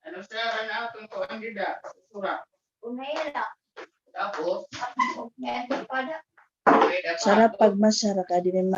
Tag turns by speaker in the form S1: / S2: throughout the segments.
S1: Ano siya, ano, itong kuwan gida, sura. Unayla. Tapos,
S2: Sarap pag masarap ka din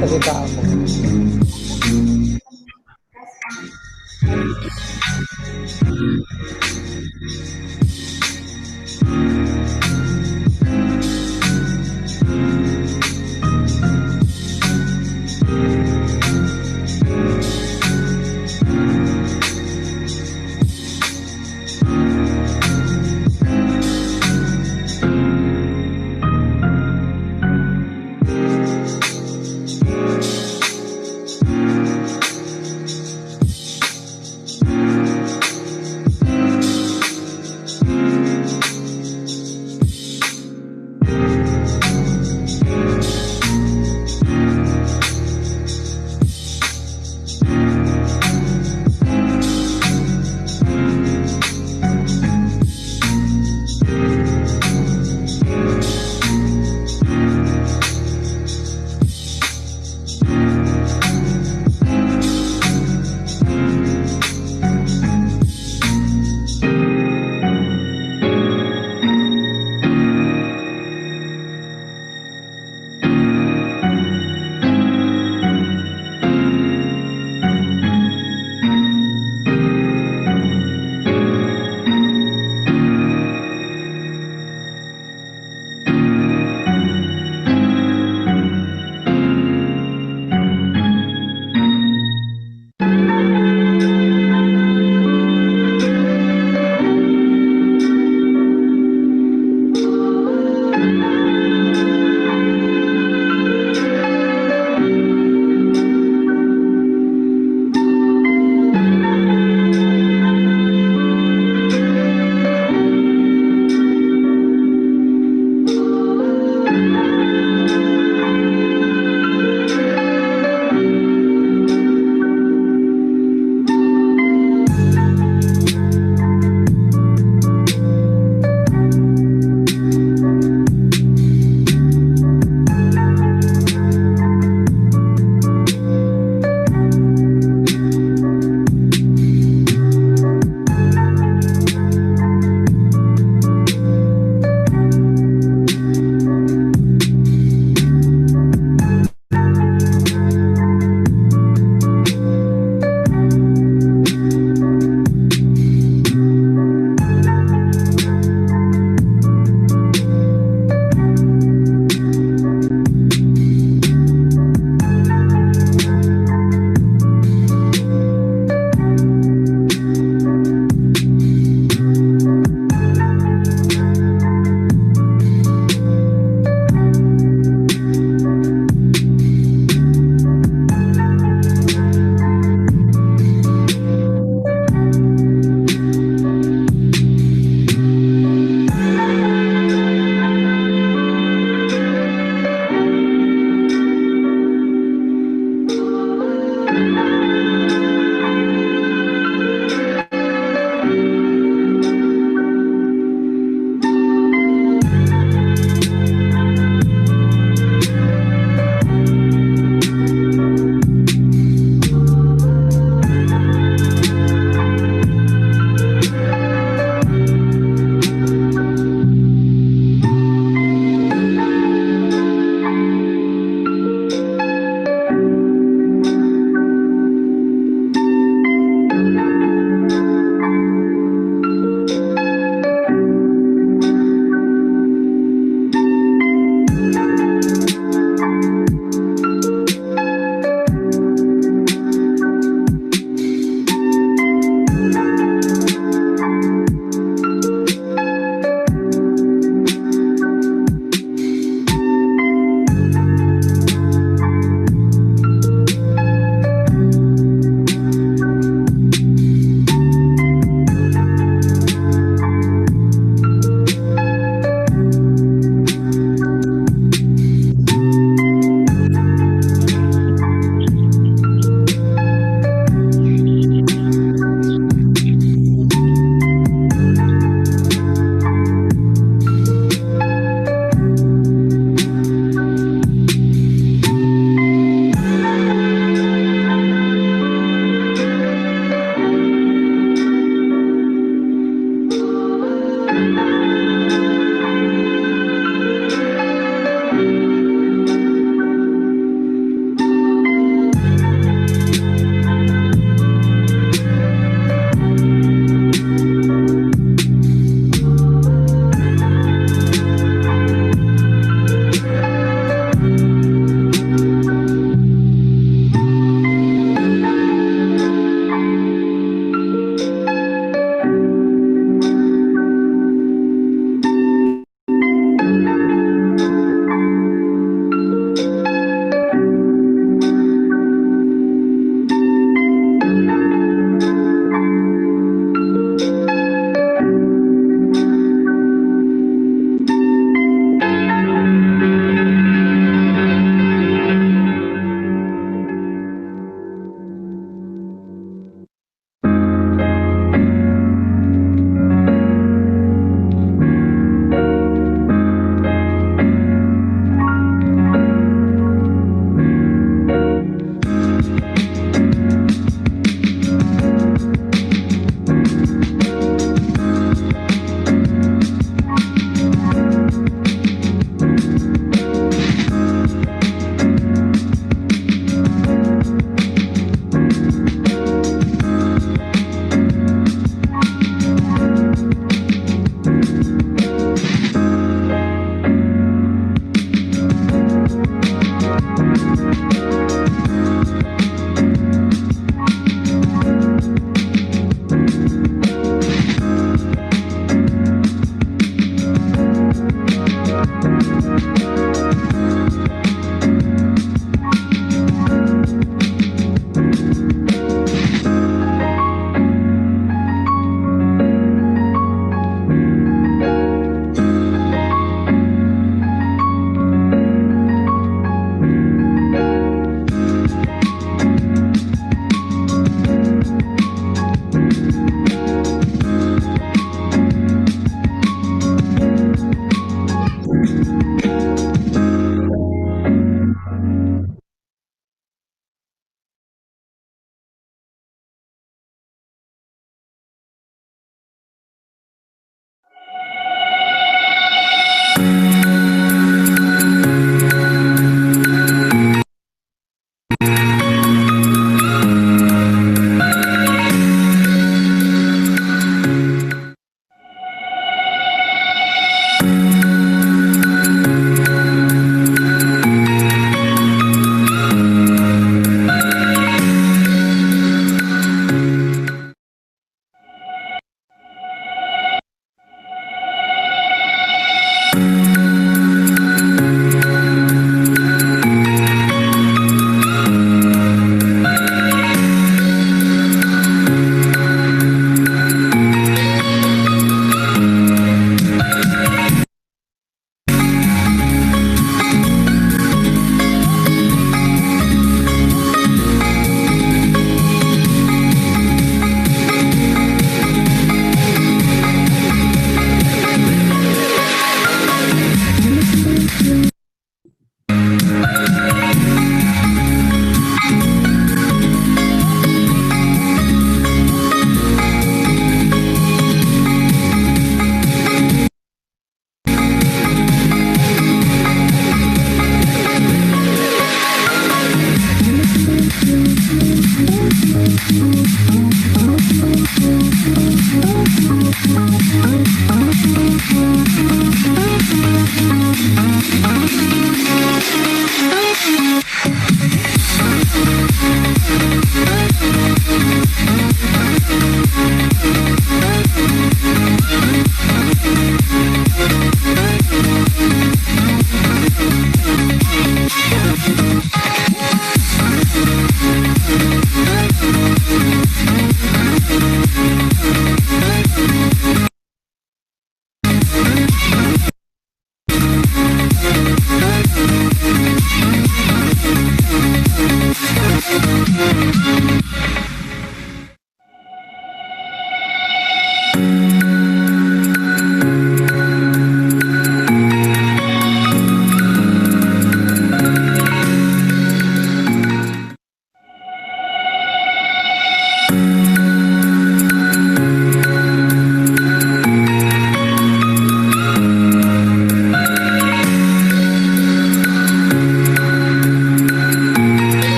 S3: Salita ako.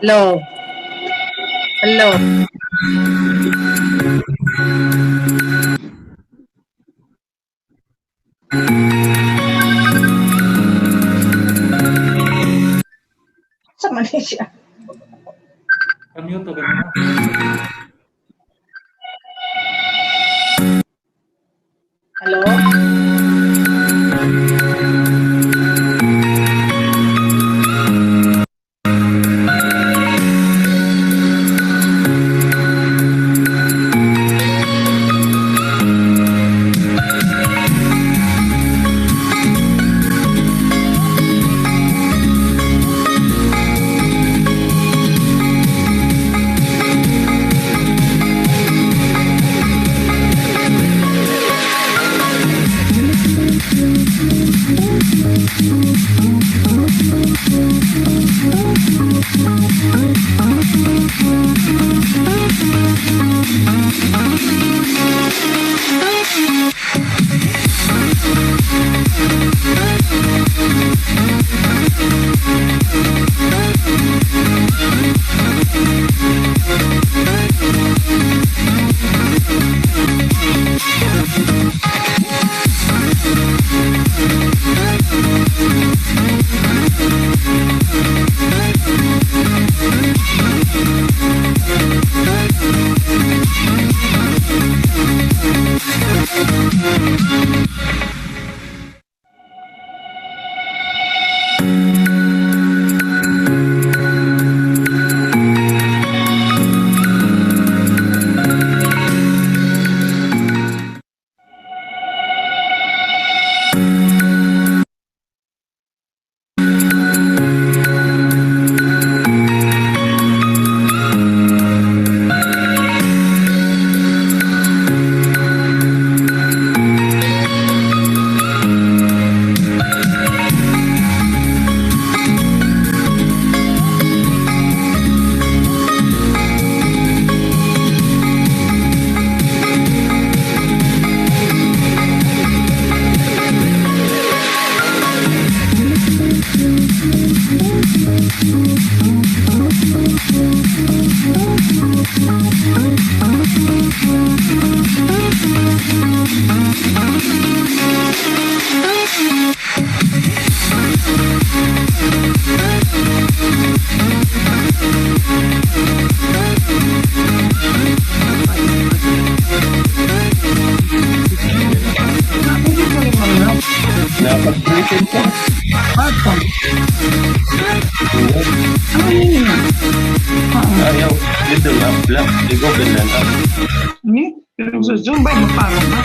S2: Hello. Hello. Sa Malaysia.
S3: Unmute to ganun.
S2: Hello?
S3: Nakapag-briefing ka.
S2: Apa?
S3: Iya.
S2: Ano yun na?
S3: Ayaw. Dito nga. Black. Ikaw ganyan ka.
S2: Ni? Pero sa Zoom ba yung parang ba?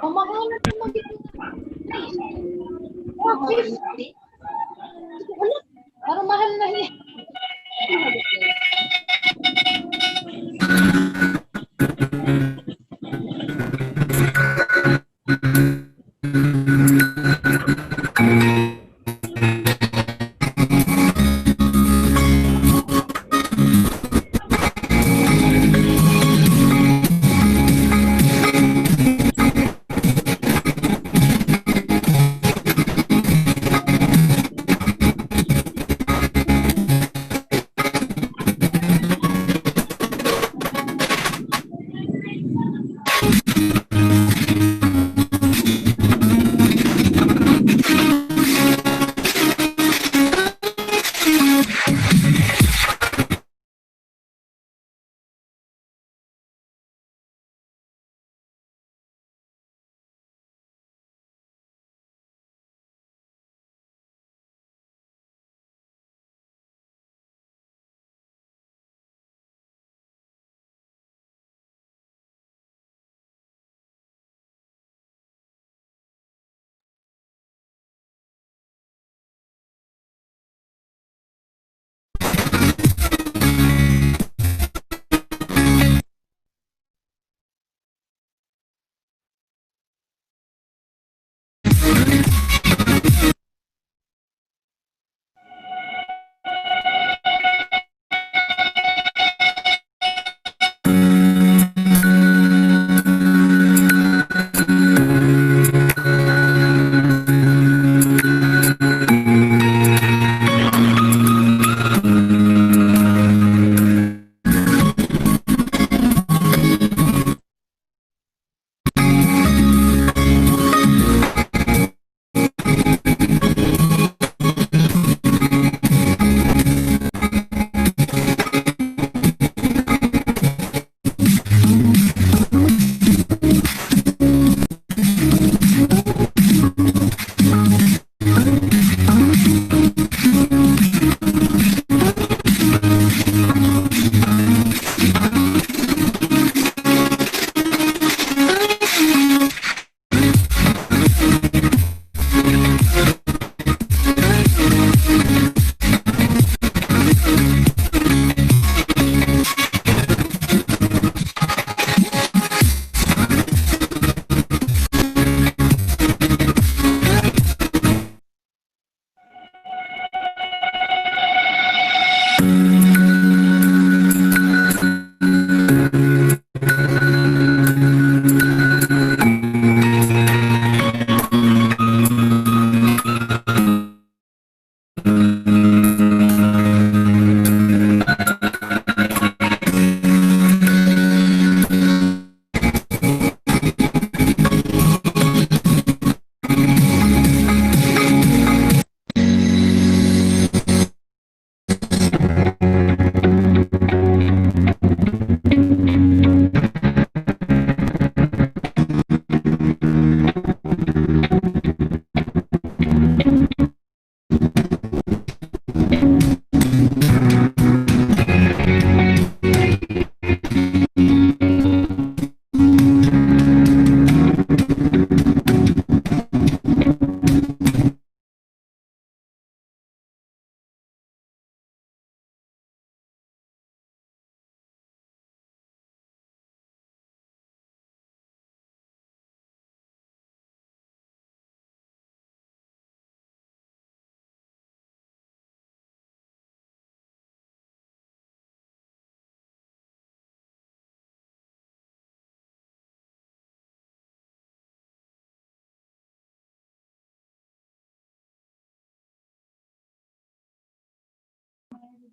S1: Mahal na ito mag-50. Parang mahal na niya.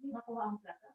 S1: Nakuha ang plaka.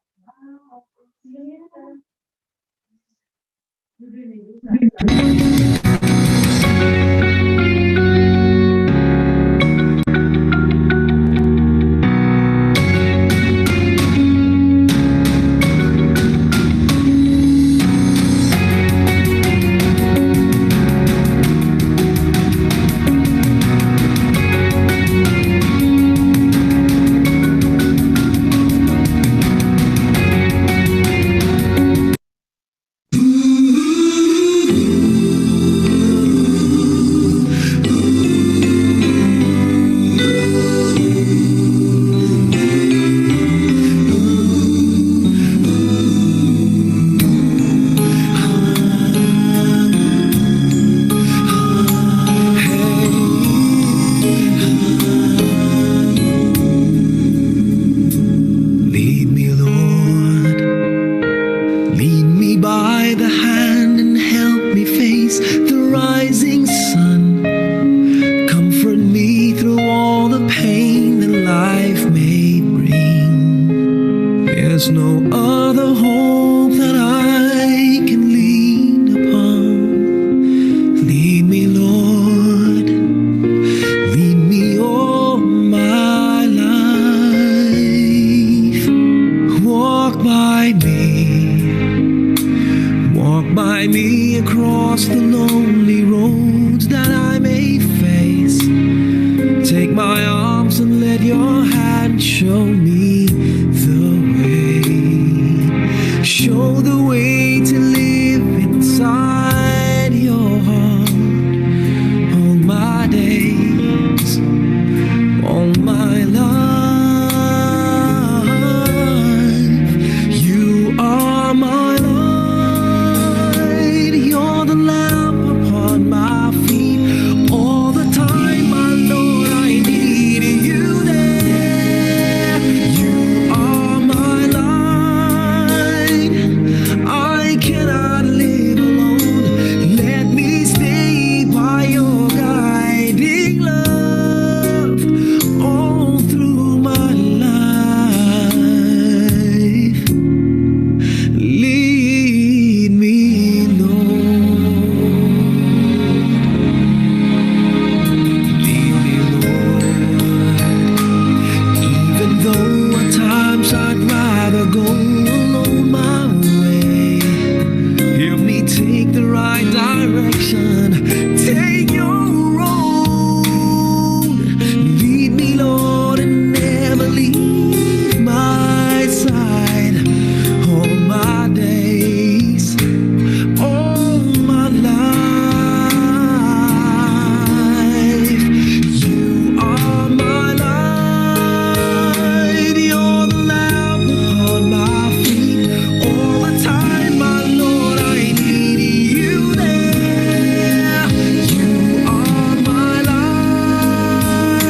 S4: by me across the lonely roads that I may face. Take my arms and let your hand show me the way. Show the way to live inside your heart all my days, all my life. You are my light, you're the lamp upon my feet. All the time, my Lord, I need you there. You are my light, I cannot live alone. Let me stay by your guiding love all through my life. Lead me, Lord. Lead me, Lord. Even though at times I'd rather go alone my way, help me take the right direction. Take your road. Lead me, Lord, and never leave my side. All my days, all my life. You are my light, you're the lamp upon my feet. All the time, my Lord, I need you there. You are my light,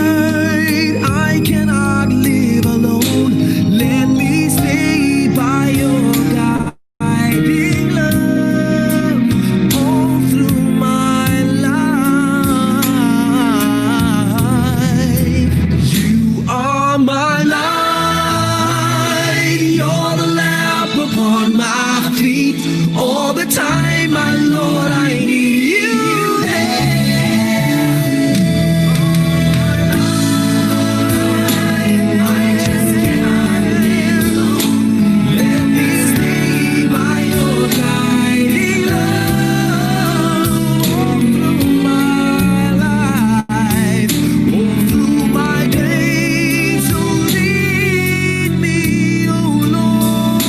S4: I cannot live alone. Let me stay by your guiding love all through my life. You are my light, you're the lamp upon my feet. All the time, my Lord, I need you there. I just cannot live alone. Let me stay by your guiding love all through my life, all through my days. So lead me, oh Lord.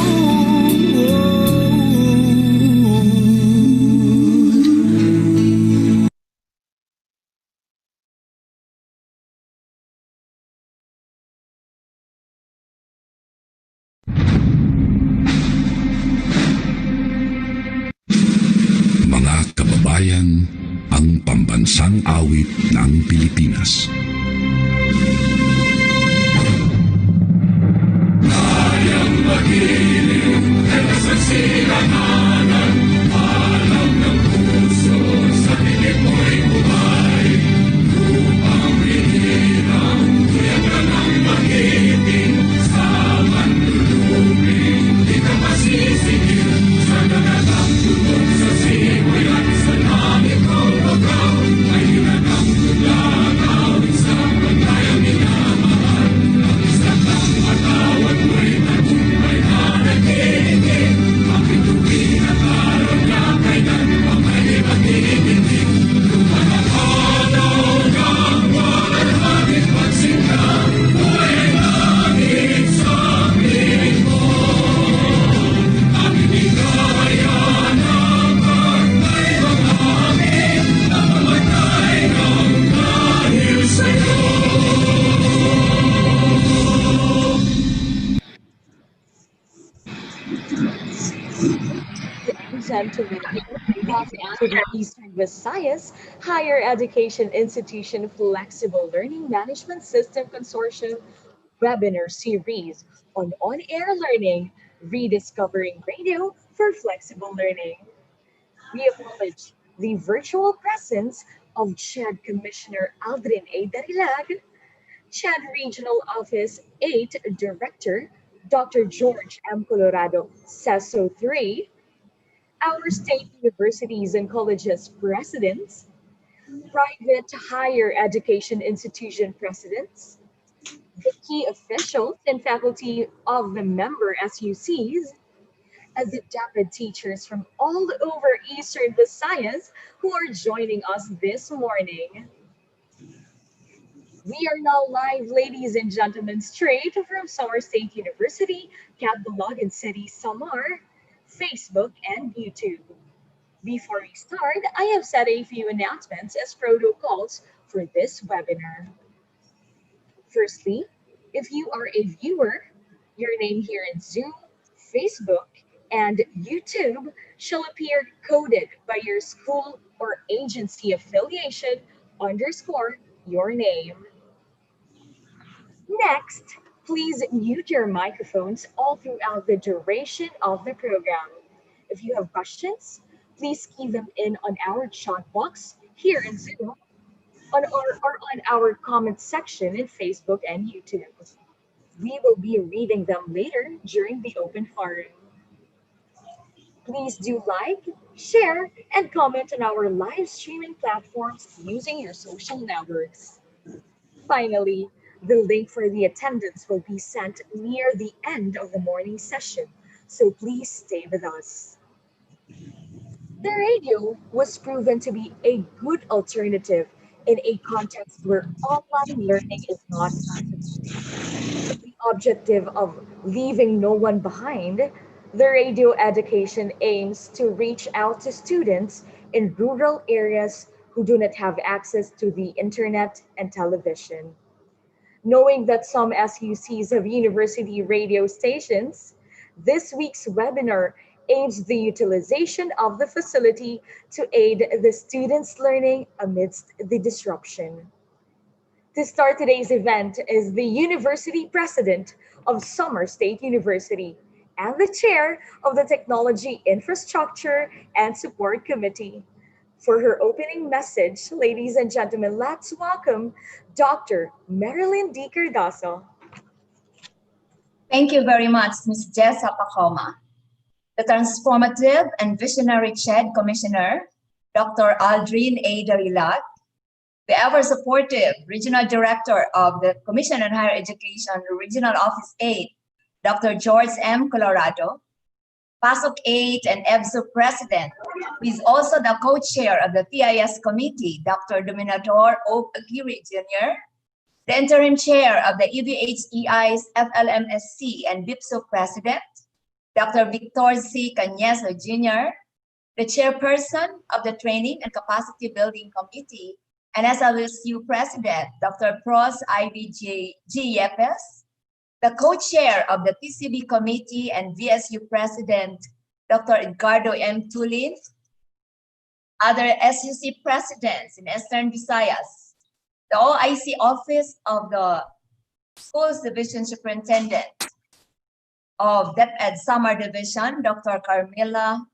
S5: Mga kababayan, ang pambansang awit ng Pilipinas.
S6: Gentlemen, welcome to the Eastern Visayas Higher Education Institution Flexible Learning Management System Consortium webinar series on-air learning, rediscovering radio for flexible learning. We acknowledge the virtual presence of CHED Commissioner Aldrin A. Darilag, CHED Regional Office 8 Director Dr. George M. Colorado Sasso III, our state universities and colleges presidents, private higher education institution presidents, the key officials and faculty of the member SUCs, adapted teachers from all over Eastern Visayas who are joining us this morning. We are now live, ladies and gentlemen, straight from Samar State University, Catbalogan City, Samar, Facebook, and YouTube. Before we start, I have set a few announcements as protocols for this webinar. Firstly, if you are a viewer, your name here in Zoom, Facebook, and YouTube shall appear coded by your school or agency affiliation underscore your name. Next, please mute your microphones all throughout the duration of the program. If you have questions, please key them in on our chat box here in Zoom or on our comment section in Facebook and YouTube. We will be reading them later during the open forum. Please do like, share, and comment on our live streaming platforms using your social networks. Finally, the link for the attendance will be sent near the end of the morning session, so please stay with us. The radio was proven to be a good alternative in a context where online learning is not possible. With the objective of leaving no one behind, the radio education aims to reach out to students in rural areas who do not have access to the internet and television. Knowing that some SUCs have university radio stations, this week's webinar aims the utilization of the facility to aid the students' learning amidst the disruption. To start today's event is the University President of Summer State University and the Chair of the Technology Infrastructure and Support Committee. For her opening message, ladies and gentlemen, let's welcome Dr. Marilyn D. Cardoso.
S1: Thank you very much, Ms. Jessa Pacoma. The transformative and visionary CHED Commissioner, Dr. Aldrin A. Darilat, the ever-supportive Regional Director of the Commission on Higher Education Regional Office 8, Dr. George M. Colorado, PASOK 8 and EBSU President, who is also the co-chair of the TIS Committee, Dr. Dominador O. Aguirre Jr., the interim chair of the EBHEI's FLMSC and BIPSO President, Dr. Victor C. Cañezo Jr., the chairperson of the Training and Capacity Building Committee, and SLSU President, Dr. Pros Ivy G. Yepes, the co-chair of the TCB Committee and VSU President, Dr. Edgardo M. Tulin, other SUC presidents in Eastern Visayas, the OIC Office of the Schools Division Superintendent of DepEd Summer Division, Dr. Carmela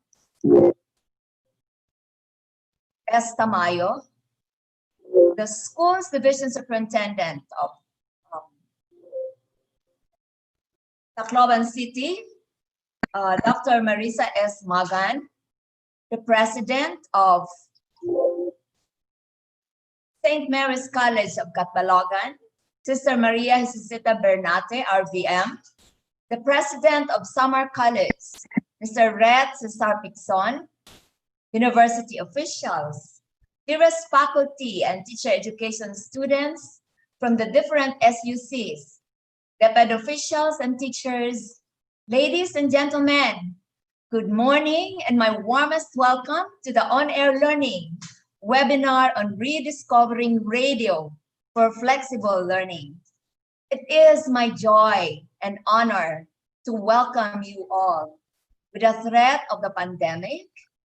S1: S. Tamayo, the Schools Division Superintendent of Tacloban City, Dr. Marisa S. Magan, the President of St. Mary's College of Catbalogan, Sister Maria Jesusita Bernate, RVM, the President of Summer College, Mr. Red Cesar Pixon, university officials, dearest faculty and teacher education students from the different SUCs, DepEd officials and teachers, ladies and gentlemen, good morning and my warmest welcome to the On-Air Learning webinar on rediscovering radio for flexible learning. It is my joy and honor to welcome you all. With the threat of the pandemic,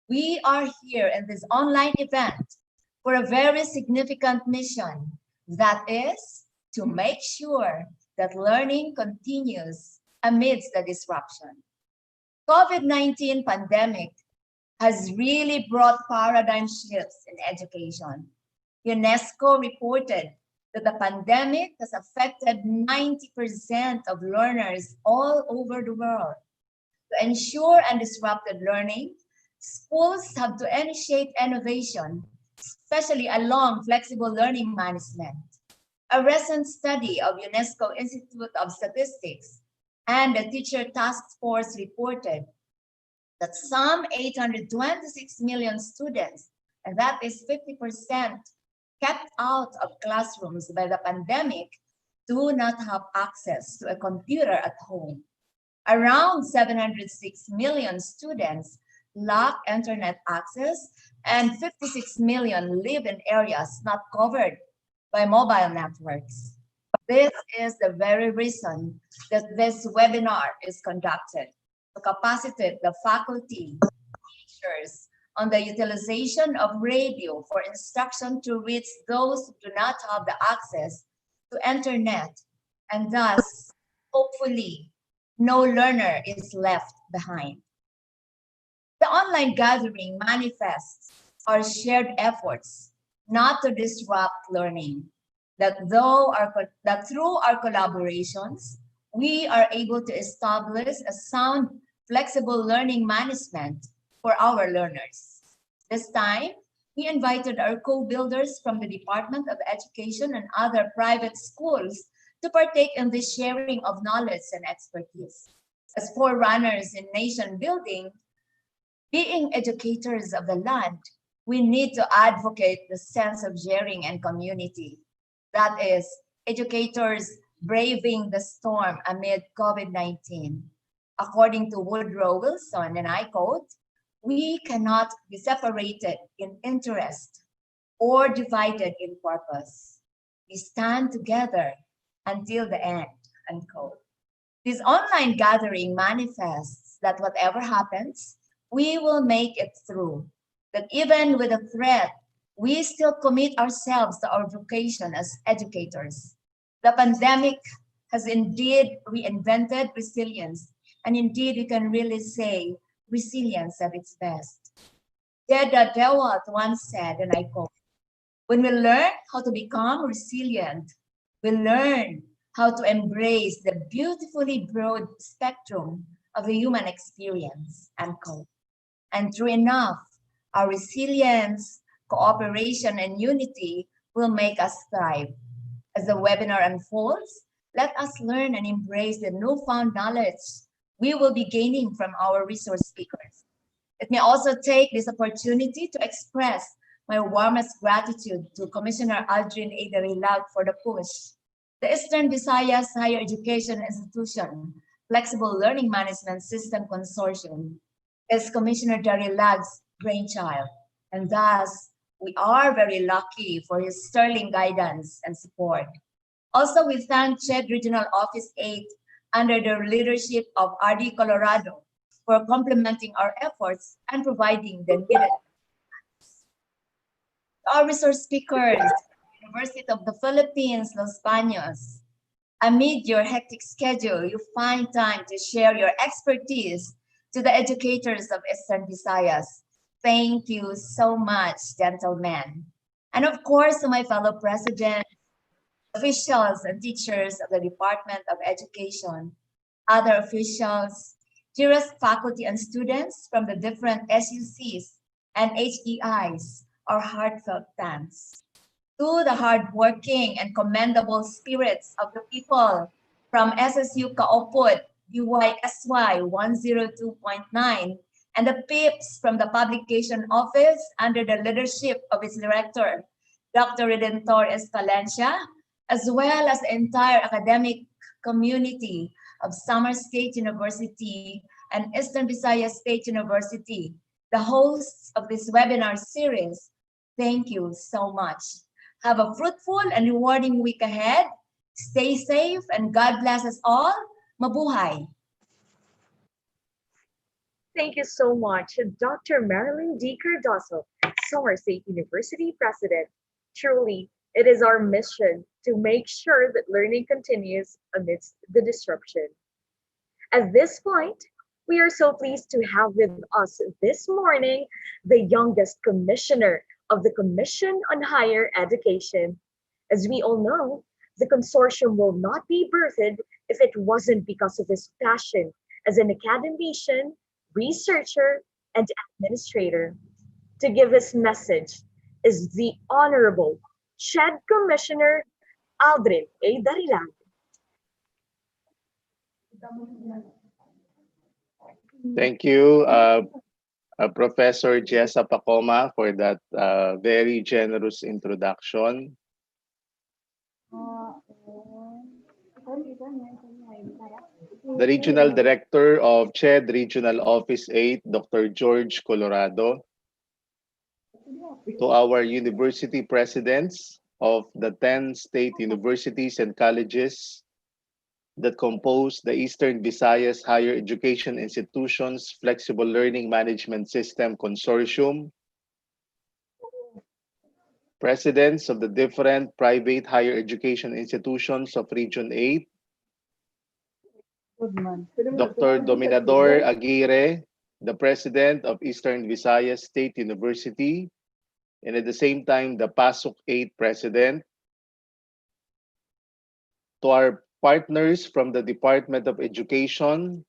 S1: we are here in this online event for a very significant mission, that is to make sure that learning continues amidst the disruption. COVID-19 pandemic has really brought paradigm shifts in education. UNESCO reported that the pandemic has affected 90% of learners all over the world. To ensure undisrupted learning, schools have to initiate innovation, especially along flexible learning management. A recent study of UNESCO Institute of Statistics and the Teacher Task Force reported that some 826 million students, and that is 50%, kept out of classrooms by the pandemic, do not have access to a computer at home. Around 706 million students lack internet access, and 56 million live in areas not covered by mobile networks. This is the very reason that this webinar is conducted, to capacitate the faculty, teachers on the utilization of radio for instruction to reach those who do not have the access to internet, and thus, hopefully, no learner is left behind. The online gathering manifests our shared efforts not to disrupt learning, that through our collaborations, we are able to establish a sound, flexible learning management for our learners. This time, we invited our co-builders from the Department of Education and other private schools to partake in the sharing of knowledge and expertise. As forerunners in nation building, being educators of the land, we need to advocate the sense of sharing and community. That is, educators braving the storm amid COVID-19. According to Woodrow Wilson, and I quote, "We cannot be separated in interest or divided in purpose. We stand together until the end," unquote. This online gathering manifests that whatever happens, we will make it through. That even with a threat, we still commit ourselves to our vocation as educators. The pandemic has indeed reinvented resilience, and indeed we can really say resilience at its best. Deda Dewalt once said, and I quote, "When we learn how to become resilient, we learn how to embrace the beautifully broad spectrum of the human experience," unquote. And true enough, our resilience, cooperation, and unity will make us thrive. As the webinar unfolds, let us learn and embrace the newfound knowledge we will be gaining from our resource speakers. Let me also take this opportunity to express my warmest gratitude to Commissioner Aldrin A. Darilag for the push. The Eastern Visayas Higher Education Institution Flexible Learning Management System Consortium is Commissioner Darilag's brainchild, and thus we are very lucky for his sterling guidance and support. Also, we thank CHED Regional Office 8 under the leadership of RD Colorado for complementing our efforts and providing the needed. Our resource speakers, University of the Philippines, Los Baños. Amid your hectic schedule, you find time to share your expertise to the educators of Eastern Visayas. Thank you so much, gentlemen. And of course, to my fellow presidents, officials and teachers of the Department of Education, other officials, dearest faculty and students from the different SUCs and HEIs, our heartfelt thanks. To the hardworking and commendable spirits of the people from SSU Kaopod, UYSY 102.9, and the PIPs from the Publication Office under the leadership of its director, Dr. Redentor Escalencia, as well as the entire academic community of Samar State University and Eastern Visayas State University, the hosts of this webinar series. Thank you so much. Have a fruitful and rewarding week ahead. Stay safe and God bless us all. Mabuhay.
S6: Thank you so much, Dr. Marilyn D. Cardoso, Samar State University President. Truly, it is our mission to make sure that learning continues amidst the disruption. At this point, we are so pleased to have with us this morning the youngest commissioner of the Commission on Higher Education. As we all know, the consortium will not be birthed if it wasn't because of his passion as an academician, researcher, and administrator. To give his message is the Honorable CHED Commissioner Aldrin A. Darilag.
S7: Thank you, Professor Jessa Pacoma, for that very generous introduction. The Regional Director of CHED Regional Office 8, Dr. George Colorado. To our university presidents of the 10 state universities and colleges that compose the Eastern Visayas Higher Education Institutions Flexible Learning Management System Consortium, presidents of the different private higher education institutions of Region 8, Dr. Dominador Aguirre, the president of Eastern Visayas State University, and at the same time, the PASUC 8 president, to our partners from the Department of Education,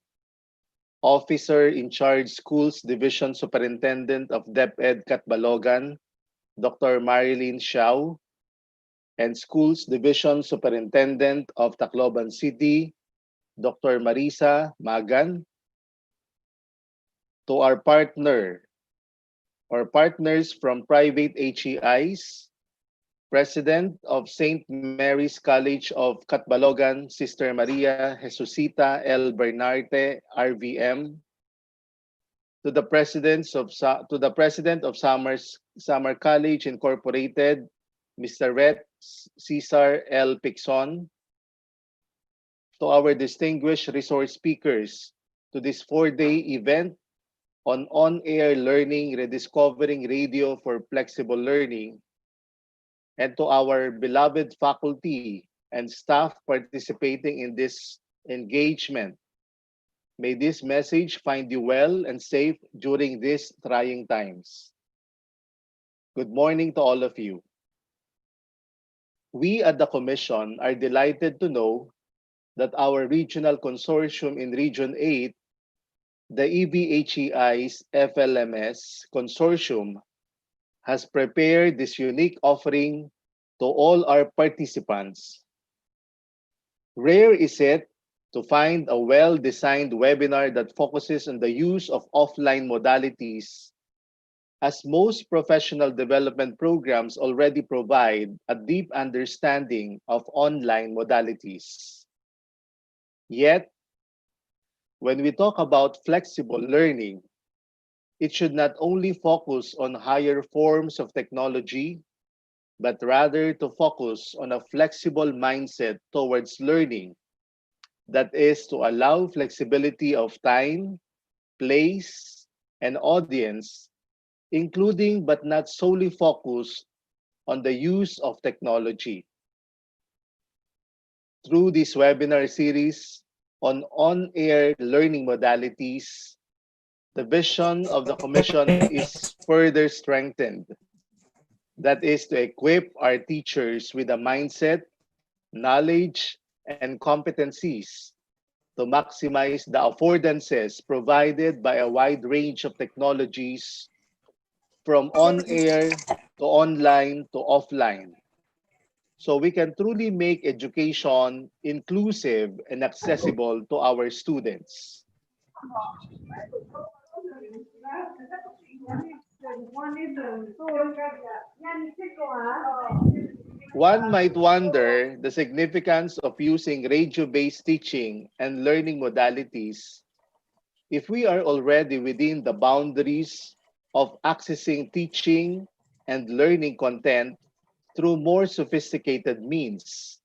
S7: Officer in Charge Schools Division Superintendent of DepEd Catbalogan, Dr. Marilyn Xiao, and Schools Division Superintendent of Tacloban City, Dr. Marisa Magan. To our partners from private HEIs, President of St. Mary's College of Catbalogan, Sister Maria Jesusita L. Bernarte, RVM. To the President of Summer College Incorporated, Mr. Ret Cesar L. Pixon. To our distinguished resource speakers to this 4-day event on on-air learning, rediscovering radio for flexible learning, and to our beloved faculty and staff participating in this engagement. May this message find you well and safe during these trying times. Good morning to all of you. We at the Commission are delighted to know that our regional consortium in Region 8, the EVHEI's FLMS Consortium, has prepared this unique offering to all our participants. Rare is it to find a well-designed webinar that focuses on the use of offline modalities, as most professional development programs already provide a deep understanding of online modalities. Yet, when we talk about flexible learning, it should not only focus on higher forms of technology, but rather to focus on a flexible mindset towards learning that is to allow flexibility of time, place, and audience, including but not solely focused on the use of technology. Through this webinar series on on-air learning modalities, the vision of the Commission is further strengthened. That is to equip our teachers with a mindset, knowledge, and competencies to maximize the affordances provided by a wide range of technologies from on-air to online to offline, so we can truly make education inclusive and accessible to our students. One might wonder the significance of using radio-based teaching and learning modalities if we are already within the boundaries of accessing teaching and learning content through more sophisticated means,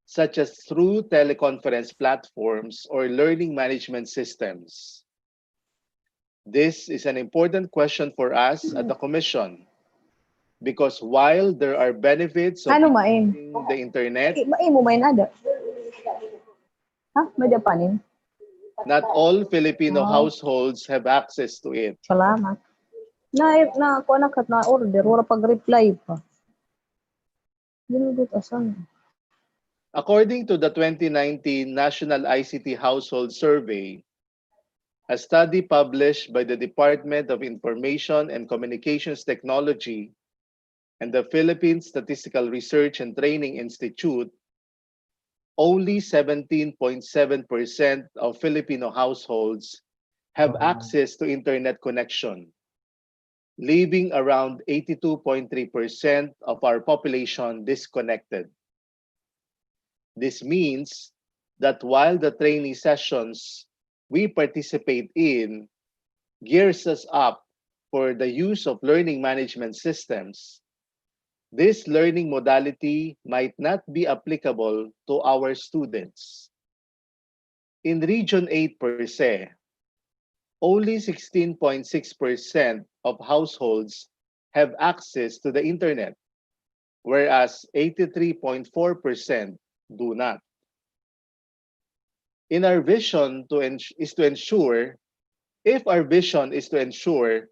S7: such as through teleconference platforms or learning management systems. This is an important question for us at the Commission, because while there are benefits of using the internet, not all Filipino households have access to it.
S8: Salamat. Na ako na kat na order wala pag-reply pa. Ginudot asan.
S7: According to the 2019 National ICT Household Survey, a study published by the Department of Information and Communications Technology and the Philippine Statistical Research and Training Institute, only 17.7% of Filipino households have access to internet connection, leaving around 82.3% of our population disconnected. This means that while the training sessions we participate in gears us up for the use of learning management systems, this learning modality might not be applicable to our students. In Region 8 per se, only 16.6% of households have access to the internet, whereas 83.4% do not. In our vision is to ensure, if our vision is to ensure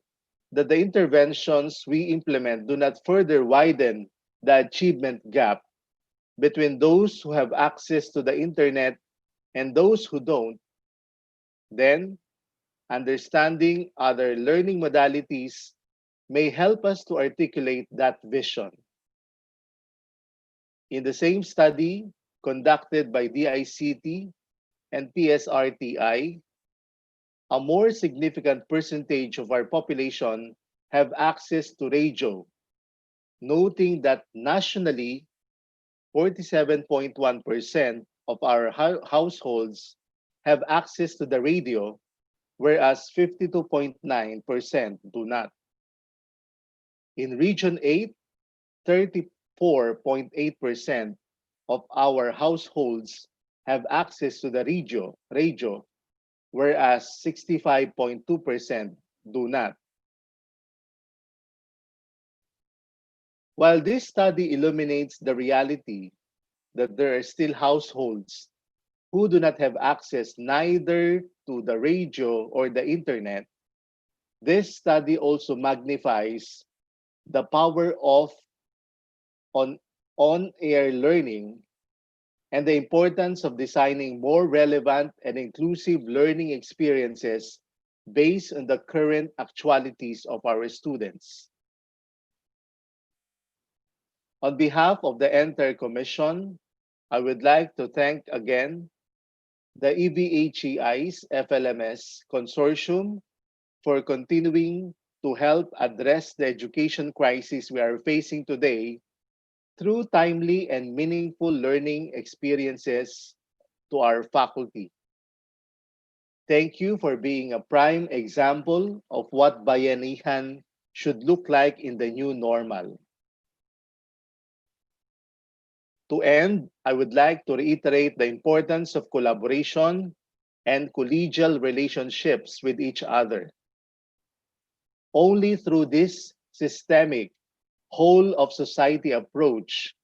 S7: that the interventions we implement do not further widen the achievement gap between those who have access to the internet and those who don't, then understanding other learning modalities may help us to articulate that vision. In the same study conducted by DICT and PSRTI, a more significant percentage of our population have access to radio, noting that nationally, 47.1% of our households have access to the radio, whereas 52.9% do not. In Region 8, 34.8% of our households have access to the radio, whereas 65.2% do not. While this study illuminates the reality that there are still households who do not have access neither to the radio or the internet, this study also magnifies the power of on-air learning and the importance of designing more relevant and inclusive learning experiences based on the current actualities of our students. On behalf of the entire Commission, I would like to thank again the EBHEI's FLMS Consortium for continuing to help address the education crisis we are facing today through timely and meaningful learning experiences to our faculty. Thank you for being a prime example of what bayanihan should look like in the new normal. To end, I would like to reiterate the importance of collaboration and collegial relationships with each other. Only through this systemic, whole of society approach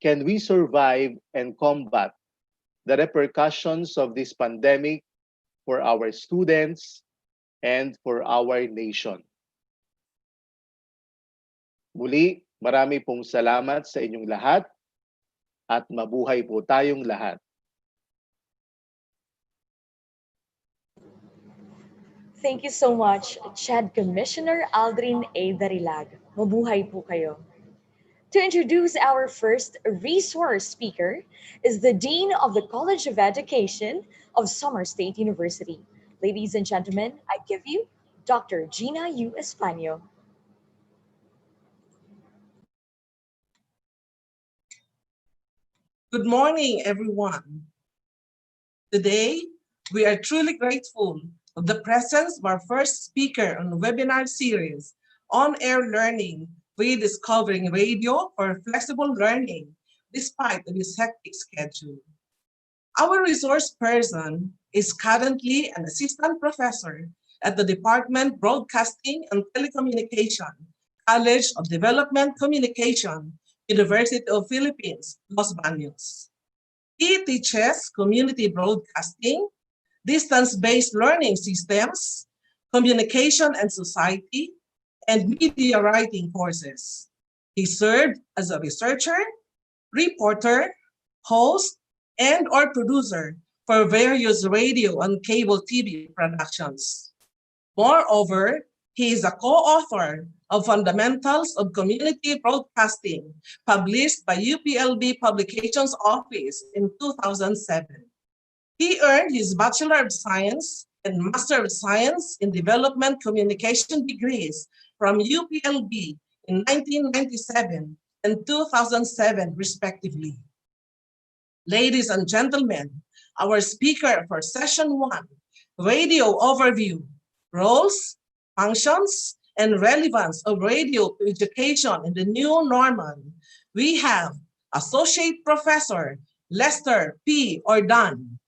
S7: can we survive and combat the repercussions of this pandemic for our students and for our nation. Muli, marami pong salamat sa inyong lahat at mabuhay po tayong lahat.
S6: Thank you so much, CHED Commissioner Aldrin A. Darilag. Mabuhay po kayo. To introduce our first resource speaker is the Dean of the College of Education of Samar State University. Ladies and gentlemen, I give you Dr. Gina U. Españo.
S9: Good morning, everyone. Today, we are truly grateful of the presence of our first speaker on the webinar series, On-Air Learning, Rediscovering Radio for Flexible Learning, despite this hectic schedule. Our resource person is currently an assistant professor at the Department Broadcasting and Telecommunication, College of Development Communication, University of Philippines, Los Baños. He teaches community broadcasting, distance-based learning systems, communication and society, and media writing courses. He served as a researcher, reporter, host, and/or producer for various radio and cable TV productions. Moreover, he is a co-author of Fundamentals of Community Broadcasting, published by UPLB Publications Office in 2007. He earned his Bachelor of Science and Master of Science in Development Communication degrees from UPLB in 1997 and 2007, respectively. Ladies and gentlemen, our speaker for session 1, radio overview, roles, functions, and relevance of radio to education in the new normal. We have Associate Professor Lester P. Ordan.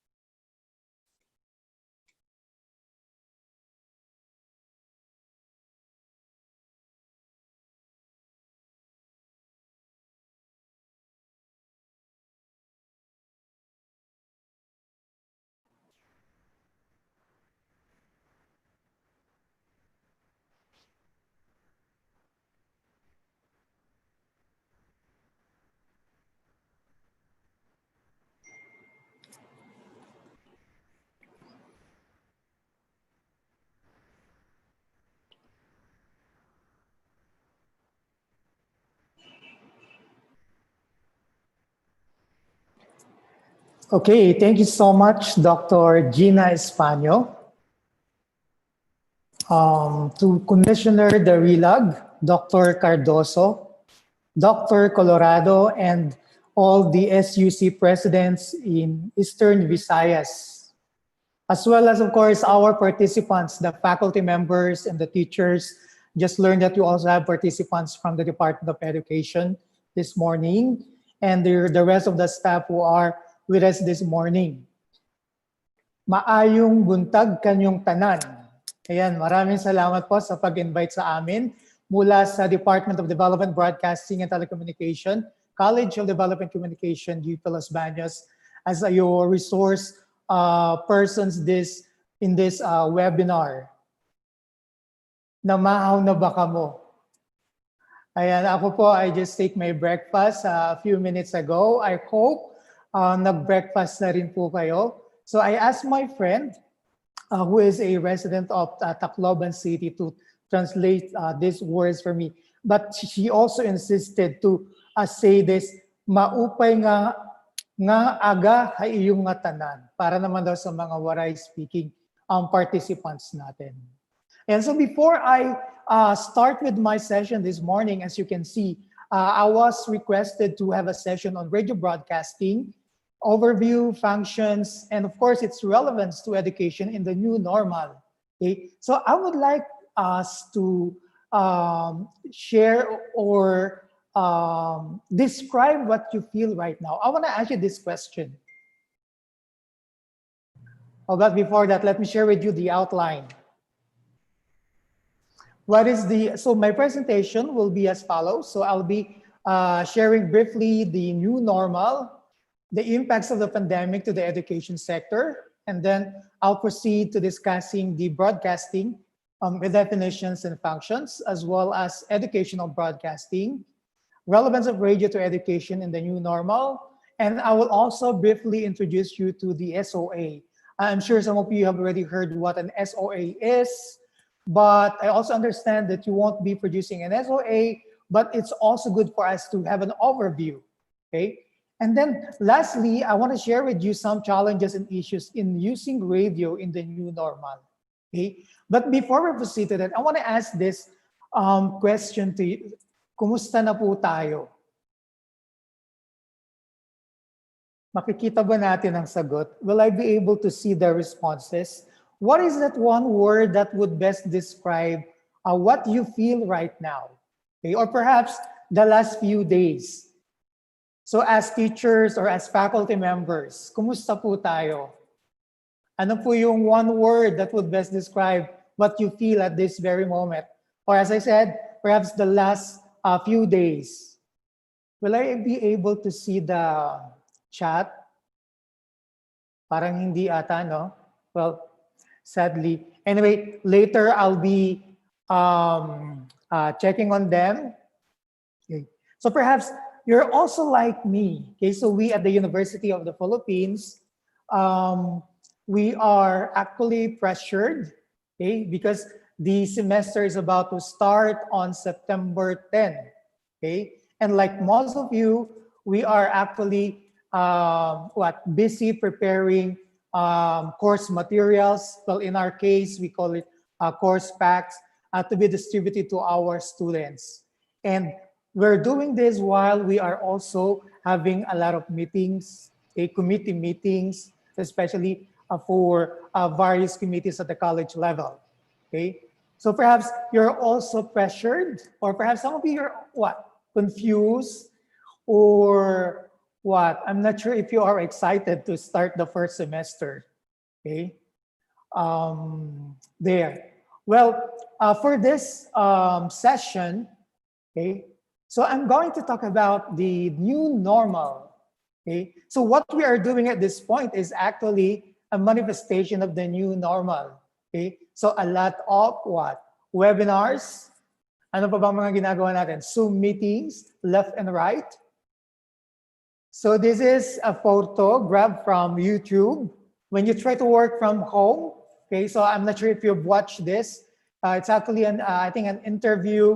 S10: Okay, thank you so much, Dr. Gina Españo. To Commissioner Darilag, Dr. Cardoso, Dr. Colorado, and all the SUC presidents in Eastern Visayas, as well as, of course, our participants, the faculty members and the teachers. Just learned that you also have participants from the Department of Education this morning, and the rest of the staff who are with us this morning. Maayong buntag kanyong tanan. Ayan, maraming salamat po sa pag-invite sa amin mula sa Department of Development, Broadcasting and Telecommunication, College of Development Communication, UP Los Baños, as your resource persons in this webinar. Namahaw na ba kamo? Ayan, ako po, I just take my breakfast a few minutes ago. I hope nag-breakfast na rin po kayo. So I asked my friend, who is a resident of Tacloban City, to translate these words for me. But she also insisted to say this, maupay nga aga ha iyong nga tanan, para naman daw sa mga waray speaking participants natin. And so before I start with my session this morning, as you can see, I was requested to have a session on radio broadcasting, overview, functions, and of course its relevance to education in the new normal. Okay, so I would like us to share or describe what you feel right now. I want to ask you this question. Oh, but before that, let me share with you the outline. So my presentation will be as follows. So I'll be sharing briefly the new normal, the impacts of the pandemic to the education sector, and then I'll proceed to discussing the broadcasting with definitions and functions, as well as educational broadcasting, relevance of radio to education in the new normal, and I will also briefly introduce you to the SOA. I'm sure some of you have already heard what an SOA is, but I also understand that you won't be producing an SOA, but it's also good for us to have an overview, okay? And then lastly, I want to share with you some challenges and issues in using radio in the new normal, okay? But before we proceed to that, I want to ask this question to you. Kumusta na po tayo? Makikita ba natin ang sagot? Will I be able to see the responses? What is that one word that would best describe what you feel right now? Okay? Or perhaps the last few days. So as teachers or as faculty members, kumusta po tayo? Ano po yung one word that would best describe what you feel at this very moment? Or as I said, perhaps the last few days. Will I be able to see the chat? Parang hindi ata, no? Well, sadly. Anyway, later I'll be checking on them. Okay. So perhaps you're also like me. Okay, so we at the University of the Philippines, we are actually pressured, okay, because the semester is about to start on September 10. Okay, and like most of you, we are actually busy preparing course materials. Well, in our case, we call it course packs to be distributed to our students. And we're doing this while we are also having a lot of meetings, committee meetings, especially for various committees at the college level. Okay, so perhaps you're also pressured, or perhaps some of you are what, confused, or what? I'm not sure if you are excited to start the first semester. Okay, there. Well, for this session, okay, so I'm going to talk about the new normal. Okay, so what we are doing at this point is actually a manifestation of the new normal. Okay, so a lot of what? Webinars. Ano pa bang mga ginagawa natin? Zoom meetings, left and right. So this is a photo grabbed from YouTube. When you try to work from home, okay, so I'm not sure if you've watched this. It's actually I think an interview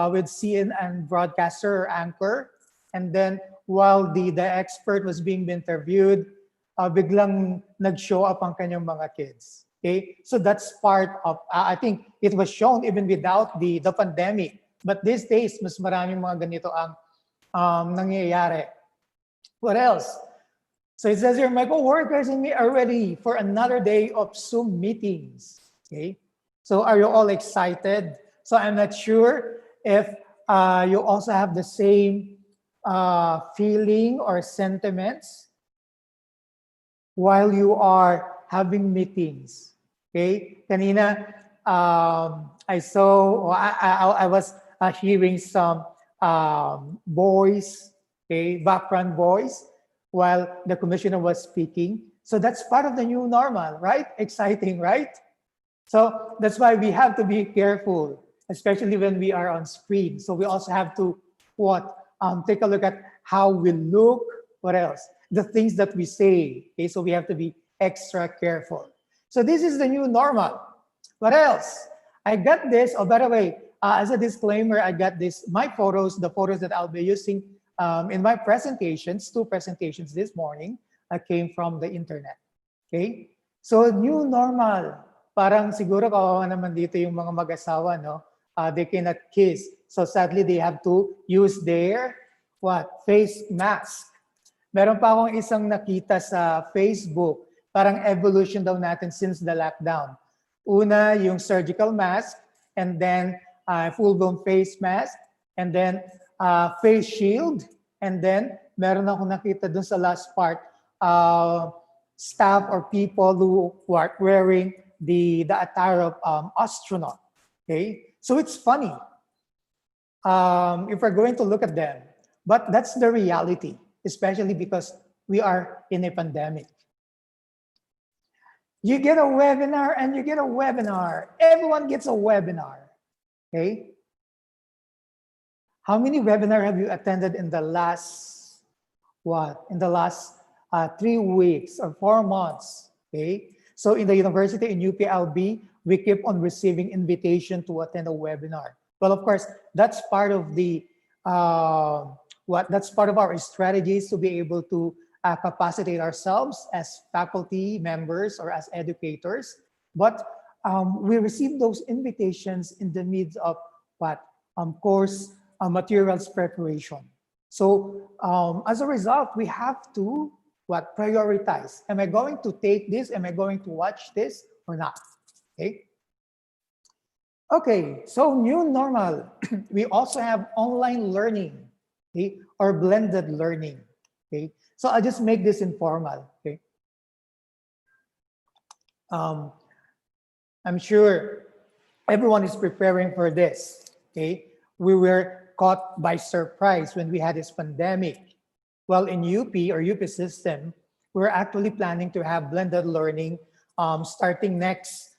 S10: with CNN broadcaster or anchor. And then while the expert was being interviewed, biglang nag-show up ang kanyang mga kids. Okay, so that's part of, I think it was shown even without the pandemic. But these days, mas maraming mga ganito ang nangyayari. What else? So it says here, my co-workers and me are ready for another day of Zoom meetings. Okay, so are you all excited? So I'm not sure if you also have the same feeling or sentiments while you are having meetings. Okay, kanina I saw, or I was hearing some voice, okay, background voice while the commissioner was speaking. So that's part of the new normal, right? Exciting, right? So that's why we have to be careful, especially when we are on screen. So we also have to take a look at how we look. What else? The things that we say. Okay, so we have to be extra careful. So this is the new normal. What else? I got this. Oh, by the way, as a disclaimer, I got this. My photos, the photos that I'll be using in my presentations, 2 presentations this morning, came from the internet. Okay. So new normal. Parang siguro kawawa naman dito yung mga mag-asawa, no? They cannot kiss. So sadly, they have to use their face mask. Meron pa akong isang nakita sa Facebook, parang evolution daw natin since the lockdown. Una, yung surgical mask, and then full-blown face mask, and then face shield, and then meron akong nakita dun sa last part, staff or people who are wearing the attire of astronaut. Okay, so it's funny if we're going to look at them, but that's the reality, especially because we are in a pandemic. You get a webinar and you get a webinar. Everyone gets a webinar. Okay. How many webinars have you attended in the last 3 weeks or 4 months? Okay. So in the university in UPLB, we keep on receiving invitation to attend a webinar. Well, of course, that's part of the that's part of our strategies to be able to capacitate ourselves as faculty members or as educators. But we receive those invitations in the midst of course materials preparation. So as a result, we have to prioritize. Am I going to take this? Am I going to watch this or not? Okay. Okay, so new normal. We also have online learning, okay, or blended learning. Okay, so I'll just make this informal. Okay, I'm sure everyone is preparing for this. Okay, we were caught by surprise when we had this pandemic. Well, in UP or UP system, we're actually planning to have blended learning starting next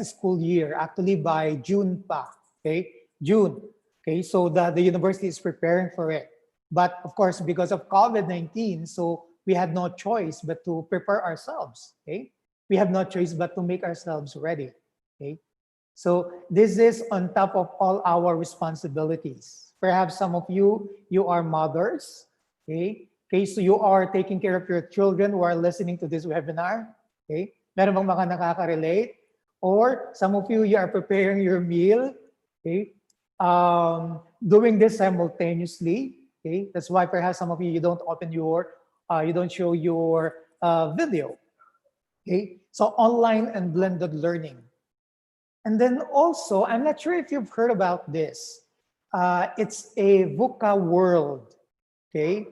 S10: school year, actually by June pa. Okay, June. Okay, so the university is preparing for it. But of course, because of COVID-19, so we had no choice but to prepare ourselves. Okay, we have no choice but to make ourselves ready. Okay, so this is on top of all our responsibilities. Perhaps some of you are mothers. Okay, Okay, so you are taking care of your children who are listening to this webinar. Okay, meron bang mga nakaka-relate? Or some of you, you are preparing your meal. Okay, doing this simultaneously. Okay, that's why perhaps some of you, you don't open your, you don't show your video. Okay, so online and blended learning. And then also, I'm not sure if you've heard about this. It's a VUCA world. Okay?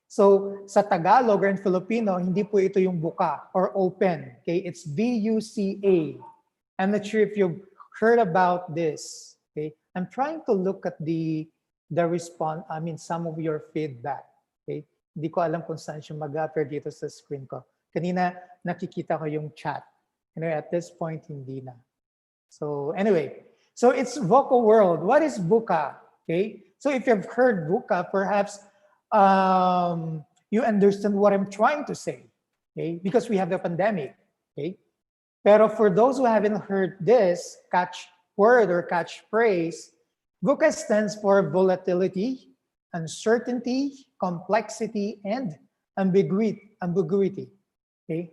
S10: So sa Tagalog or in Filipino, hindi po ito yung buka or open. Okay? It's VUCA. I'm not sure if you've heard about this. Okay? I'm trying to look at the response, I mean, some of your feedback. Okay? Hindi ko alam kung saan siya mag-appear dito sa screen ko. Kanina, nakikita ko yung chat. Anyway, at this point, hindi na. So anyway, so it's VUCA world. What is VUCA? Okay, so if you've heard VUCA, perhaps you understand what I'm trying to say. Okay, because we have the pandemic. Okay, pero for those who haven't heard this catchword or catchphrase, VUCA stands for volatility, uncertainty, complexity, and ambiguity. Okay,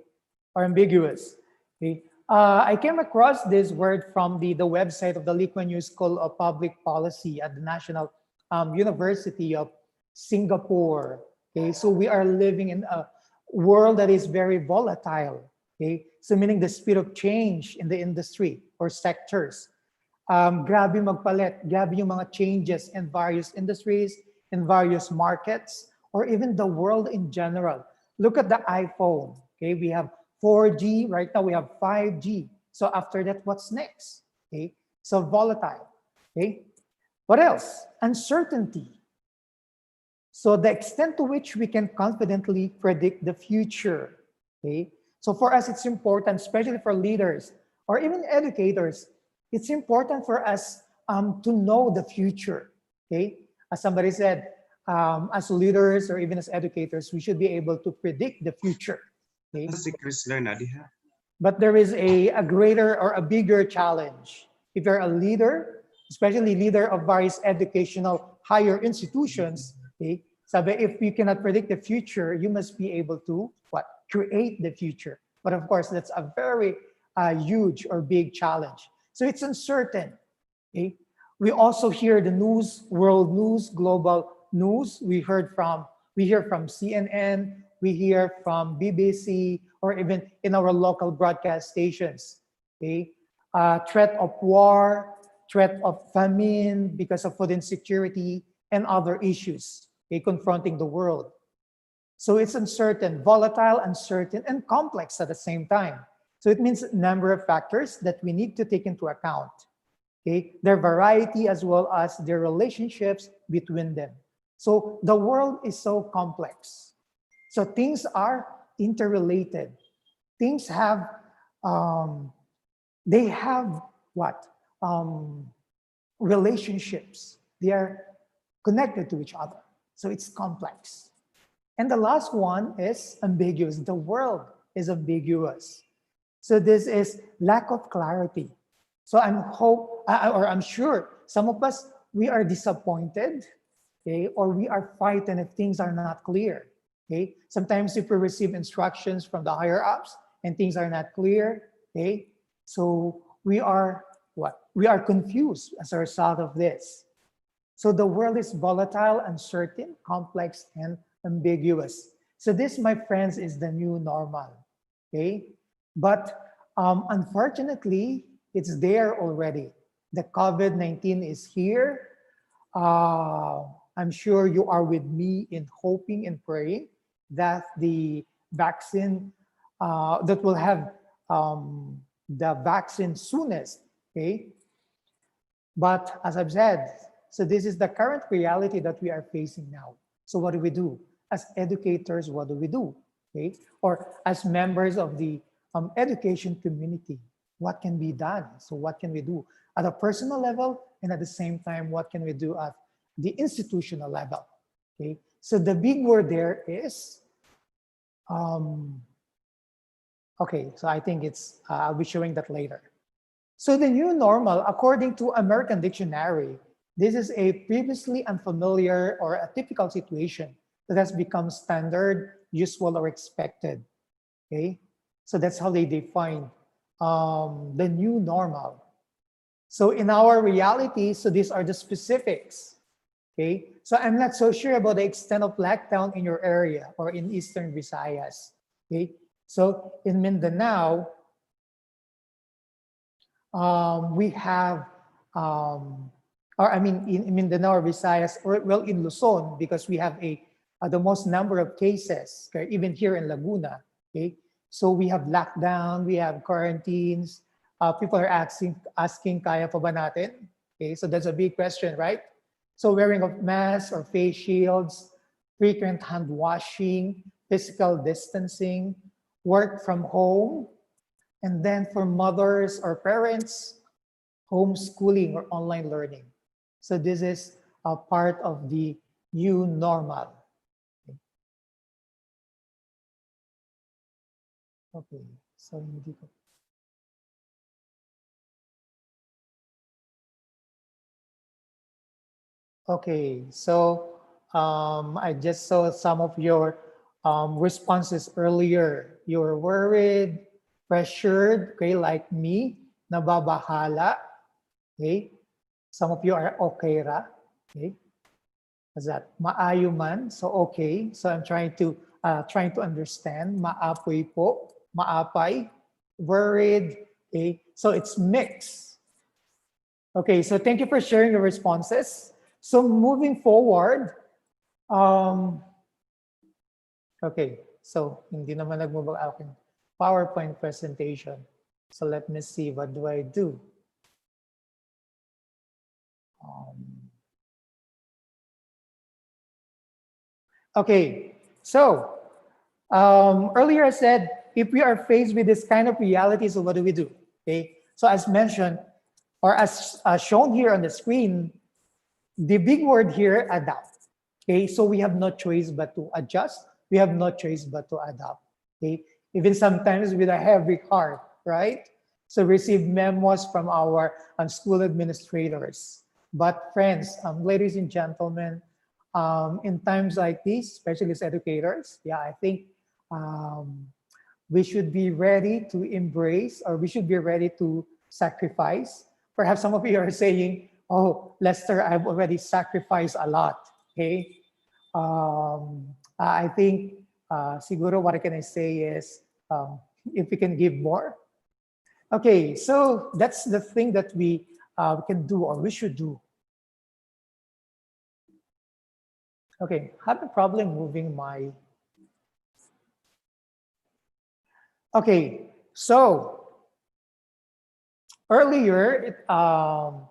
S10: or ambiguous. Okay. I came across this word from the website of the Lee Kuan Yew School of Public Policy at the National University of Singapore. Okay, so we are living in a world that is very volatile. Okay, so meaning the speed of change in the industry or sectors. Grabe magpalit, grabe yung mga changes in various industries, in various markets, or even the world in general. Look at the iPhone. Okay, we have 4G, right now we have 5G. So after that, what's next? Okay, so volatile. Okay, what else? Uncertainty. So the extent to which we can confidently predict the future. Okay, so for us, it's important, especially for leaders or even educators, it's important for us to know the future. Okay, as somebody said, as leaders or even as educators, we should be able to predict the future. Okay. But there is a greater or a bigger challenge. If you're a leader, especially leader of various educational higher institutions, okay, sabi, if you cannot predict the future, you must be able to what? Create the future. But of course, that's a very huge or big challenge. So it's uncertain. Okay? We also hear the news, world news, global news. We hear from CNN, we hear from BBC, or even in our local broadcast stations. Okay? Threat of war, threat of famine because of food insecurity, and other issues, okay, confronting the world. So it's uncertain, volatile, uncertain, and complex at the same time. So it means a number of factors that we need to take into account. Okay? Their variety as well as their relationships between them. So the world is so complex. So things are interrelated. Things have, they have what? Relationships. They are connected to each other. So it's complex. And the last one is ambiguous. The world is ambiguous. So this is lack of clarity. So I'm sure some of us, we are disappointed, okay, or we are frightened if things are not clear. Okay, sometimes if we receive instructions from the higher ups and things are not clear, okay, so we are what? We are confused as a result of this. So the world is volatile, uncertain, complex, and ambiguous. So this, my friends, is the new normal. Okay, but unfortunately, it's there already. The COVID-19 is here. I'm sure you are with me in hoping and praying that the vaccine, that will have the vaccine soonest, okay? But as I've said, so this is the current reality that we are facing now. So what do we do? As educators, what do we do? Okay? Or as members of the education community, what can be done? So what can we do at a personal level, and at the same time, what can we do at the institutional level? Okay, so the big word there is, okay, so I think it's, I'll be showing that later. So the new normal, according to American Dictionary, this is a previously unfamiliar or atypical situation that has become standard, usual, or expected. Okay, so that's how they define the new normal. So in our reality, so these are the specifics. Okay, so I'm not so sure about the extent of lockdown in your area or in Eastern Visayas. Okay, so in Mindanao, we have, or I mean, in Mindanao or Visayas, or well, in Luzon, because we have the most number of cases, okay, even here in Laguna. Okay, so we have lockdown, we have quarantines. People are asking, kaya pa ba natin? Okay, so that's a big question, right? So wearing of masks or face shields, frequent hand washing, physical distancing, work from home, and then for mothers or parents, homeschooling or online learning. So this is a part of the new normal. Okay, so hindi ko. Okay, so I just saw some of your responses earlier. You were worried, pressured, okay, like me, nababahala, okay? Some of you are okay ra, okay? What's that? Maayo man, so okay. So I'm trying to understand. Maapoy po, maapay, worried, okay? So it's mixed. Okay, so thank you for sharing your responses. So moving forward, okay, so hindi naman nagmubag aking PowerPoint presentation. So let me see, what do I do? Okay, so earlier I said, if we are faced with this kind of reality, so what do we do? Okay, so as mentioned, or as shown here on the screen, the big word here, adapt. Okay, so we have no choice but to adjust. We have no choice but to adapt. Okay, even sometimes with a heavy heart, right? So receive memos from our school administrators. But friends, ladies and gentlemen, in times like these, especially as educators, yeah, I think we should be ready to embrace, or we should be ready to sacrifice. Perhaps some of you are saying, oh, Lester, I've already sacrificed a lot, okay? I think, siguro what can I say is, if we can give more. Okay, so that's the thing that we can do, or we should do. Okay, have a problem moving my... Okay, so earlier, now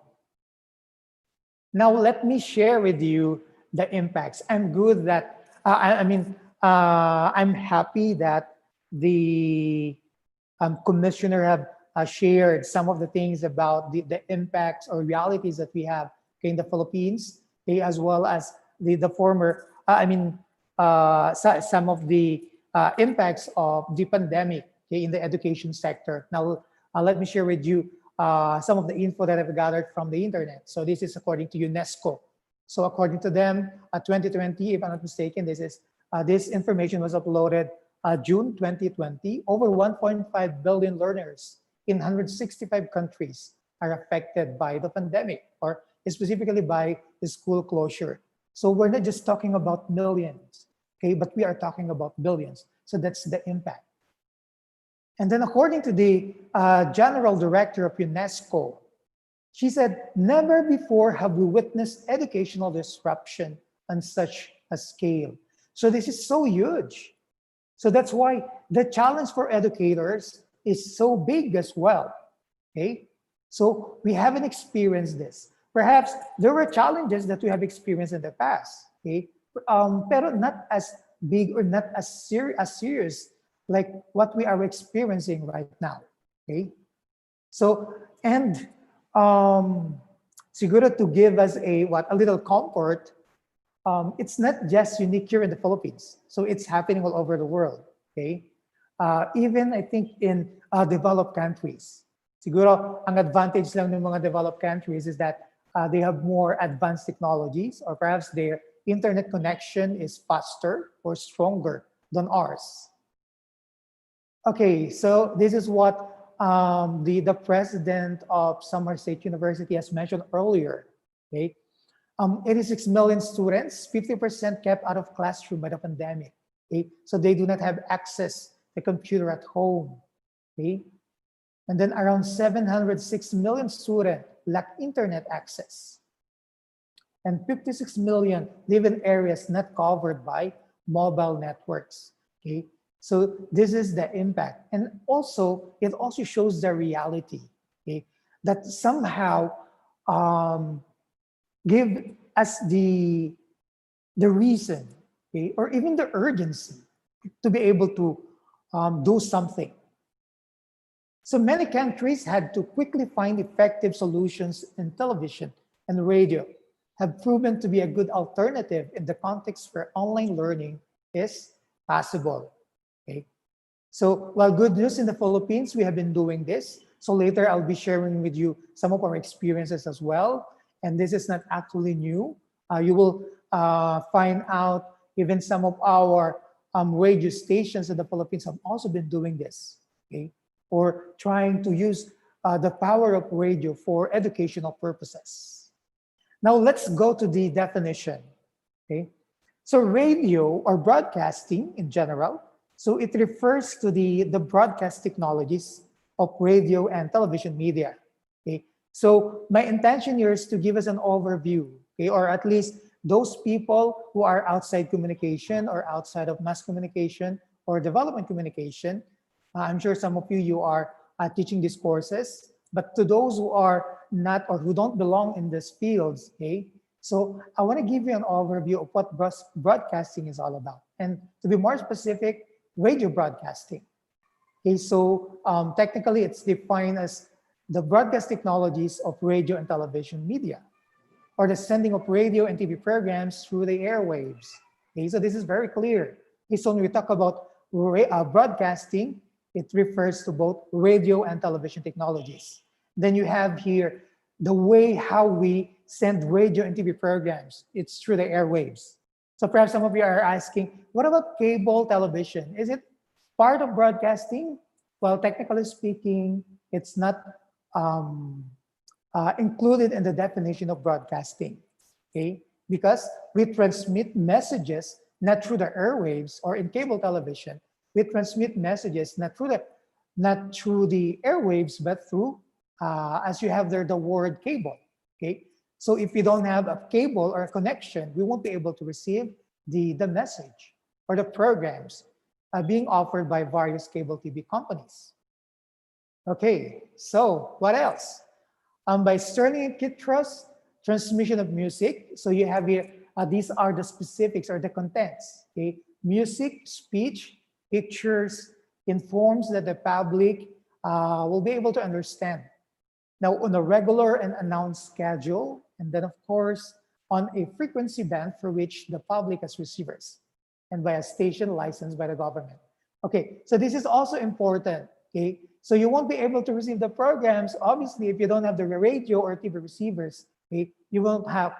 S10: let me share with you the impacts. I'm good that, I'm happy that the commissioner have shared some of the things about the impacts or realities that we have in the Philippines, okay, as well as the former, some of the impacts of the pandemic, okay, in the education sector. Now, let me share with you some of the info that I've gathered from the internet. So this is according to UNESCO. So according to them, 2020, if I'm not mistaken, this information was uploaded June 2020. Over 1.5 billion learners in 165 countries are affected by the pandemic, or specifically by the school closure. So we're not just talking about millions, okay, but we are talking about billions. So that's the impact. And then according to the General Director of UNESCO, she said, never before have we witnessed educational disruption on such a scale. So this is so huge. So that's why the challenge for educators is so big as well, okay? So we haven't experienced this. Perhaps there were challenges that we have experienced in the past, okay? Pero not as big or not as serious like what we are experiencing right now, okay? So, and siguro to give us a little comfort, it's not just unique here in the Philippines. So it's happening all over the world, okay? Even I think in developed countries. Siguro ang advantage lang ng mga developed countries is that they have more advanced technologies, or perhaps internet connection is faster or stronger than ours. Okay, so this is what the president of Samar State University has mentioned earlier. Okay, 86 million students, 50% kept out of classroom by the pandemic. Okay, so they do not have access to computer at home. Okay, and then around 706 million students lack internet access. And 56 million live in areas not covered by mobile networks. Okay, so this is the impact. And also, it also shows the reality, okay, that somehow give us the reason, okay, or even the urgency to be able to do something. So many countries had to quickly find effective solutions, in television and radio have proven to be a good alternative in the context where online learning is possible. Okay. So while good news in the Philippines, we have been doing this. So later I'll be sharing with you some of our experiences as well. And this is not actually new. You will find out even some of our radio stations in the Philippines have also been doing this, okay? Or trying to use the power of radio for educational purposes. Now let's go to the definition, okay? So radio or broadcasting in general, so it refers to the broadcast technologies of radio and television media, okay? So my intention here is to give us an overview, okay? Or at least those people who are outside communication or outside of mass communication or development communication. I'm sure some of you are teaching these courses, but to those who are not or who don't belong in these fields, okay? So I want to give you an overview of what broadcasting is all about. And to be more specific, radio broadcasting. Okay, so technically it's defined as the broadcast technologies of radio and television media, or the sending of radio and TV programs through the airwaves. Okay, so this is very clear. Okay, so when we talk about broadcasting, it refers to both radio and television technologies. Then you have here the way how we send radio and TV programs. It's through the airwaves. So perhaps some of you are asking, what about cable television? Is it part of broadcasting? Well, technically speaking, it's not included in the definition of broadcasting, okay? Because we transmit messages not through the airwaves or in cable television. We transmit messages not through the airwaves, but through, as you have there, the word cable, okay? So if you don't have a cable or a connection, we won't be able to receive the message or the programs being offered by various cable TV companies. Okay, so what else? By Sterling and Kittros, transmission of music. So you have here, these are the specifics or the contents, okay? Music, speech, pictures, informs that the public will be able to understand. Now on a regular and announced schedule, and then of course, on a frequency band for which the public has receivers, and by a station licensed by the government. Okay, so this is also important, okay? So you won't be able to receive the programs, obviously, if you don't have the radio or TV receivers, okay? You won't have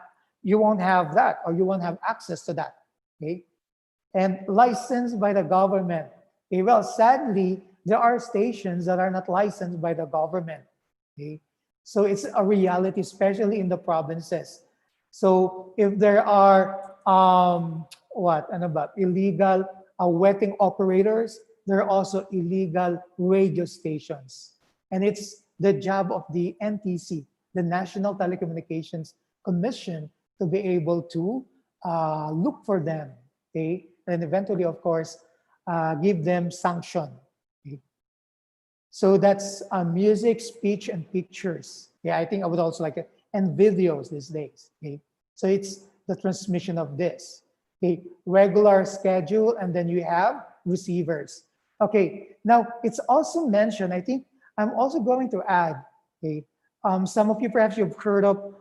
S10: that, or you won't have access to that, okay? And licensed by the government. Okay, well, sadly, there are stations that are not licensed by the government, okay? So it's a reality, especially in the provinces. So if there are, illegal wetting operators, there are also illegal radio stations. And it's the job of the NTC, the National Telecommunications Commission, to be able to look for them, okay? And eventually, of course, give them sanction. Okay? So that's music, speech, and pictures. Yeah, I think I would also like it. And videos these days. Okay? So it's the transmission of this. Okay, regular schedule, and then you have receivers. Okay, now it's also mentioned, I think I'm also going to add, okay, some of you perhaps you've heard of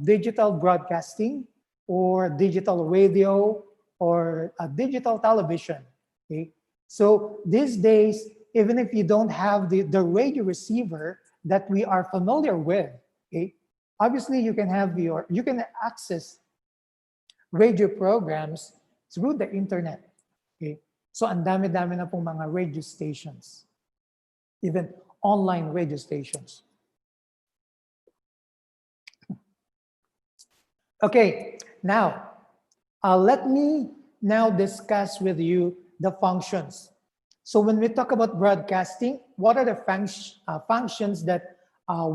S10: digital broadcasting or digital radio or digital television, okay? So these days, even if you don't have the radio receiver that we are familiar with, okay, obviously you can have you can access radio programs through the internet. Okay? So ang dami-dami na pong mga radio stations, even online radio stations. Okay, now let me now discuss with you the functions. So when we talk about broadcasting, what are the functions that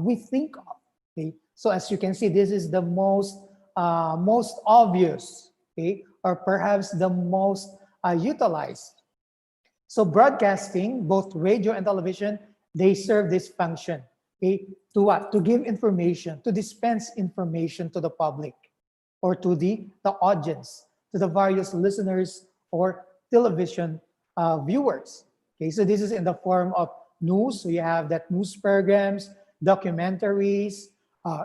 S10: we think of? Okay, so as you can see, this is the most obvious, okay, or perhaps the most utilized. So broadcasting, both radio and television, they serve this function. Okay, to what? To give information, to dispense information to the public or to the audience, to the various listeners or television viewers. Okay, so this is in the form of news. So you have that news programs, documentaries,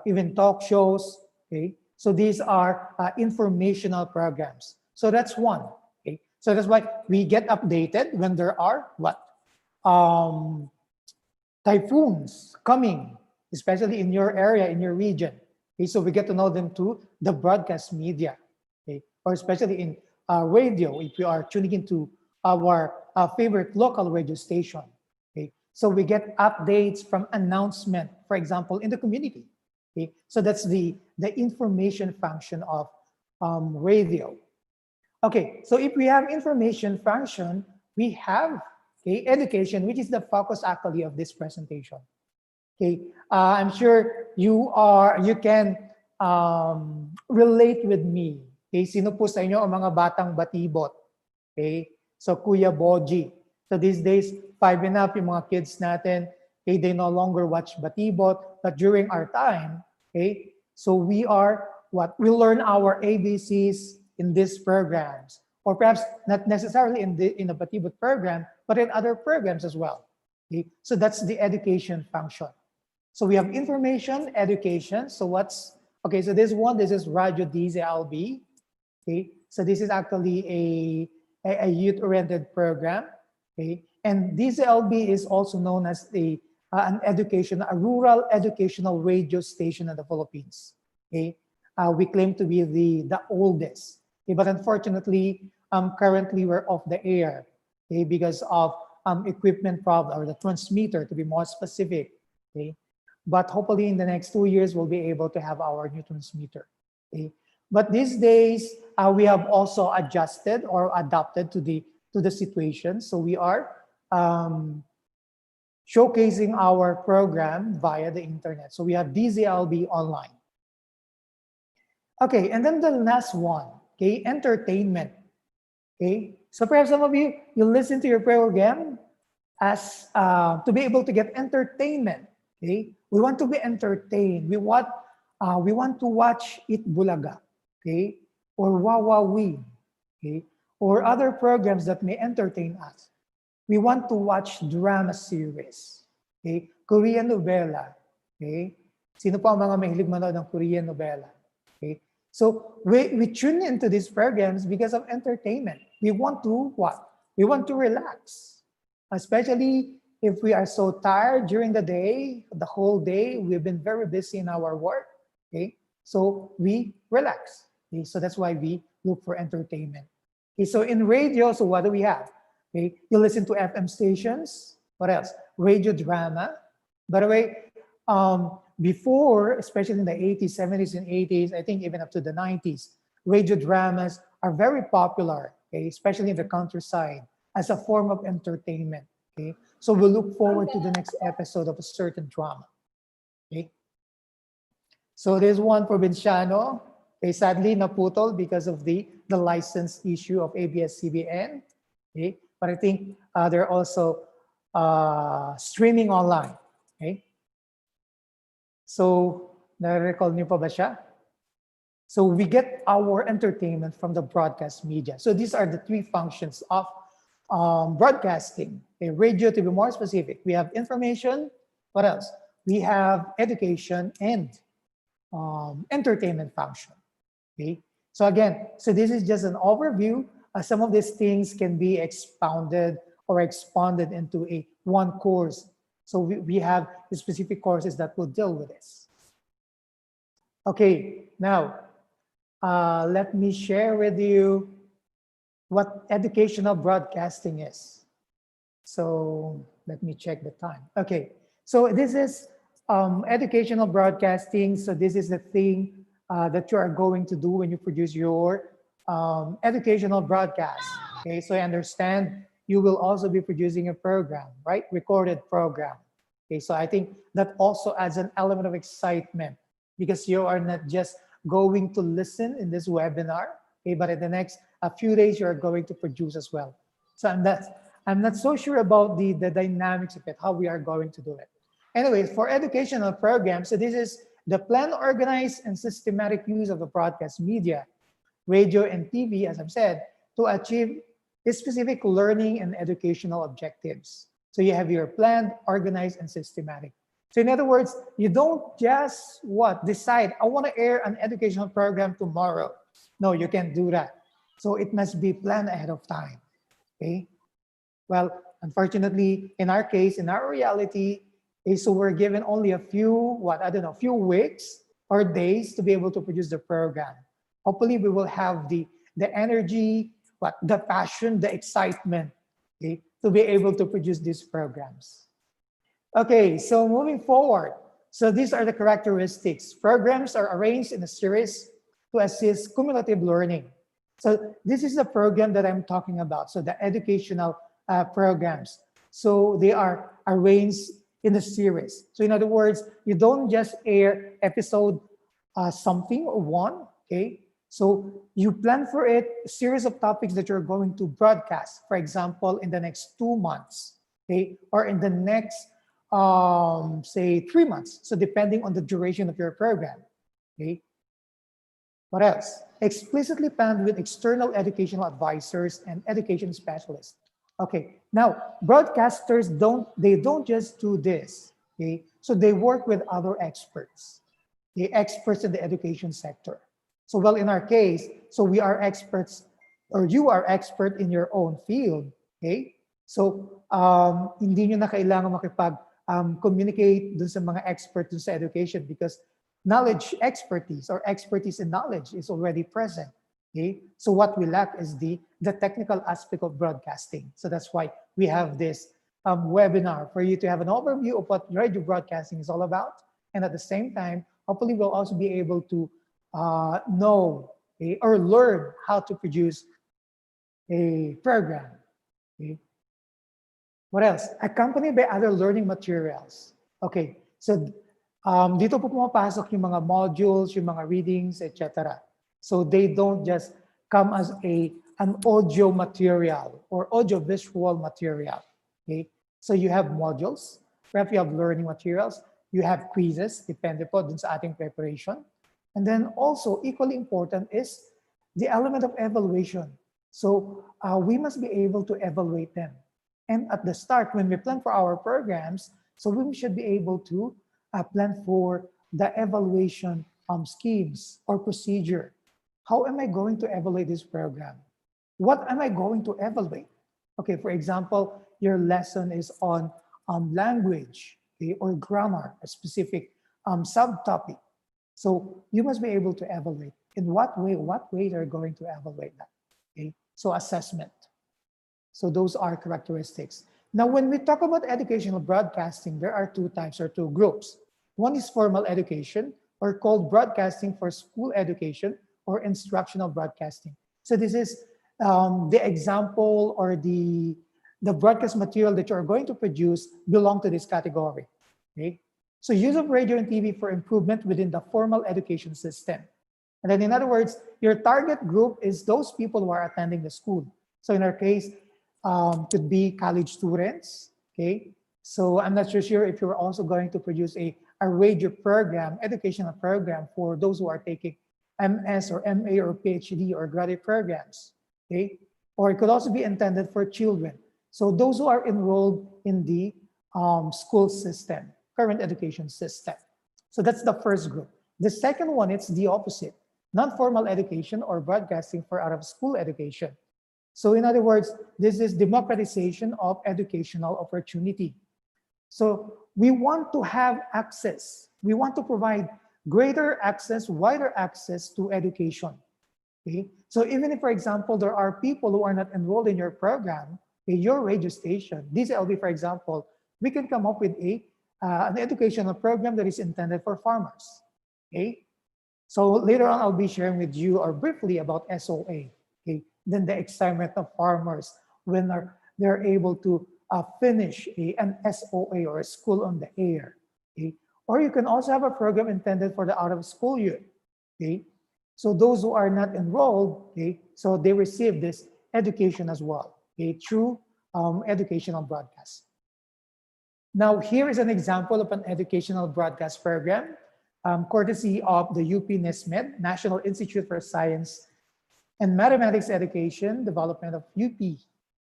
S10: even talk shows. Okay, so these are informational programs. So that's one. Okay, so that's why we get updated when there are what typhoons coming, especially in your area, in your region. Okay, so we get to know them through the broadcast media, okay, or especially in radio, if we are tuning into our favorite local radio station. Okay, so we get updates from announcement, for example, in the community. Okay, so that's the information function of radio. Okay, so if we have information function, we have education, which is the focus actually of this presentation. Okay, I'm sure you can relate with me. Okay, sino po sa inyo ang mga batang batibot? Okay, so Kuya Boji. So these days, 5 and up yung mga kids natin, okay, they no longer watch batibot, but during our time, okay, so we learn our ABCs in these programs, or perhaps not necessarily in the batibot program, but in other programs as well. Okay, so that's the education function. So we have information, education. So so this is Radio DZLB. Okay, so this is actually a youth-oriented program. Okay, and DZLB is also known as a rural educational radio station in the Philippines. Okay, we claim to be the oldest. Okay, but unfortunately, currently we're off the air. Okay, because of equipment problem, or the transmitter to be more specific. Okay, but hopefully in the next 2 years we'll be able to have our new transmitter. Okay, but these days we have also adjusted or adapted to the situation. So we are showcasing our program via the internet. So we have DZLB online. Okay, and then the last one, okay, entertainment. Okay, so perhaps some of you listen to your program as to be able to get entertainment. Okay, we want to be entertained. We want to watch It Bulaga, okay, or Wawawi, okay, or other programs that may entertain us. We want to watch drama series, okay, Korean novela, okay. Sino po ang mga mahilig manood ng Korean novela? Okay, so we tune into these programs because of entertainment. We want to what? We want to relax, especially if we are so tired during the day, the whole day, we've been very busy in our work, okay? So we relax, okay? So that's why we look for entertainment. Okay, so in radio, so what do we have? Okay, you listen to FM stations. What else? Radio drama. By the way, before, especially in the 80s, 70s, and 80s, I think even up to the 90s, radio dramas are very popular, okay? Especially in the countryside, as a form of entertainment. Okay, so we'll look forward to the next episode of a certain drama. Okay, so there's one Provinciano. Okay, sadly naputol because of the license issue of ABS-CBN. Okay, but I think they're also streaming online. Okay, so na-recall niyo pa ba siya? So we get our entertainment from the broadcast media. So these are the 3 functions of broadcasting. Okay, radio, to be more specific, we have information. What else? We have education and entertainment function. Okay, so again, so this is just an overview. Some of these things can be expounded or expanded into one course. So we have specific courses that will deal with this. Okay, now let me share with you what educational broadcasting is. So let me check the time. Okay, so this is educational broadcasting. So this is the thing that you are going to do when you produce your educational broadcast. Okay, so I understand you will also be producing a program, right? Recorded program. Okay, so I think that also adds an element of excitement because you are not just going to listen in this webinar, okay, but in the next a few days you are going to produce as well. So I'm not so sure about the dynamics of it, how we are going to do it. Anyway, for educational programs, so this is the planned, organized, and systematic use of the broadcast media, radio, and TV, as I've said, to achieve specific learning and educational objectives. So you have your planned, organized, and systematic. So in other words, you don't just decide, I want to air an educational program tomorrow. No, you can't do that. So it must be planned ahead of time. Okay. Well, unfortunately, in our case, in our reality, so we're given only a few, few weeks or days to be able to produce the program. Hopefully, we will have the energy, the passion, the excitement, okay, to be able to produce these programs. Okay, so moving forward. So these are the characteristics. Programs are arranged in a series to assist cumulative learning. So this is the program that I'm talking about. So the educational programs. So they are arranged in a series. So in other words, you don't just air episode something or one, okay? So you plan for it, a series of topics that you're going to broadcast, for example, in the next 2 months, okay? Or in the next, say 3 months. So depending on the duration of your program, okay? What else? Explicitly planned with external educational advisors and education specialists. Okay, now broadcasters don't just do this, okay? So they work with other experts, the experts in the education sector. So well, in our case, so we are experts, or you are expert in your own field, okay? So hindi nyo na kailangan communicate dun sa mga expert dun sa education because knowledge expertise or expertise in knowledge is already present. Okay, so what we lack is the technical aspect of broadcasting. So that's why we have this webinar for you to have an overview of what radio broadcasting is all about. And at the same time, hopefully we'll also be able to know or learn how to produce a program. Okay. What else? Accompanied by other learning materials. Okay, so dito po pumapasok yung mga modules, yung mga readings, etc. So they don't just come as an audio material or audio visual material. Okay, so you have modules, you have learning materials, you have quizzes, depende po dun sa ating preparation. And then also equally important is the element of evaluation. So we must be able to evaluate them. And at the start, when we plan for our programs, so we should be able to plan for the evaluation schemes or procedure. How am I going to evaluate this program? What am I going to evaluate? Okay, for example, your lesson is on language, okay, or grammar, a specific subtopic. So you must be able to evaluate. In what way are you going to evaluate that? Okay, so assessment. So those are characteristics. Now, when we talk about educational broadcasting, there are 2 types or 2 groups. One is formal education, or called broadcasting for school education, or instructional broadcasting. So this is the example or the broadcast material that you're going to produce belong to this category. Okay? So use of radio and TV for improvement within the formal education system. And then in other words, your target group is those people who are attending the school. So in our case, could be college students, okay? So I'm not so sure if you're also going to produce a radio program, educational program for those who are taking MS or MA or PhD or graduate programs, okay? Or it could also be intended for children. So those who are enrolled in the school system, current education system. So that's the first group. The second one, it's the opposite, non-formal education or broadcasting for out of school education. So in other words, this is democratization of educational opportunity. So we want to have access. We want to provide greater access, wider access to education. Okay? So even if, for example, there are people who are not enrolled in your program, in your radio station, DCLB, for example, we can come up with an educational program that is intended for farmers. Okay? So later on, I'll be sharing with you or briefly about SOA. Okay? Then the excitement of farmers when they're able to finish an SOA or a school on the air. Okay? Or you can also have a program intended for the out of school youth. Okay? So those who are not enrolled, okay, so they receive this education as well, okay, through educational broadcast. Now, here is an example of an educational broadcast program, courtesy of the UP NISMED, National Institute for Science and Mathematics Education Development of UP.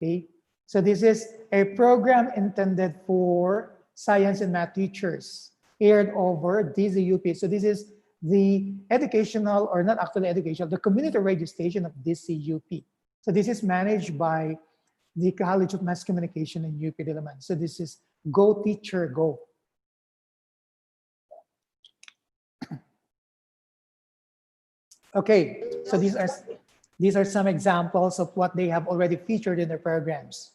S10: Okay, so this is a program intended for science and math teachers, aired over DZUP. So this is the educational, or not actually educational, the community radio station of DCUP. So this is managed by the College of Mass Communication in UP Diliman. So this is Go Teacher Go. Okay, so these are some examples of what they have already featured in their programs.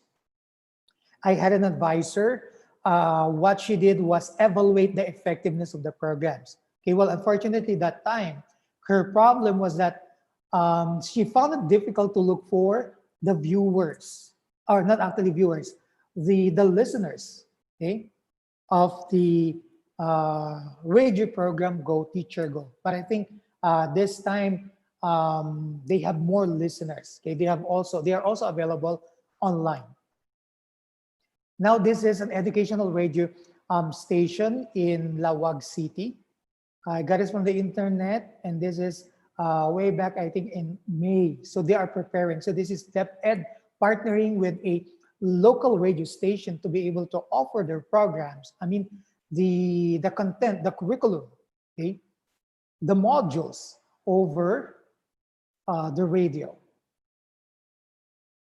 S10: I had an advisor. What she did was evaluate the effectiveness of the programs. Okay, well, unfortunately, that time, her problem was that she found it difficult to look for the viewers, or not actually viewers, the listeners, okay, of the radio program Go Teacher Go. But I think this time they have more listeners. Okay, they are also available online. Now this is an educational radio station in Lawag City. I got it from the internet, and this is way back, I think, in May. So they are preparing. So this is Step Ed partnering with a local radio station to be able to offer their programs. I mean, the content, the curriculum, okay, the modules over the radio.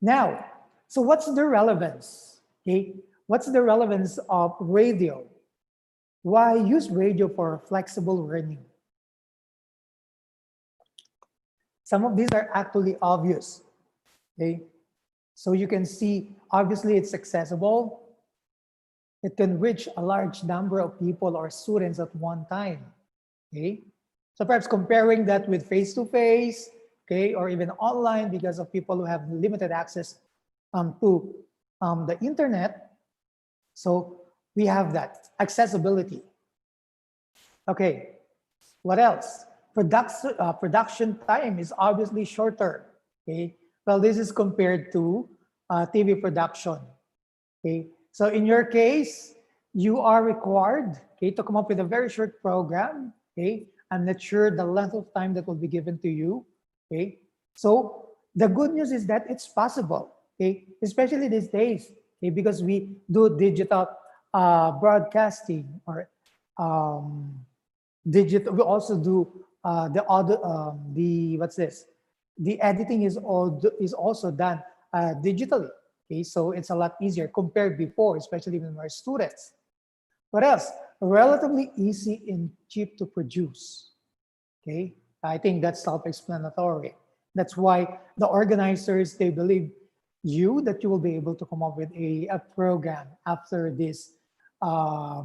S10: Now, so what's the relevance? Okay, what's the relevance of radio? Why use radio for flexible learning? Some of these are actually obvious. Okay, so you can see, obviously it's accessible. It can reach a large number of people or students at one time. Okay, so perhaps comparing that with face-to-face, okay, or even online because of people who have limited access to the internet. So we have that accessibility. Okay, what else? Production time is obviously shorter. Okay, well, this is compared to TV production. Okay, so in your case, you are required, okay, to come up with a very short program. Okay, I'm not sure the length of time that will be given to you. Okay, so the good news is that it's possible. Okay, especially these days. Okay, because we do digital broadcasting, or digital. We also do the audio. What's this? The editing is also done digitally. Okay, so it's a lot easier compared before, especially when we're students. What else? Relatively easy and cheap to produce. Okay, I think that's self-explanatory. That's why the organizers, they believe that you will be able to come up with a program after this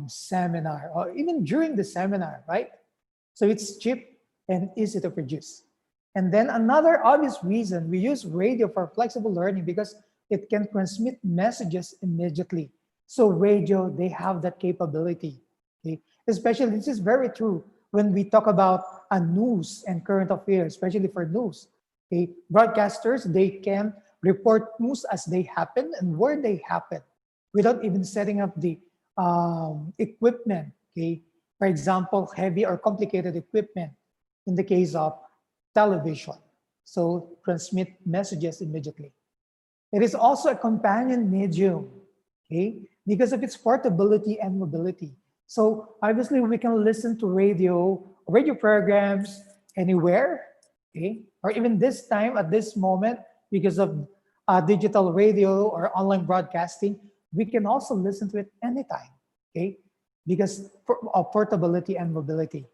S10: seminar, or even during the seminar, right? So it's cheap and easy to produce. And then another obvious reason we use radio for flexible learning, because it can transmit messages immediately. So radio, they have that capability. Okay? Especially, this is very true when we talk about news and current affairs, especially for news. Okay? Broadcasters, they can report news as they happen and where they happen without even setting up the equipment. Okay? For example, heavy or complicated equipment in the case of television. So transmit messages immediately. It is also a companion medium, okay, because of its portability and mobility. So obviously we can listen to radio programs anywhere, okay, or even this time at this moment, because of digital radio or online broadcasting, we can also listen to it anytime, okay, because of portability and mobility.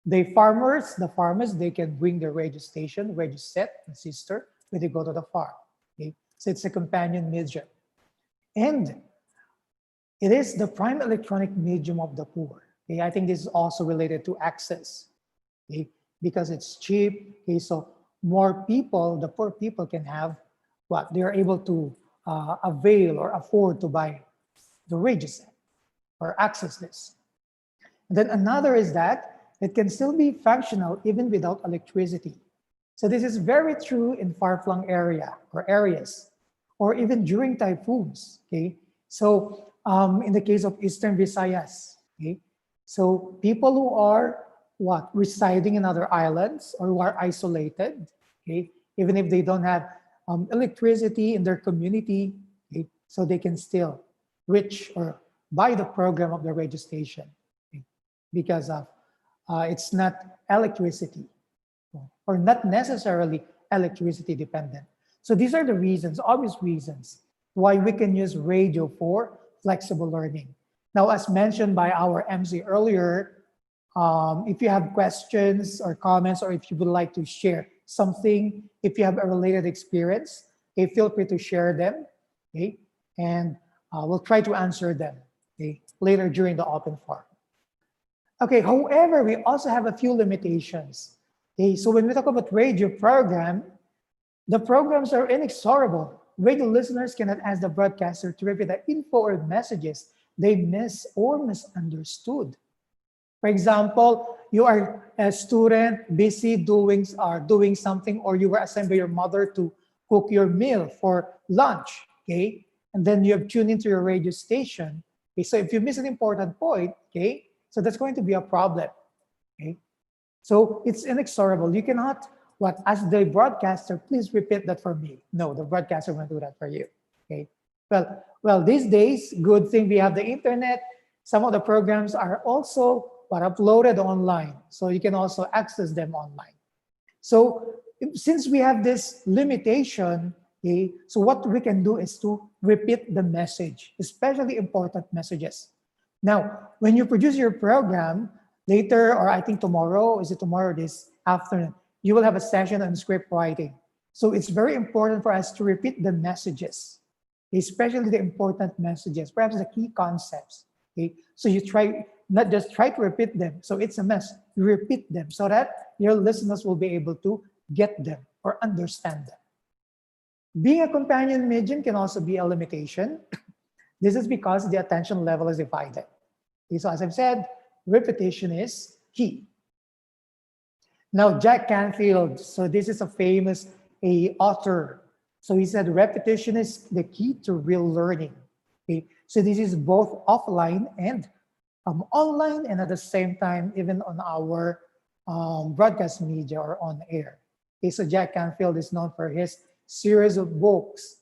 S10: The farmers, they can bring their radio station, radio set, and sister when they go to the farm. Okay? So it's a companion medium. And it is the prime electronic medium of the poor. Okay? I think this is also related to access. Okay? Because it's cheap. Okay? So more people, the poor people can have what? They are able to avail or afford to buy the radio set or access this. And then another is that it can still be functional even without electricity. So this is very true in far-flung areas, or even during typhoons. Okay, so in the case of Eastern Visayas, okay, so people who are residing in other islands or who are isolated, okay, even if they don't have electricity in their community, okay, so they can still reach or buy the program of the radio station, okay, because of it's not electricity or not necessarily electricity dependent. So these are the reasons, obvious reasons, why we can use radio for flexible learning. Now, as mentioned by our MC earlier, if you have questions or comments, or if you would like to share something, if you have a related experience, okay, feel free to share them, okay, and we'll try to answer them, okay, later during the open forum. Okay, however, we also have a few limitations. Okay, so when we talk about radio program, the programs are inexorable. Radio listeners cannot ask the broadcaster to repeat the info or messages they miss or misunderstood. For example, you are a student busy doing something, or you were assigned by your mother to cook your meal for lunch, okay? And then you have tuned into your radio station. Okay, so if you miss an important point, okay, so that's going to be a problem, okay? So it's inexorable. You cannot, ask the broadcaster, please repeat that for me. No, the broadcaster won't do that for you, okay? Well, these days, good thing we have the internet. Some of the programs are also uploaded online, so you can also access them online. So since we have this limitation, okay, so what we can do is to repeat the message, especially important messages. Now, when you produce your program later, or I think tomorrow, this afternoon, you will have a session on script writing. So it's very important for us to repeat the messages, especially the important messages, perhaps the key concepts. Okay, so you not just try to repeat them. So it's a mess. You repeat them so that your listeners will be able to get them or understand them. Being a companion medium can also be a limitation. This is because the attention level is divided. Okay, so as I've said, repetition is key. Now, Jack Canfield, so this is a famous author. So he said repetition is the key to real learning. Okay, so this is both offline and online, and at the same time, even on our broadcast media or on air. Okay, so Jack Canfield is known for his series of books.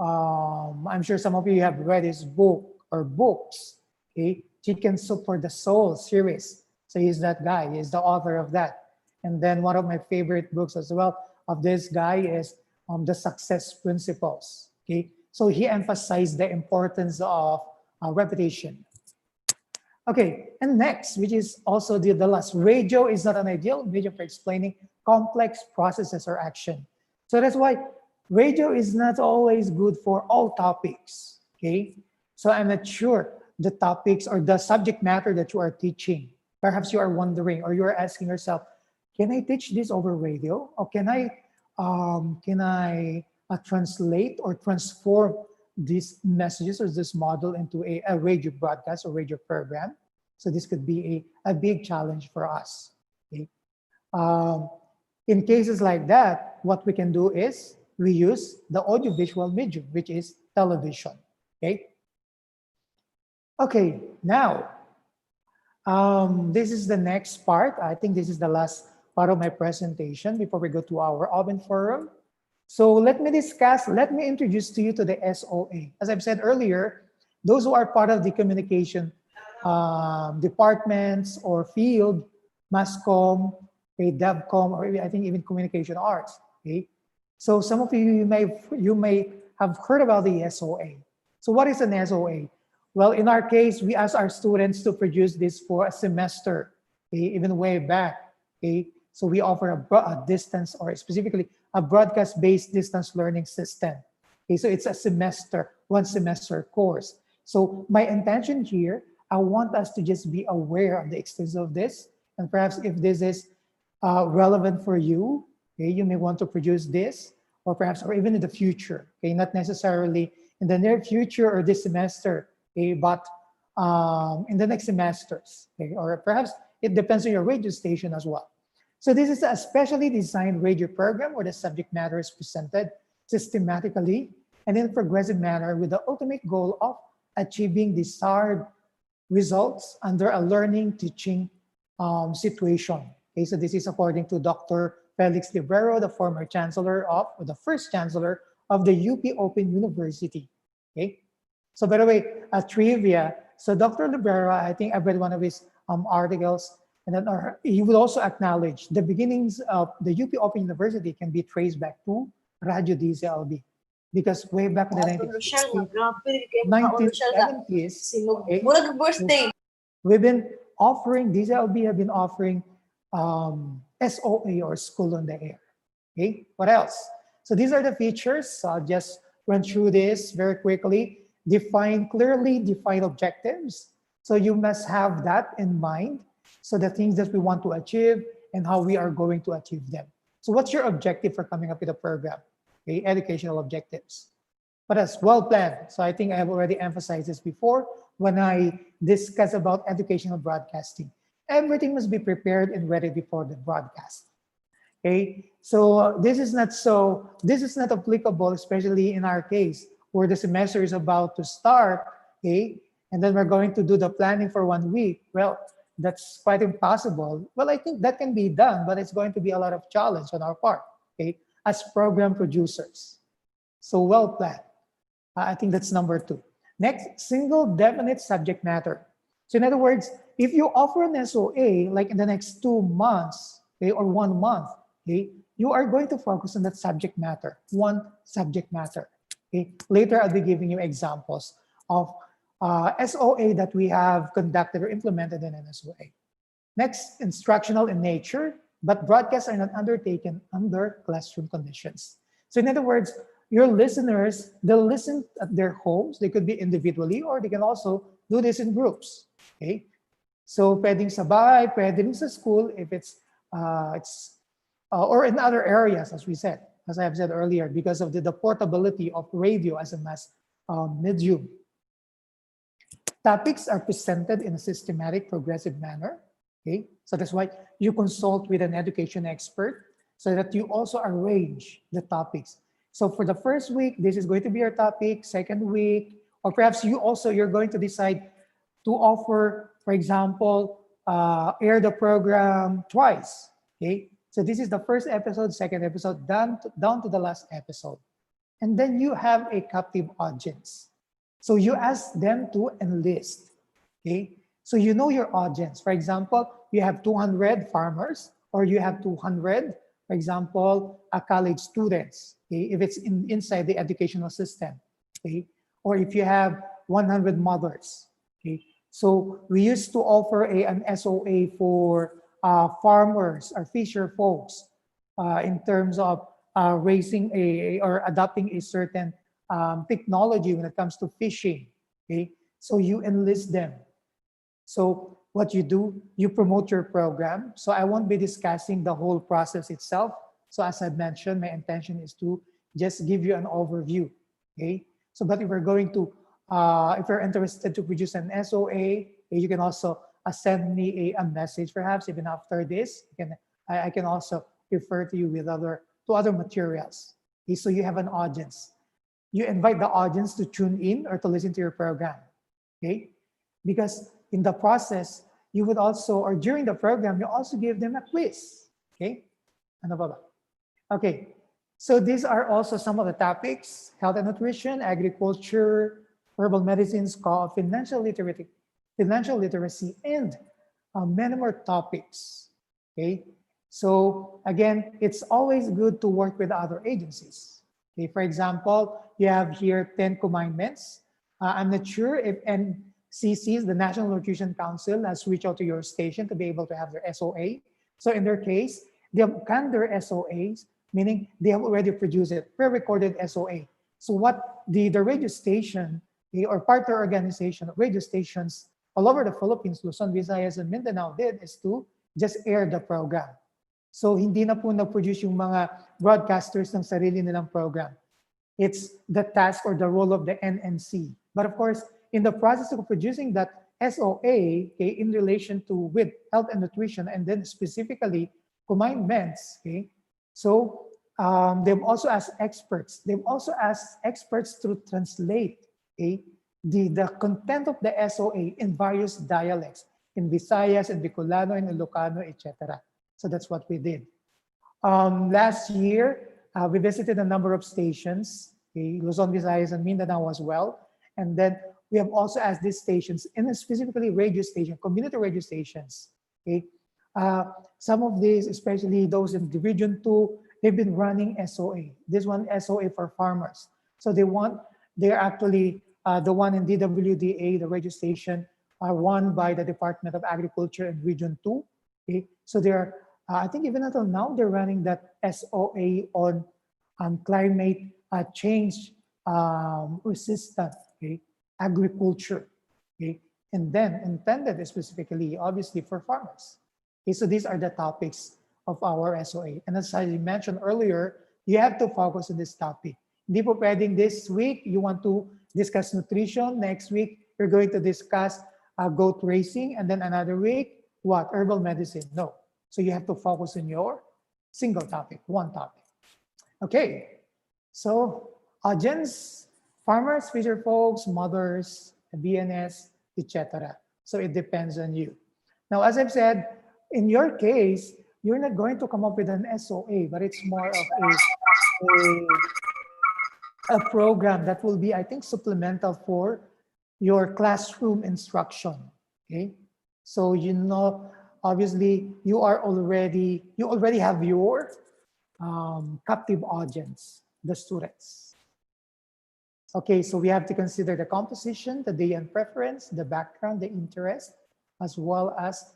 S10: I'm sure some of you have read his book or books, okay? Chicken Soup for the Soul series. So he's that guy, he's the author of that. And then one of my favorite books as well of this guy is The Success Principles, okay? So he emphasized the importance of repetition. Okay, and next, which is also the last, radio is not an ideal medium for explaining complex processes or action. So that's why radio is not always good for all topics, okay? So I'm not sure the topics or the subject matter that you are teaching. Perhaps you are wondering, or you are asking yourself, can I teach this over radio? Or can I translate or transform these messages or this model into a radio broadcast or radio program? So this could be a big challenge for us. Okay? In cases like that, what we can do is we use the audiovisual medium, which is television. Okay. Okay. Now, this is the next part. I think this is the last part of my presentation before we go to our open forum. So let me introduce to you to the SOA. As I've said earlier, those who are part of the communication departments or field, masscom, okay, devcom, or I think even communication arts. Okay, so some of you may have heard about the SOA. So what is an SOA? Well, in our case, we ask our students to produce this for a semester, okay, even way back. Okay, so we offer a distance, or specifically a broadcast-based distance learning system. Okay, so it's a semester, 1 semester course. So my intention here, I want us to just be aware of the extent of this, and perhaps if this is relevant for you, okay, you may want to produce this, or perhaps, or even in the future, okay, not necessarily in the near future or this semester, okay, but in the next semesters, okay, or perhaps it depends on your radio station as well. So this is a specially designed radio program where the subject matter is presented systematically and in a progressive manner with the ultimate goal of achieving desired results under a learning teaching situation. Okay, so this is according to Dr. Felix Librero, the former chancellor of, or the first chancellor of the UP Open University. Okay, so by the way, a trivia. So Dr. Librero, I think I read one of his articles, and then he would also acknowledge the beginnings of the UP Open University can be traced back to Radio DZLB. Because way back in the 1970s, okay, we've been offering, DZLB have been offering SOA, or School on the Air. Okay, what else? So these are the features. So I'll just run through this very quickly. Clearly define objectives. So you must have that in mind. So the things that we want to achieve and how we are going to achieve them. So what's your objective for coming up with a program? Okay, educational objectives. But as well planned. So I think I have already emphasized this before when I discuss about educational broadcasting. Everything must be prepared and ready before the broadcast. Okay, so this is not applicable, especially in our case, where the semester is about to start, okay, and then we're going to do the planning for 1 week. Well, that's quite impossible. Well, I think that can be done, but it's going to be a lot of challenge on our part, okay, as program producers. So well planned. I think that's number 2. Next, single definite subject matter. So in other words, if you offer an SOA, like in the next 2 months, okay, or 1 month, okay, you are going to focus on that subject matter, one subject matter. Okay. Later, I'll be giving you examples of SOA that we have conducted or implemented in an SOA. Next, instructional in nature, but broadcasts are not undertaken under classroom conditions. So in other words, your listeners, they'll listen at their homes. They could be individually, or they can also do this in groups. Okay. So pwedeng sa bahay, pwedeng sa school if or in other areas, as we said, as I have said earlier, because of the portability of radio as a mass medium. Topics are presented in a systematic, progressive manner. Okay, so that's why you consult with an education expert so that you also arrange the topics. So for the first week, this is going to be your topic. Second week, or perhaps you're going to decide to offer, for example, air the program twice. Okay, so this is the first episode, second episode, down to the last episode. And then you have a captive audience. So you ask them to enlist. Okay, so you know your audience. For example, you have 200 farmers, or you have 200, for example, college students. Okay, if it's inside the educational system. Okay, or if you have 100 mothers. Okay, so we used to offer an SOA for farmers or fisher folks in terms of raising or adopting a certain technology when it comes to fishing. Okay, so you enlist them. So what you do, you promote your program. So I won't be discussing the whole process itself. So as I mentioned, my intention is to just give you an overview. Okay, so but if we're going to, if you're interested to produce an SOA, you can also send me a message, perhaps even after this. I can also refer to you with other materials. Okay, so you have an audience. You invite the audience to tune in or to listen to your program. Okay, because in the process, you would also, or during the program, you also give them a quiz. Okay, ano ba ba? Okay, so these are also some of the topics: health and nutrition, agriculture, herbal medicines, financial literacy, and many more topics. Okay, so again, it's always good to work with other agencies. Okay, for example, you have here 10 commandments. I'm not sure if NCC's, the National Nutrition Council, has reached out to your station to be able to have their SOA. So in their case, they have canned their SOAs, meaning they have already produced it, pre-recorded SOA. So what the radio station or partner organization of radio stations all over the Philippines, Luzon, Visayas, and Mindanao did is to just air the program. So hindi na po nag-produce yung mga broadcasters ng sarili nilang program. It's the task or the role of the NNC. But of course, in the process of producing that SOA, okay, in relation to with health and nutrition, and then specifically commandments, okay, so they've also asked experts. They've also asked experts to translate, okay, the content of the SOA in various dialects, in Visayas, in Bicolano, in Ilocano, etc. So that's what we did. Last year, we visited a number of stations, okay, Luzon, Visayas, and Mindanao as well. And then we have also asked these stations, and specifically radio stations, community radio stations. Okay, some of these, especially those in the Region 2, they've been running SOA. This one SOA for farmers. So they're actually the one in DWDA, the radio station, are run by the Department of Agriculture in Region 2. Okay, so they're I think even until now, they're running that SOA on climate change resistant, okay, agriculture, okay, and then intended specifically, obviously, for farmers. Okay, so these are the topics of our SOA. And as I mentioned earlier, you have to focus on this topic. Hindi po pwedeng this week, you want to discuss nutrition. Next week, you're going to discuss goat racing. And then another week, what? Herbal medicine. No. So you have to focus on your single topic, one topic. Okay, so audience, farmers, fisher folks, mothers, BNS, etc. So it depends on you. Now, as I've said, in your case, you're not going to come up with an SOA, but it's more of a program that will be, I think, supplemental for your classroom instruction. Okay, so you know, obviously, you already have your captive audience, the students. Okay, so we have to consider the composition, the day and preference, the background, the interest, as well as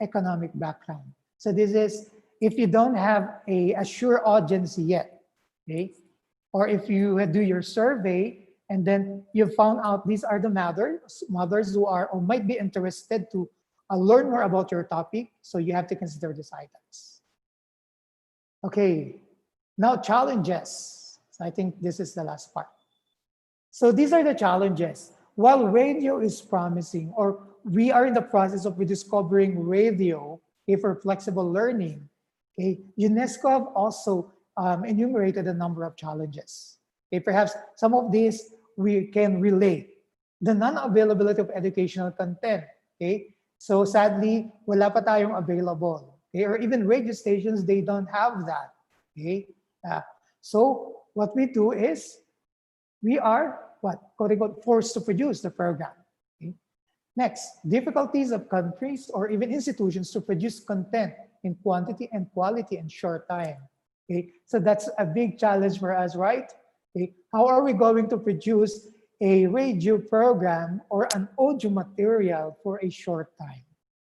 S10: economic background. So this is, if you don't have a sure audience yet, okay, or if you do your survey and then you found out these are the mothers who are or might be interested to learn more about your topic, so you have to consider these items. Okay, now challenges. So I think this is the last part. So these are the challenges. While radio is promising, or we are in the process of rediscovering radio, okay, for flexible learning, okay, UNESCO have also enumerated a number of challenges. Okay, perhaps some of these we can relate. The non-availability of educational content, okay? So sadly, wala pa tayong available. Okay? Or even radio stations, they don't have that. Okay? So what we do is, we are, quote unquote, forced to produce the program. Okay? Next, difficulties of countries or even institutions to produce content in quantity and quality in short time. Okay? So that's a big challenge for us, right? Okay? How are we going to produce a radio program or an audio material for a short time?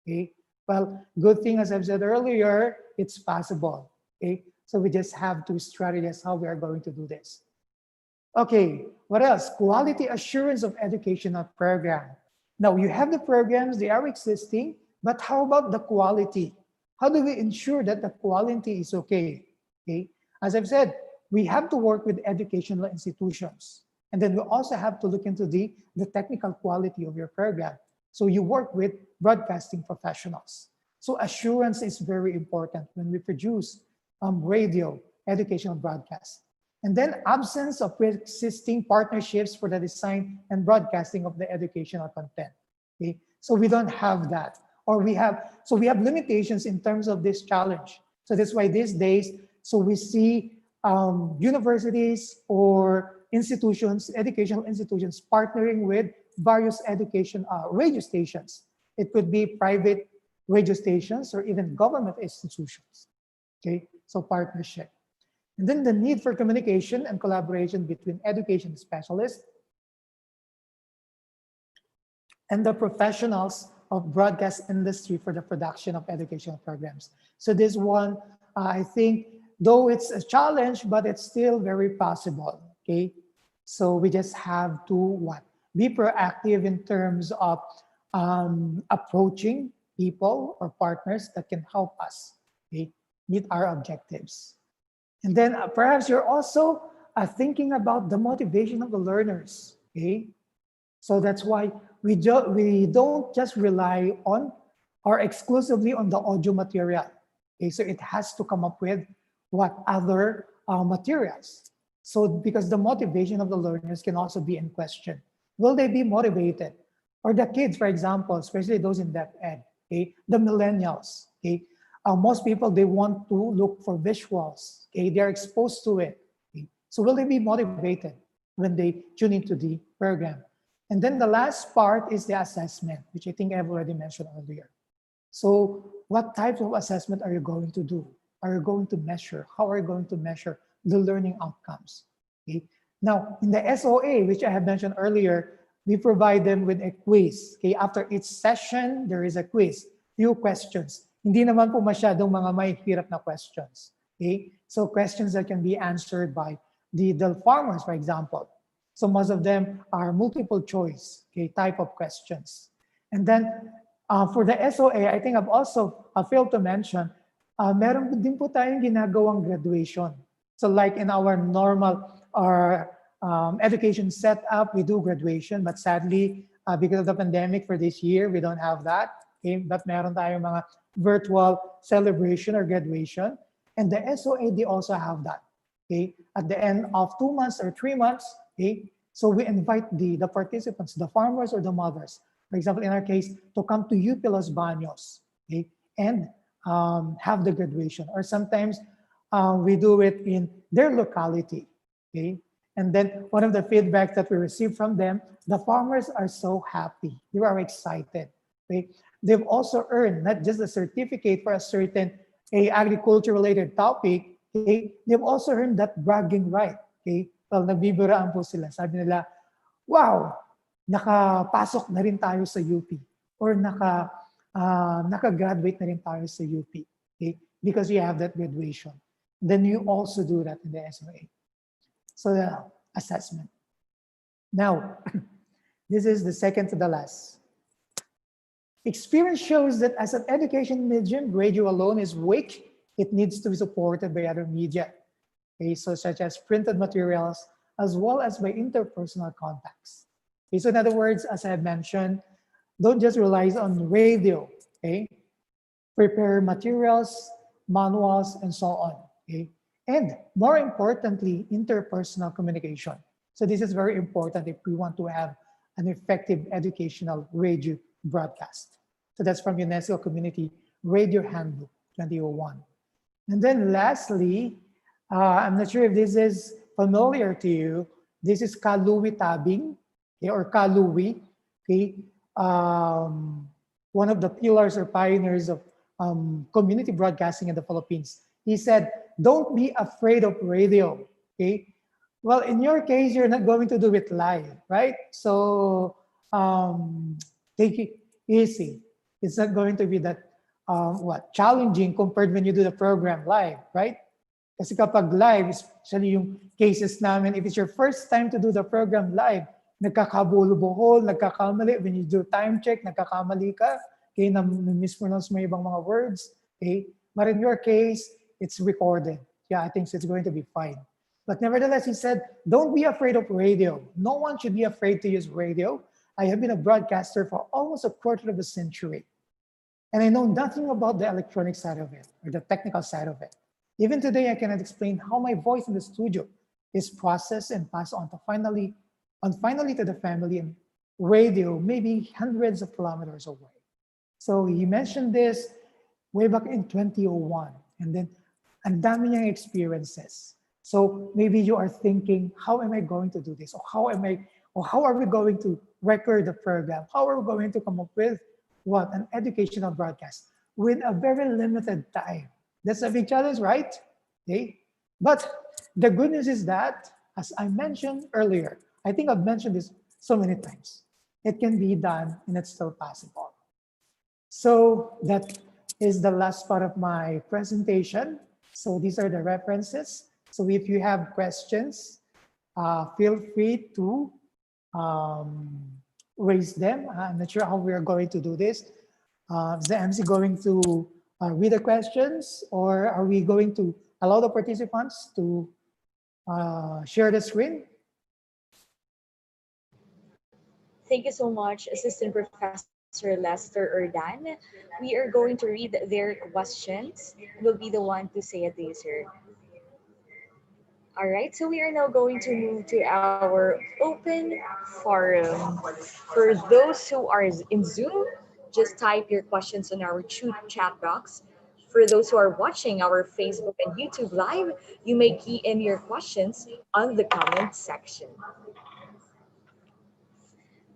S10: Okay? Well, good thing, as I've said earlier, it's possible. Okay? So we just have to strategize how we are going to do this. Okay, what else? Quality assurance of educational program. Now you have the programs, they are existing, but how about the quality? How do we ensure that the quality is okay? Okay, as I've said, we have to work with educational institutions. And then we also have to look into the technical quality of your program. So you work with broadcasting professionals. So assurance is very important when we produce radio educational broadcasts. And then absence of pre-existing partnerships for the design and broadcasting of the educational content. Okay, so we don't have that, or we have limitations in terms of this challenge. So that's why these days, so we see universities or institutions, educational institutions, partnering with various education radio stations. It could be private radio stations or even government institutions. Okay, so partnership. And then the need for communication and collaboration between education specialists and the professionals of broadcast industry for the production of educational programs. So this one, I think, though it's a challenge, but it's still very possible, okay? So we just have to what? Be proactive in terms of approaching people or partners that can help us, okay, meet our objectives. And then perhaps you're also thinking about the motivation of the learners, okay? So that's why we don't just rely on or exclusively on the audio material. Okay, so it has to come up with what other materials. So because the motivation of the learners can also be in question. Will they be motivated? Or the kids, for example, especially those in deaf ed, okay, the millennials, okay, most people, they want to look for visuals, okay, they're exposed to it. Okay? So will they be motivated when they tune into the program? And then the last part is the assessment, which I think I've already mentioned earlier. So what type of assessment are you going to do? Are you going to measure? How are you going to measure the learning outcomes? Okay. Now, in the SOA, which I have mentioned earlier, we provide them with a quiz. Okay. After each session, there is a quiz, few questions. Hindi naman po masyadong mga may hirap na questions. Okay. So questions that can be answered by the farmers, for example. So most of them are multiple choice, okay, type of questions. And then for the SOA, I think I've also failed to mention, meron din po tayong ginagawang graduation. So like in our normal education setup, we do graduation, but sadly, because of the pandemic for this year, we don't have that. Okay? But meron tayong mga virtual celebration or graduation. And the SOA, they also have that. Okay? At the end of 2 months or 3 months, okay? So we invite the participants, the farmers or the mothers, for example, in our case, to come to UP Los Baños, okay? And have the graduation. Or sometimes we do it in their locality, okay? And then one of the feedback that we receive from them, the farmers are so happy. They are excited, okay? They've also earned not just a certificate for a certain agriculture-related topic, okay? They've also earned that bragging right, okay? Well, nagbibiraan po sila. Sabi nila, wow, nakapasok na rin tayo sa UP or naka-graduate na rin tayo sa UP, okay? Because you have that graduation. Then you also do that in the SOA. So the assessment. Now, this is the second to the last. Experience shows that as an education medium, radio alone is weak. It needs to be supported by other media, okay, so such as printed materials, as well as by interpersonal contacts. Okay, so in other words, as I have mentioned, don't just rely on radio, okay? Prepare materials, manuals, and so on, okay? And more importantly, interpersonal communication. So this is very important if we want to have an effective educational radio broadcast. So that's from UNESCO Community Radio Handbook 2001. And then lastly, I'm not sure if this is familiar to you. This is Kaluwi Tabing, okay, or Kaluwi, okay? One of the pillars or pioneers of community broadcasting in the Philippines. He said, don't be afraid of radio, okay? Well, in your case, you're not going to do it live, right? So take it easy. It's not going to be that challenging compared when you do the program live, right? Kasi kapag live, especially yung cases namin, if it's your first time to do the program live, nagkakabulo-buhol, nagkakamali. When you do time check, nagkakamali ka. Okay, mispronounce mo ibang mga words. Okay, but in your case, it's recorded. Yeah, I think it's going to be fine. But nevertheless, he said, don't be afraid of radio. No one should be afraid to use radio. I have been a broadcaster for almost a quarter of a century. And I know nothing about the electronic side of it or the technical side of it. Even today, I cannot explain how my voice in the studio is processed and passed on to finally to the family and radio, maybe hundreds of kilometers away. So he mentioned this way back in 2001. And then, ang dami niyang experiences. So maybe you are thinking, how am I going to do this? Or how are we going to record the program? How are we going to come up with an educational broadcast with a very limited time? That's a big challenge, right? Okay. But the good news is that, as I mentioned earlier, I think I've mentioned this so many times, it can be done and it's still possible. So that is the last part of my presentation. So these are the references. So if you have questions, feel free to um, raise them. I'm not sure how we are going to do this. Is the MC going to read the questions, or are we going to allow the participants to share the screen?
S6: Thank you so much, Assistant Professor Lester Urdan. We are going to read their questions. We'll be the one to say it, sir. All right, so we are now going to move to our open forum. For those who are in Zoom, just type your questions in our chat box. For those who are watching our Facebook and YouTube live, you may key in your questions on the comment section.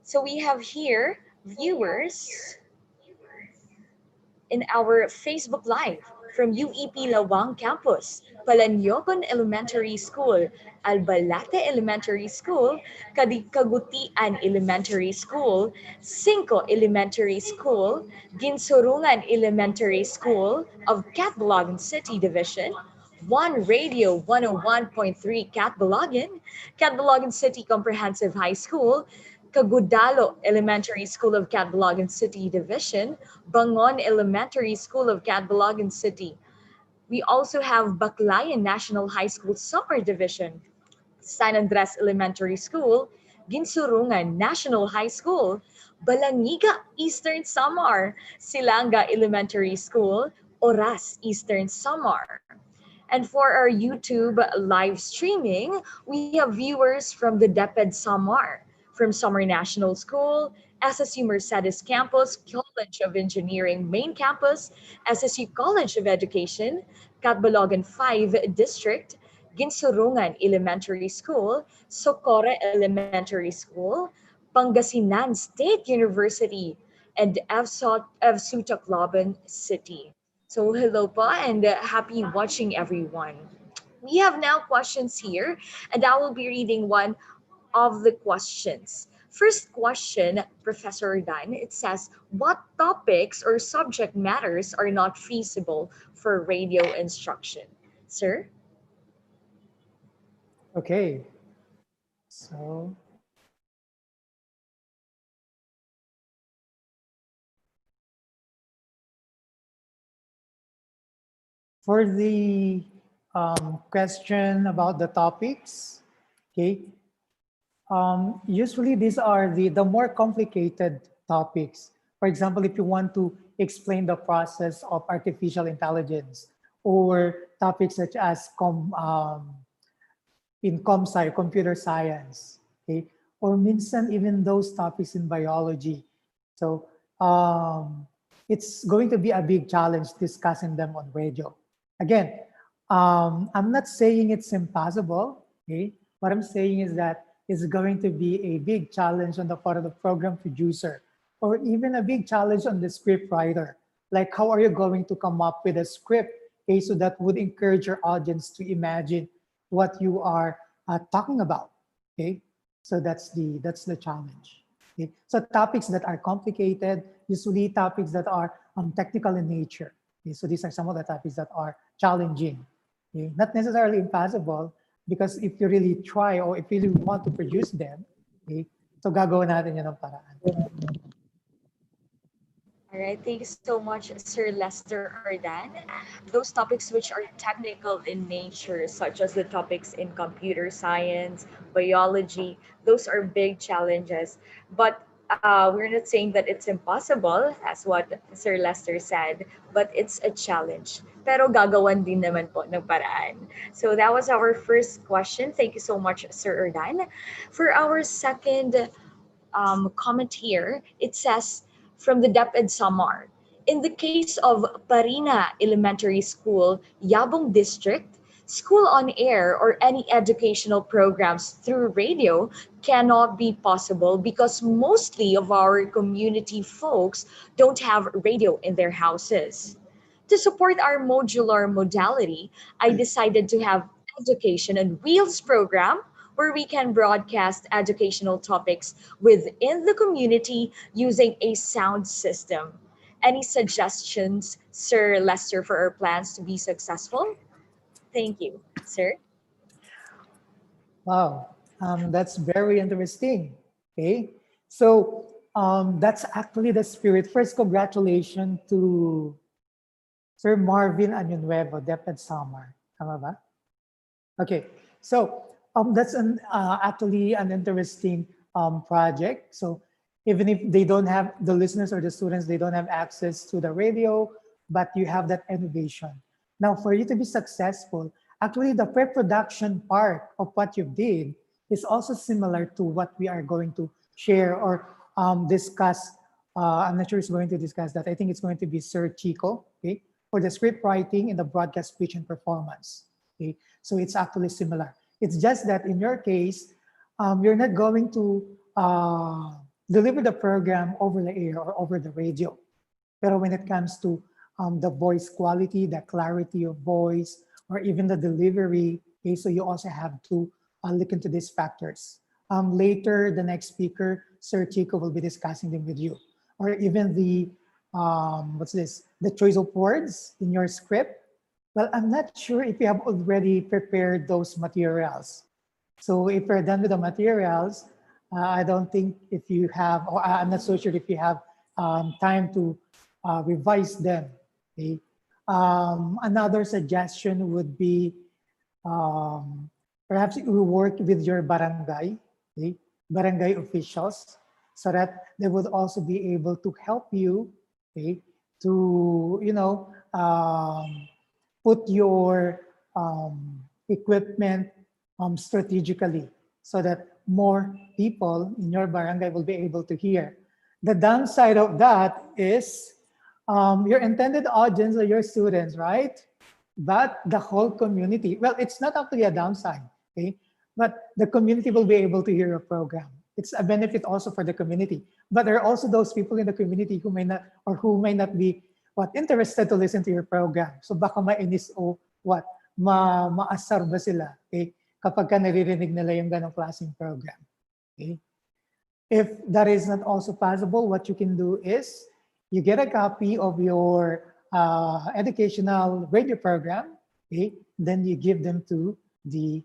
S6: So we have here viewers in our Facebook Live from UEP Lawang Campus, Palanyokon Elementary School, Albalate Elementary School, Kagutian Elementary School, Cinco Elementary School, Ginsurungan Elementary School of Catbalogan City Division, One Radio 101.3 Catbalogan City Comprehensive High School, Kagudalo Elementary School of Catbalogan City Division, Bangon Elementary School of Catbalogan City. We also have Baclayan National High School Summer Division, San Andres Elementary School, Ginsurungan National High School, Balangiga Eastern Samar, Silanga Elementary School, Oras Eastern Samar. And for our YouTube live streaming, we have viewers from the DepEd Samar, from Samar National School, SSU Mercedes Campus, College of Engineering Main Campus, SSU College of Education, Catbalogan 5 District, Ginsurungan Elementary School, Socorro Elementary School, Pangasinan State University, and FSU Tacloban City. So hello po and happy watching everyone. We have now questions here and I will be reading one of the questions. First question, Professor Dan, it says, what topics or subject matters are not feasible for radio instruction? Sir?
S10: Okay. So for the question about the topics, okay, usually these are the more complicated topics. For example, if you want to explain the process of artificial intelligence, or topics such as in ComSci, computer science, okay, or minsan even those topics in biology. So it's going to be a big challenge discussing them on radio. Again, I'm not saying it's impossible. Okay, what I'm saying is that it's going to be a big challenge on the part of the program producer, or even a big challenge on the script writer. Like, how are you going to come up with a script, okay, so that would encourage your audience to imagine what you are talking about. Okay, so that's the challenge. Okay? So topics that are complicated, usually topics that are technical in nature. Okay? So these are some of the topics that are challenging. Okay? Not necessarily impossible, because if you really try or if you really want to produce them, okay, so gagawin natin yan ng paraan.
S6: All right, thank you so much, Sir Lester Ardan. Those topics which are technical in nature, such as the topics in computer science, biology, those are big challenges. But we're not saying that it's impossible, as what Sir Lester said, but it's a challenge. Pero gagawan din naman po ng paraan. So that was our first question. Thank you so much, Sir Ardan. For our second comment here, it says, from the DepEd Samar, in the case of Parina Elementary School, Yabong District, school on air or any educational programs through radio cannot be possible because mostly of our community folks don't have radio in their houses. To support our modular modality, I decided to have Education on Wheels program where we can broadcast educational topics within the community using a sound system. Any suggestions, Sir Lester, for our plans to be successful? Thank you, sir.
S10: Wow, that's very interesting. Okay, so that's actually the spirit. First, congratulations to Sir Marvin Añonuevo, DepEd Summer. Tama ba? Okay, so that's actually an interesting project. So even if they don't have, the listeners or the students, they don't have access to the radio, but you have that innovation. Now, for you to be successful, actually the pre-production part of what you did is also similar to what we are going to share or discuss. I'm not sure it's going to discuss that. I think it's going to be Sir Chico, okay, for the script writing and the broadcast speech and performance. Okay, so it's actually similar. It's just that in your case, you're not going to deliver the program over the air or over the radio. But when it comes to the voice quality, the clarity of voice, or even the delivery, okay, so you also have to look into these factors. Later, the next speaker, Sir Chico, will be discussing them with you. Or even the, what's this, the choice of words in your script. Well, I'm not sure if you have already prepared those materials. So if you're done with the materials, I don't think if you have, or I'm not so sure if you have time to revise them. Okay? Another suggestion would be perhaps you work with your barangay, okay? Barangay officials, so that they would also be able to help you, okay, to, you know, put your equipment strategically so that more people in your barangay will be able to hear. The downside of that is your intended audience are your students, right? But the whole community, well, it's not actually a downside, okay? But the community will be able to hear your program. It's a benefit also for the community. But there are also those people in the community who may not, or who may not be interested to listen to your program. So baka mainis o maasar ba sila, okay? Kapag ka naririnig nila yung ganong klaseng program, okay? If that is not also possible, what you can do is you get a copy of your educational radio program, okay? Then you give them to the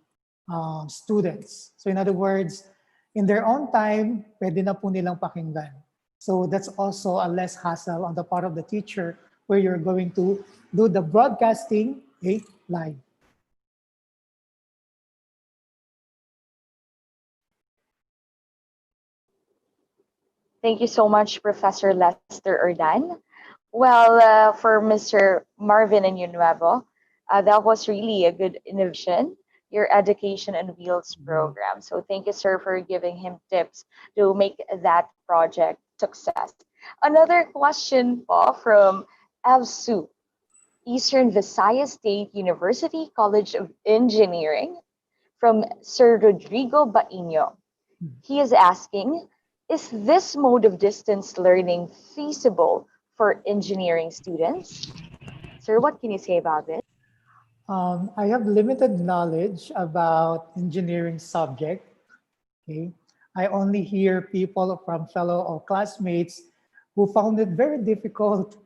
S10: students. So in other words, in their own time, pwede na po nilang pakinggan. So that's also a less hassle on the part of the teacher where you're going to do the broadcasting, okay, live.
S6: Thank you so much, Professor Lester Erdan. Well, for Mr. Marvin and Nuevo, that was really a good innovation, your education and wheels program. So thank you, sir, for giving him tips to make that project success. Another question po from EVSU, Eastern Visayas State University College of Engineering, from Sir Rodrigo Baino. He is asking, is this mode of distance learning feasible for engineering students? Sir, what can you say about this?
S10: I have limited knowledge about engineering subject. Okay, I only hear people from fellow or classmates who found it very difficult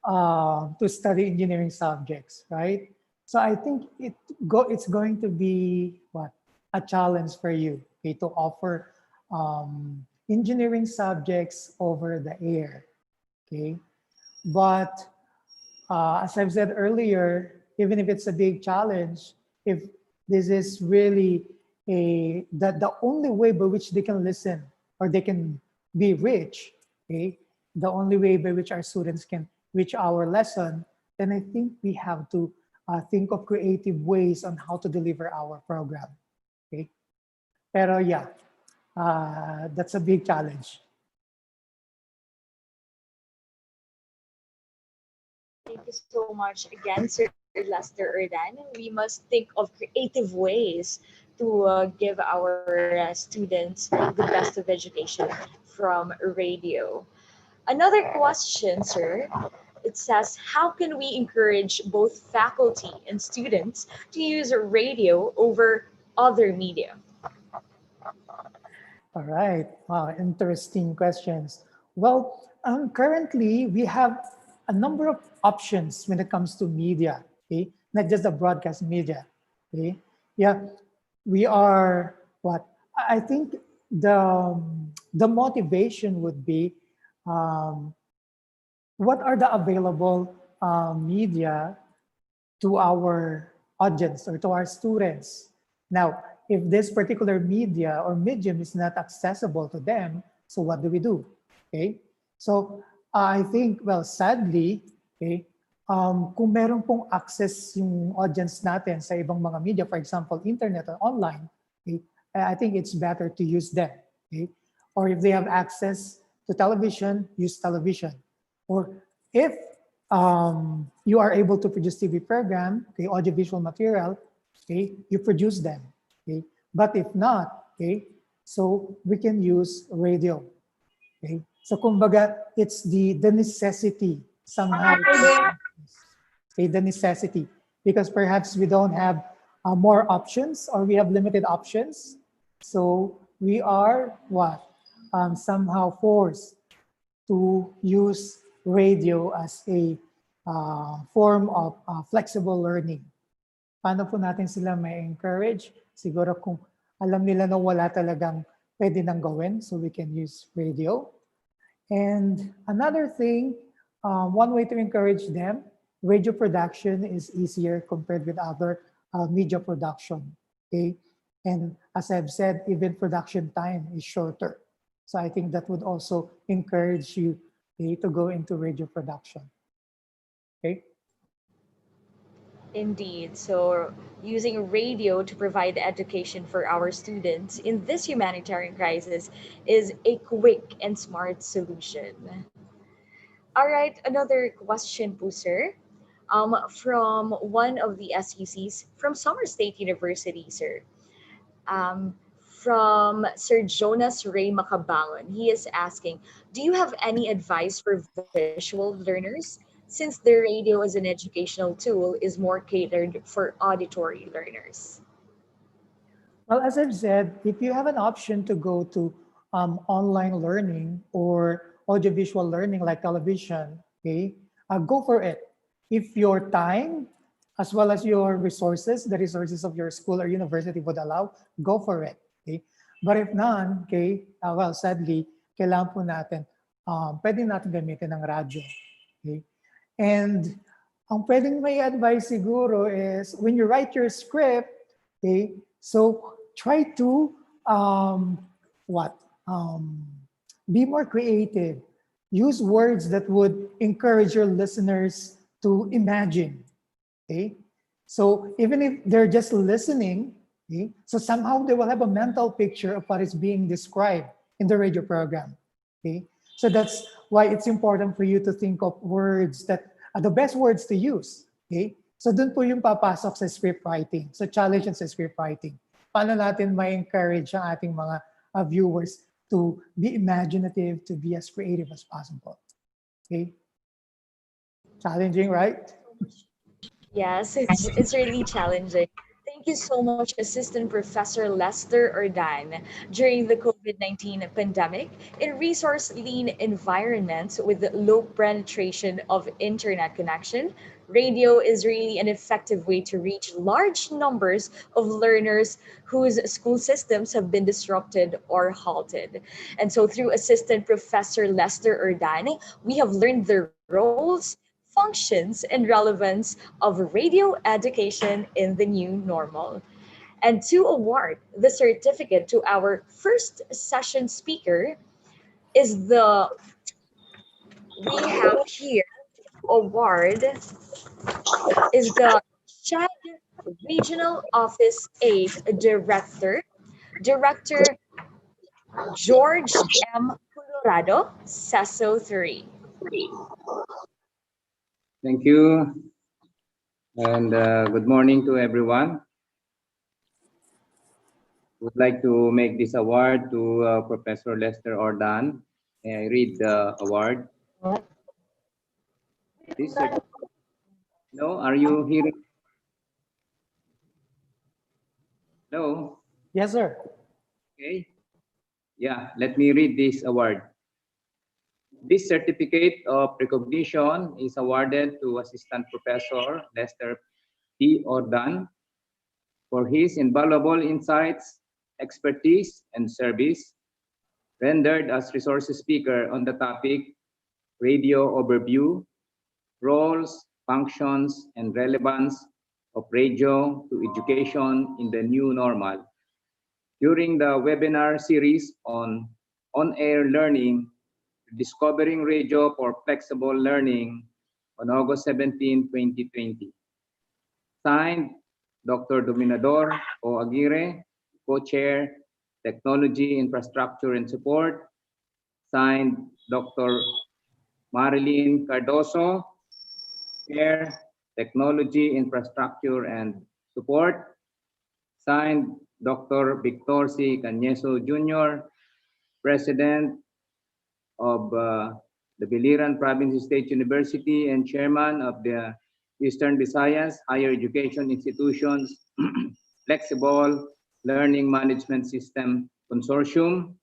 S10: to study engineering subjects, right? So I think it's going to be a challenge for you, okay, to offer engineering subjects over the air, okay? But as I've said earlier, even if it's a big challenge, if this is really the only way by which they can listen or they can be rich, okay, the only way by which our students can reach our lesson, then I think we have to think of creative ways on how to deliver our program, okay? Pero yeah, that's a big challenge.
S6: Thank you so much again, Sir Lester Erdan. We must think of creative ways to give our students the best of education from radio. Another question, sir. It says, how can we encourage both faculty and students to use radio over other media?
S10: All right. Wow, interesting questions. Well, currently we have a number of options when it comes to media, okay? Not just the broadcast media, okay? Yeah, we are what? I think the motivation would be what are the available media to our audience or to our students. Now, if this particular media or medium is not accessible to them, so what do we do? Okay, so I think, well, sadly, okay, kung meron pong access yung audience natin sa ibang mga media, for example, internet or online, okay, I think it's better to use them. Okay? Or if they have access to television, use television. Or if you are able to produce TV program, okay, audiovisual material, okay, you produce them. Okay? But if not, okay, so we can use radio. Okay? So kumbaga, it's the necessity somehow. Okay, the necessity. Because perhaps we don't have more options or we have limited options. So we are what? Somehow forced to use radio as a form of flexible learning. Paano po natin sila may encourage? Siguro kung alam nila na wala talagang pwede nang gawin, so we can use radio. And another thing, one way to encourage them, radio production is easier compared with other media production. Okay, and as I've said, even production time is shorter. So I think that would also encourage you, okay, to go into radio production. Okay.
S6: Indeed. So, using radio to provide education for our students in this humanitarian crisis is a quick and smart solution. All right, another question, po, sir. From one of the SECs from Summer State University, sir. From Sir Jonas Ray Makabangon. He is asking, do you have any advice for visual learners since the radio as an educational tool is more catered for auditory learners?
S10: Well, as I've said, if you have an option to go to online learning or audiovisual learning like television, okay, go for it. If your time, as well as your resources, the resources of your school or university would allow, go for it. Okay? But if none, okay, well, sadly, kailangan po natin, pwede natin gamitin ng radyo. Okay? And ang pwedeng may advice siguro is when you write your script, okay, so try to what? Be more creative. Use words that would encourage your listeners to imagine. Okay? So even if they're just listening, okay, so somehow they will have a mental picture of what is being described in the radio program. Okay? So that's why it's important for you to think of words that are the best words to use. Okay? So dun po yung papasok sa script writing. So challenge sa script writing. Paano natin ma-encourage ang ating mga viewers to be imaginative, to be as creative as possible. Okay? Challenging, right?
S6: Yes, it's really challenging. Thank you so much, Assistant Professor Lester Ordan. During the COVID-19 pandemic, in resource-lean environments with low penetration of internet connection, radio is really an effective way to reach large numbers of learners whose school systems have been disrupted or halted. And so through Assistant Professor Lester Ordan, we have learned the roles, functions, and relevance of radio education in the new normal. And to award the certificate to our first session speaker is we have here award is the Chad Regional Office 8 Director, Director George M. Colorado, CESO 3.
S11: Thank you, and good morning to everyone. Would like to make this award to Professor Lester Ordan. May I read the award? This Hello, are you hearing? Hello?
S10: Yes, sir.
S11: Okay. Yeah, let me read this award. This certificate of recognition is awarded to Assistant Professor Lester P. Ordan for his invaluable insights, expertise, and service rendered as resource speaker on the topic Radio Overview, Roles, Functions, and Relevance of Radio to Education in the New Normal during the webinar series on on-air learning, Discovering Radio for Flexible Learning on August 17, 2020. Signed, Dr. Dominador O. Aguirre, Co-Chair, Technology, Infrastructure, and Support. Signed, Dr. Marilyn Cardoso, Chair, Technology, Infrastructure, and Support. Signed, Dr. Victor C. Cañeso Jr., President of the Biliran Province State University and Chairman of the Eastern Visayas Higher Education Institutions Flexible Learning Management System Consortium,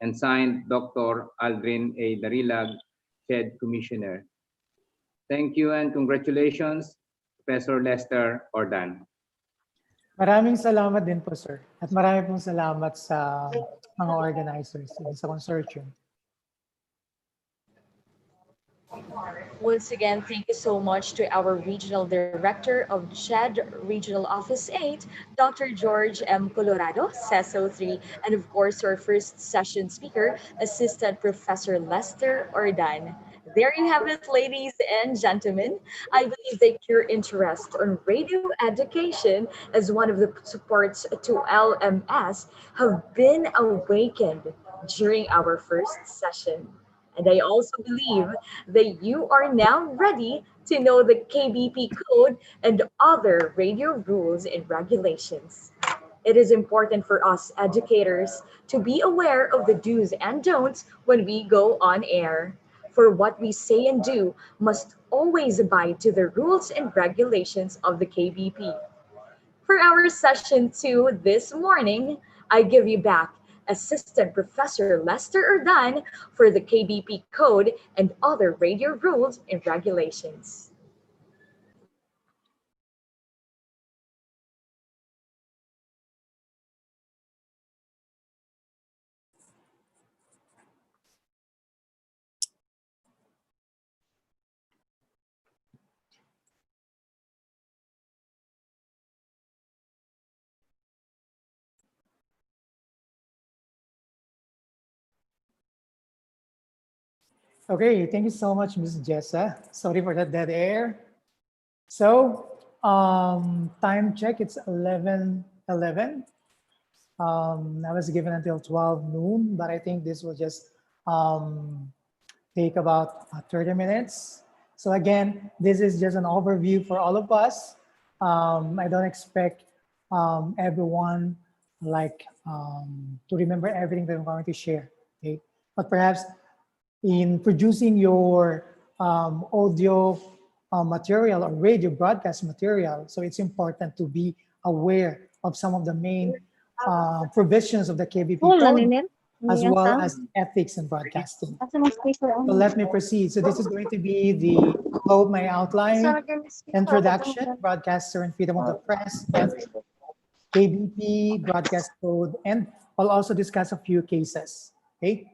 S11: and signed Dr. Aldrin A. Darilag, Head Commissioner. Thank you and congratulations, Professor Lester Ordan.
S10: Maraming salamat din po, sir. At marami pong salamat sa mga organizers sa consortium.
S6: Once again, thank you so much to our Regional Director of JED Regional Office 8, Dr. George M. Colorado, CESO 3, and of course, our first session speaker, Assistant Professor Lester Ordan. There you have it, ladies and gentlemen. I believe that your interest on radio education as one of the supports to LMS have been awakened during our first session. And I also believe that you are now ready to know the KBP code and other radio rules and regulations. It is important for us educators to be aware of the do's and don'ts when we go on air. For what we say and do must always abide to the rules and regulations of the KBP. For our session 2 this morning, I give you back Assistant Professor Lester Ordan for the KBP Code and other radio rules and regulations.
S10: Okay, thank you so much, Ms. Jessa. Sorry for the dead air. So, time check, it's 11:11. I was given until 12 noon, but I think this will just take about 30 minutes. So again, this is just an overview for all of us. I don't expect everyone to remember everything that I'm going to share, okay? But perhaps in producing your audio material or radio broadcast material, so it's important to be aware of some of the main provisions of the KBP code, as well as ethics in broadcasting. So let me proceed. So this is going to be the code, my outline, introduction, broadcaster and freedom of the press, ethics, KBP, broadcast code, and I'll also discuss a few cases, okay?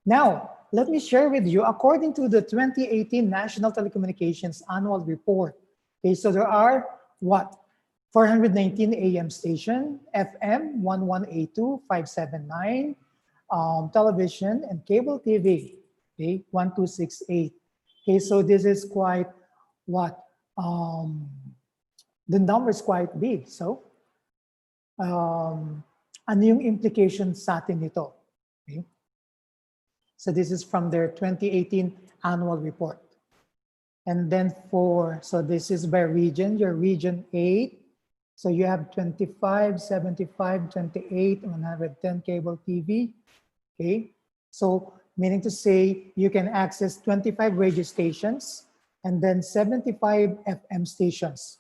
S10: Now, let me share with you, according to the 2018 National Telecommunications Annual Report, okay, so there are what? 419 AM station, FM 1182, 579, television and cable TV, okay, 1268. Okay, so this is quite what? The number is quite big. So, ano yung implications sa atin nito? Okay. So this is from their 2018 annual report. And then so this is by region, your region 8. So you have 25, 75, 28, 110 cable TV. Okay. So meaning to say you can access 25 radio stations and then 75 FM stations.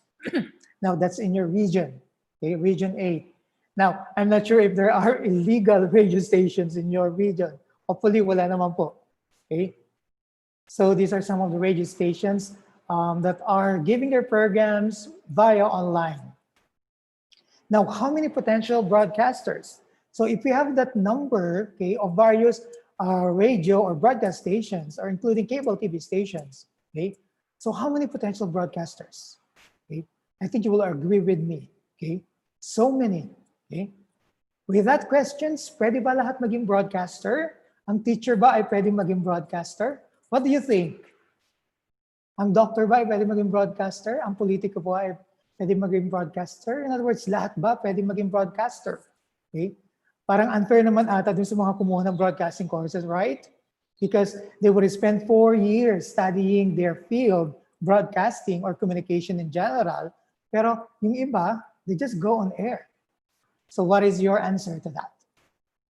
S10: Now that's in your region, okay, region 8. Now, I'm not sure if there are illegal radio stations in your region. Hopefully, wala naman po. Okay? So these are some of the radio stations that are giving their programs via online. Now, how many potential broadcasters? So if we have that number, okay, of various radio or broadcast stations, or including cable TV stations, okay, so how many potential broadcasters? Okay, I think you will agree with me, okay, so many, okay. With that questions, pwede ba lahat maging broadcaster? Ang teacher ba ay pwede maging broadcaster? What do you think? Ang doctor ba ay pwede maging broadcaster? Ang politiko po ay pwede maging broadcaster? In other words, lahat ba pwede maging broadcaster? Okay? Parang unfair naman ata dun sa mga kumuha ng broadcasting courses, right? Because they would spend 4 years studying their field, broadcasting or communication in general. Pero yung iba, they just go on air. So what is your answer to that?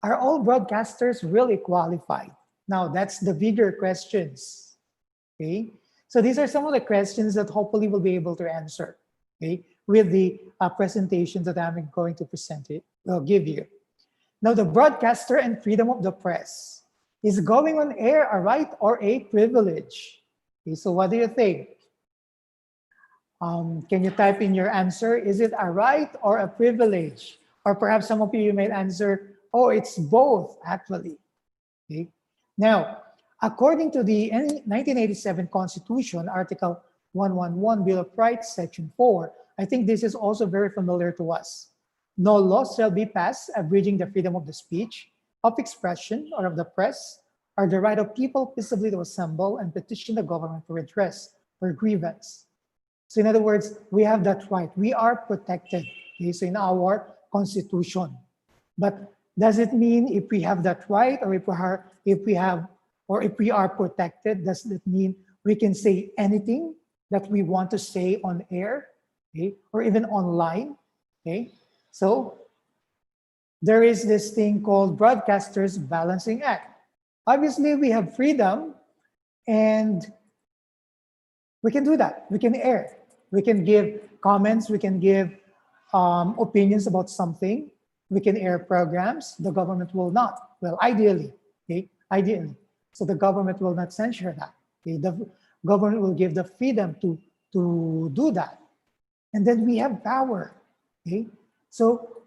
S10: Are all broadcasters really qualified? Now, that's the bigger questions. Okay? So these are some of the questions that hopefully we'll be able to answer, okay, with the presentations that I'm going to present it, will give you. Now, the broadcaster and freedom of the press. Is going on air a right or a privilege? Okay, so what do you think? Can you type in your answer? Is it a right or a privilege? Or perhaps some of you might answer, oh, it's both, actually. Okay. Now, according to the 1987 Constitution, Article 111, Bill of Rights, Section 4, I think this is also very familiar to us. No law shall be passed abridging the freedom of the speech, of expression, or of the press, or the right of people peaceably to assemble and petition the government for redress or grievance. So in other words, we have that right. We are protected, okay, so in our Constitution. But does it mean if we have that right, or if we are protected, does it mean we can say anything that we want to say on air, okay, or even online? Okay, so there is this thing called Broadcasters Balancing Act. Obviously, we have freedom, and we can do that. We can air. We can give comments. We can give opinions about something. We can air programs. The government will not. Well, ideally, okay, ideally. So the government will not censure that. Okay? The government will give the freedom to do that. And then we have power. Okay? So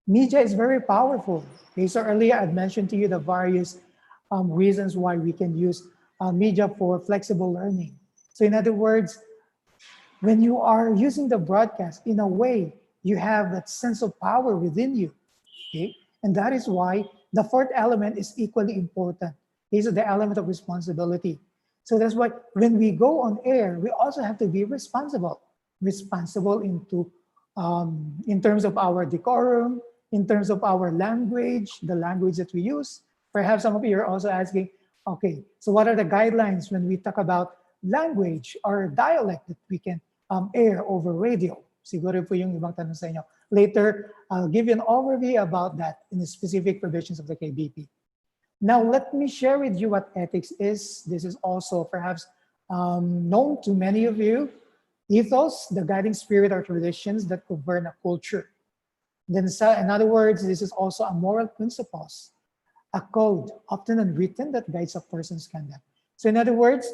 S10: media is very powerful. Okay? So earlier I mentioned to you the various reasons why we can use media for flexible learning. So in other words, when you are using the broadcast, in a way, you have that sense of power within you. Okay? And that is why the fourth element is equally important. This is the element of responsibility. So that's why when we go on air, we also have to be responsible. Responsible in terms of our decorum, in terms of our language, the language that we use. Perhaps some of you are also asking, okay, so what are the guidelines when we talk about language or dialect that we can air over radio? Siguro po yung ibang tanong sa inyo. Later, I'll give you an overview about that in the specific provisions of the KBP. Now, let me share with you what ethics is. This is also perhaps known to many of you. Ethos, the guiding spirit or traditions that govern a culture. Then, in other words, this is also a moral principles, a code, often unwritten, that guides a person's conduct. So in other words,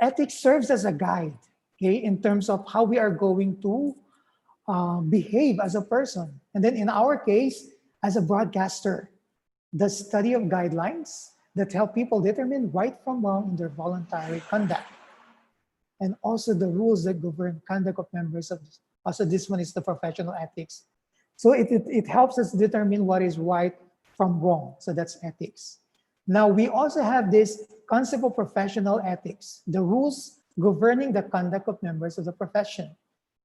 S10: ethics serves as a guide, okay, in terms of how we are going to behave as a person. And then in our case, as a broadcaster, the study of guidelines that help people determine right from wrong in their voluntary conduct. And also the rules that govern conduct of members of this. Also, this one is the professional ethics. So it helps us determine what is right from wrong. So that's ethics. Now, we also have this concept of professional ethics, the rules governing the conduct of members of the profession.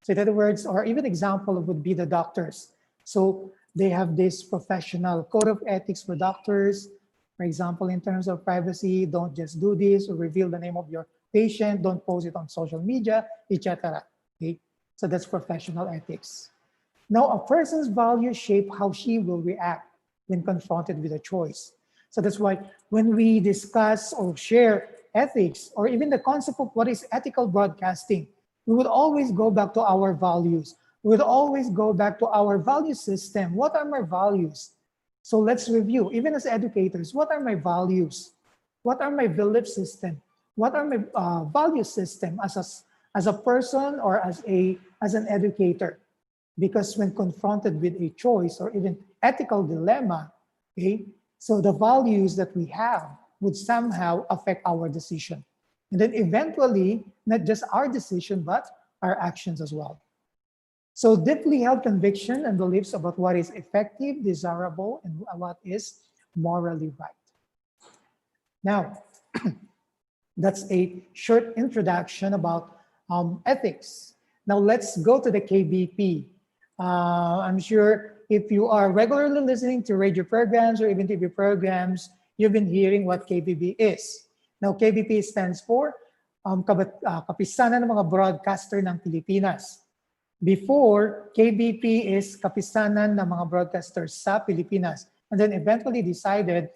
S10: So in other words, or even example would be the doctors. So they have this professional code of ethics for doctors. For example, in terms of privacy, don't just do this or reveal the name of your patient, don't post it on social media, etc. Okay? So that's professional ethics. Now, a person's values shape how she will react when confronted with a choice. So that's why when we discuss or share ethics, or even the concept of what is ethical broadcasting, we would always go back to our values. We would always go back to our value system. What are my values? So let's review, even as educators, what are my values? What are my belief system? What are my value system as a person or as an educator? Because when confronted with a choice or even ethical dilemma, okay, so the values that we have would somehow affect our decision. And then eventually, not just our decision, but our actions as well. So deeply held conviction and beliefs about what is effective, desirable, and what is morally right. Now, that's a short introduction about ethics. Now let's go to the KBP. I'm sure if you are regularly listening to radio programs or even TV programs, you've been hearing what KBP is. Now KBP stands for Kapisanan ng mga Broadcaster ng Pilipinas. Before, KBP is Kapisanan ng mga Broadcasters sa Pilipinas. And then eventually decided,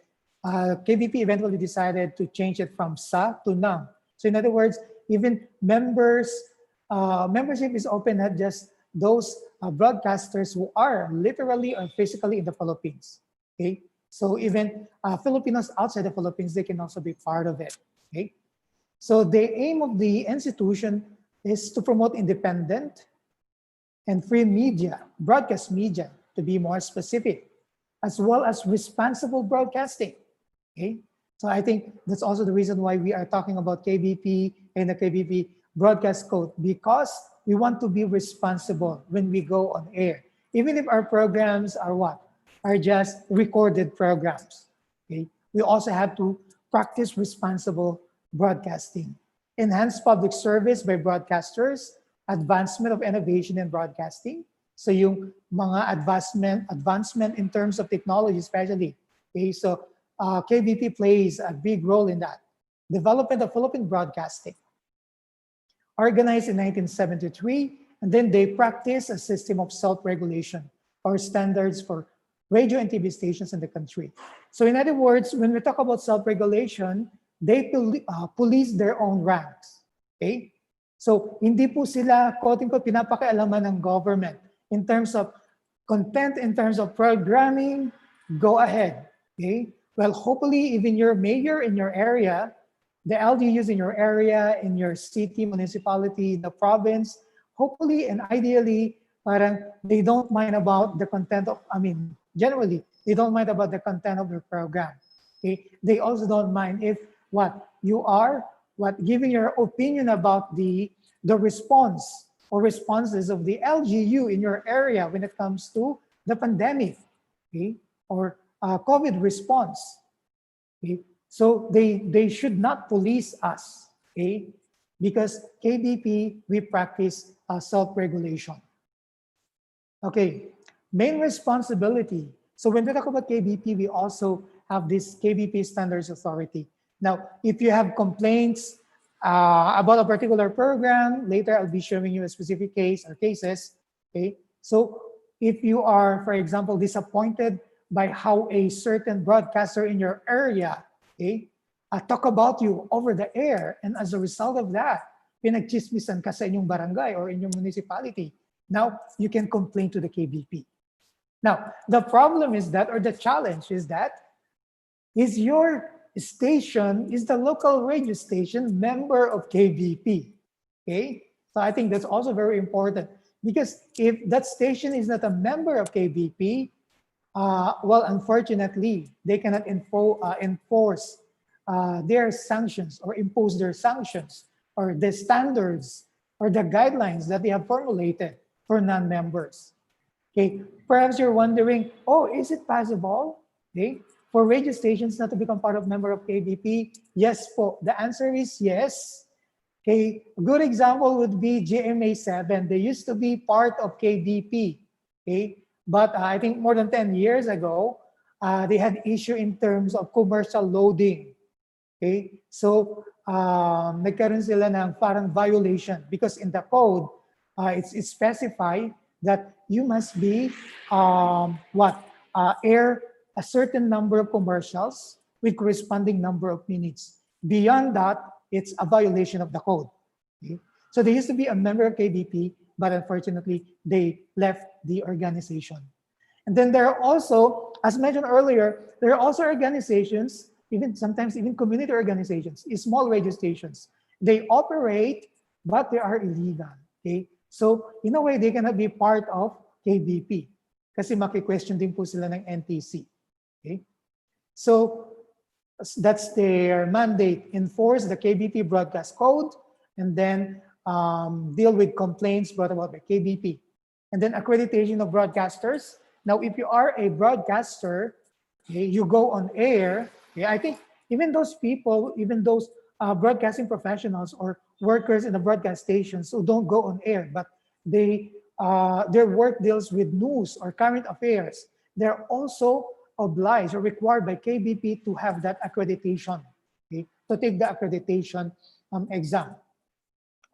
S10: KBP eventually decided to change it from sa to ng. So in other words, even membership is open not just those broadcasters who are literally or physically in the Philippines. Okay, so even Filipinos outside the Philippines, they can also be part of it. Okay, so the aim of the institution is to promote independent and free media, broadcast media, to be more specific, as well as responsible broadcasting. Okay, so I think that's also the reason why we are talking about KBP and the KBP broadcast code, because we want to be responsible when we go on air, even if our programs are what? Are just recorded programs. Okay, we also have to practice responsible broadcasting, enhance public service by broadcasters, advancement of innovation in broadcasting. So yung mga advancement in terms of technology especially. Okay, so KBP plays a big role in that. Development of Philippine broadcasting. Organized in 1973, and then they practice a system of self-regulation or standards for radio and TV stations in the country. So in other words, when we talk about self-regulation, they police their own ranks. Okay? So hindi po sila quote-unquote pinapakialaman ng government in terms of content, in terms of programming, go ahead. Okay? Well, hopefully even your mayor in your area, the LGUs in your area, in your city, municipality, the province, hopefully and ideally, parang they don't mind about the content of, generally, they don't mind about the content of your program. Okay? They also don't mind if you are giving your opinion about the response or responses of the LGU in your area when it comes to the pandemic, okay? Or COVID response. Okay? So they should not police us, okay? Because KBP, we practice self-regulation. Okay, main responsibility. So when we talk about KBP, we also have this KBP Standards Authority. Now, if you have complaints about a particular program, later I'll be showing you a specific case or cases, okay? So if you are, for example, disappointed by how a certain broadcaster in your area, okay, talk about you over the air, and as a result of that, pinagchismisan ka sa inyong barangay or in your municipality, now you can complain to the KBP. Now, the problem is that, or the challenge is that, is your station, is the local radio station member of KBP? Okay, so I think that's also very important, because if that station is not a member of KBP, well, unfortunately, they cannot enforce their sanctions or impose their sanctions or the standards or the guidelines that they have formulated for non-members. Okay, perhaps you're wondering, oh, is it possible, okay, for radio stations not to become part of member of KBP? Yes po, the answer is yes. Okay, a good example would be GMA7. They used to be part of KBP, okay? But I think more than 10 years ago, they had issue in terms of commercial loading. Okay, so nagkaroon sila ng parang violation, because in the code, it's specified that you must be air a certain number of commercials with corresponding number of minutes. Beyond that, it's a violation of the code. Okay? So they used to be a member of KBP, but unfortunately, they left the organization. And then there are also, as mentioned earlier, there are also organizations even sometimes even community organizations, small radio stations. They operate, but they are illegal. Okay? So in a way, they cannot be part of KBP kasi maki-question din po sila ng NTC. Okay? So that's their mandate: enforce the KBP broadcast code, and then deal with complaints brought about by KBP. And then accreditation of broadcasters. Now, if you are a broadcaster, okay, you go on air. Okay, I think even those people, even those broadcasting professionals or workers in the broadcast stations who don't go on air, but they their work deals with news or current affairs, they're also obliged or required by KBP to have that accreditation, okay, to take the accreditation exam.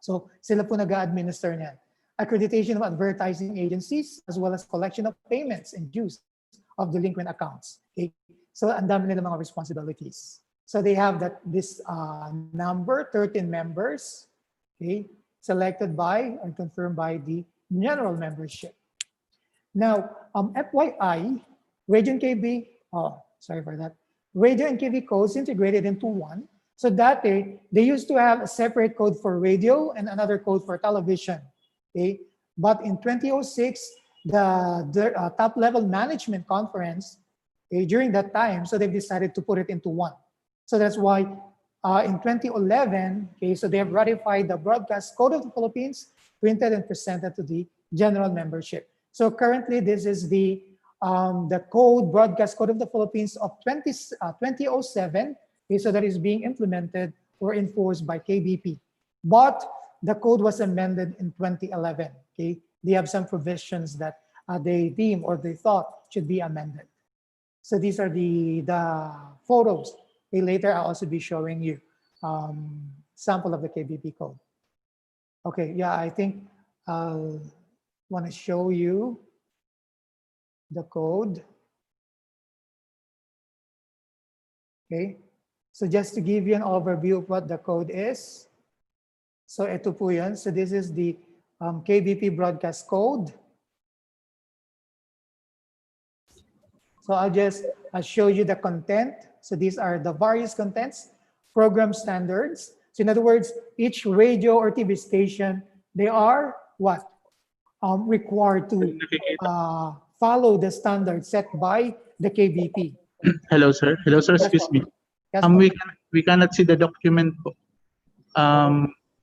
S10: So sila po nag-administer niyan. Accreditation of advertising agencies, as well as collection of payments and dues of delinquent accounts. Okay? So ang dami nila mga responsibilities. So they have this number, 13 members, okay, selected by and confirmed by the general membership. Now, FYI, radio and KB, sorry for that. Radio and KB codes integrated into one. So that they used to have a separate code for radio and another code for television. Okay, but in 2006, the top level management conference, okay, during that time, so they've decided to put it into one. So that's why in 2011, okay, so they have ratified the Broadcast Code of the Philippines, printed and presented to the general membership. So currently, this is the code, Broadcast Code of the Philippines of 2007, okay, so that is being implemented or enforced by KBP. But the code was amended in 2011. Okay, they have some provisions that they deem or they thought should be amended. So these are the photos. Okay, later I'll also be showing you sample of the KBP code. Okay, yeah, I think I'll want to show you the code. Okay, so just to give you an overview of what the code is. So ito po yan. So this is the KBP broadcast code. So I'll just show you the content. So these are the various contents, program standards. So in other words, each radio or TV station, they are what? Required to follow the standards set by the KBP.
S12: Hello, sir. Hello, sir. Excuse me.
S10: Yes, po.
S12: We cannot see the document po.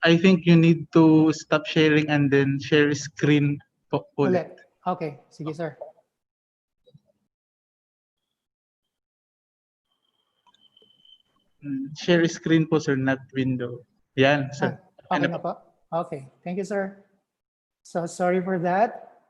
S12: I think you need to stop sharing and then share screen po ulit.
S10: Okay, sige sir.
S12: Share screen po sir, not window. Yan, sir.
S10: Okay na po. Okay, thank you sir. So sorry for that.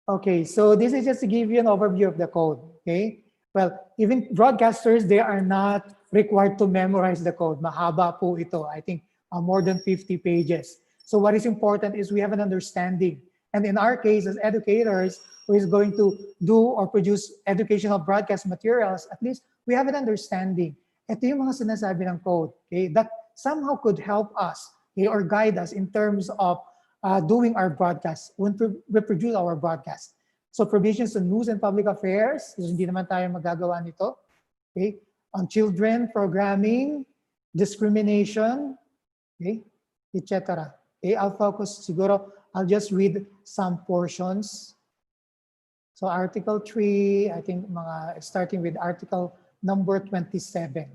S10: Okay, so this is just to give you an overview of the code, okay? Well, even broadcasters, they are not required to memorize the code. Mahaba po ito. I think more than 50 pages. So what is important is we have an understanding. And in our case, as educators who is going to do or produce educational broadcast materials, at least we have an understanding. Ito yung mga sinasabi ng code, okay, that somehow could help us, okay, or guide us in terms of doing our broadcast, when we produce our broadcast. So provisions on news and public affairs, hindi naman tayo magagawa nito, okay, on children, programming, discrimination, okay, etc. Okay, I'll focus siguro, I'll just read some portions. So Article 3, I think starting with Article number 27,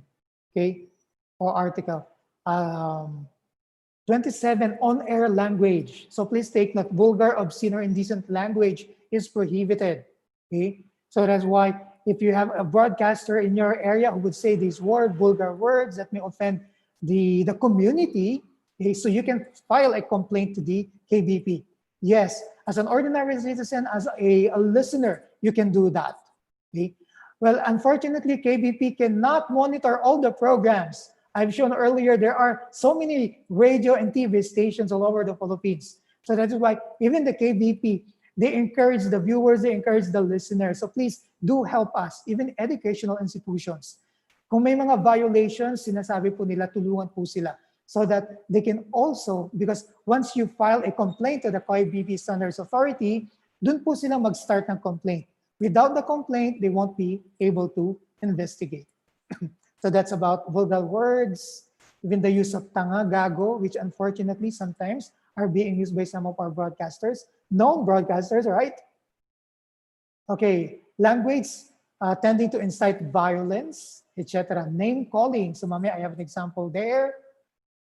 S10: okay, or Article 27, on-air language. So please take note, vulgar, obscene, or indecent language is prohibited, okay? So that's why if you have a broadcaster in your area who would say these vulgar words that may offend the community, okay, so you can file a complaint to the KBP. Yes, as an ordinary citizen, as a listener, you can do that. Okay? Well, unfortunately, KBP cannot monitor all the programs. I've shown earlier, there are so many radio and TV stations all over the Philippines. So that is why even the KBP, they encourage the viewers, they encourage the listeners. So please do help us, even educational institutions. Kung may mga violations, sinasabi po nila, tulungan po sila. So that they can also, because once you file a complaint to the KBP Standards Authority, dun po sila mag-start ng complaint. Without the complaint, they won't be able to investigate. So that's about vulgar words, even the use of tanga, gago, which unfortunately sometimes are being used by some of our broadcasters, known broadcasters, right? Okay, language tending to incite violence, etc. Name calling. So mamaya I have an example there.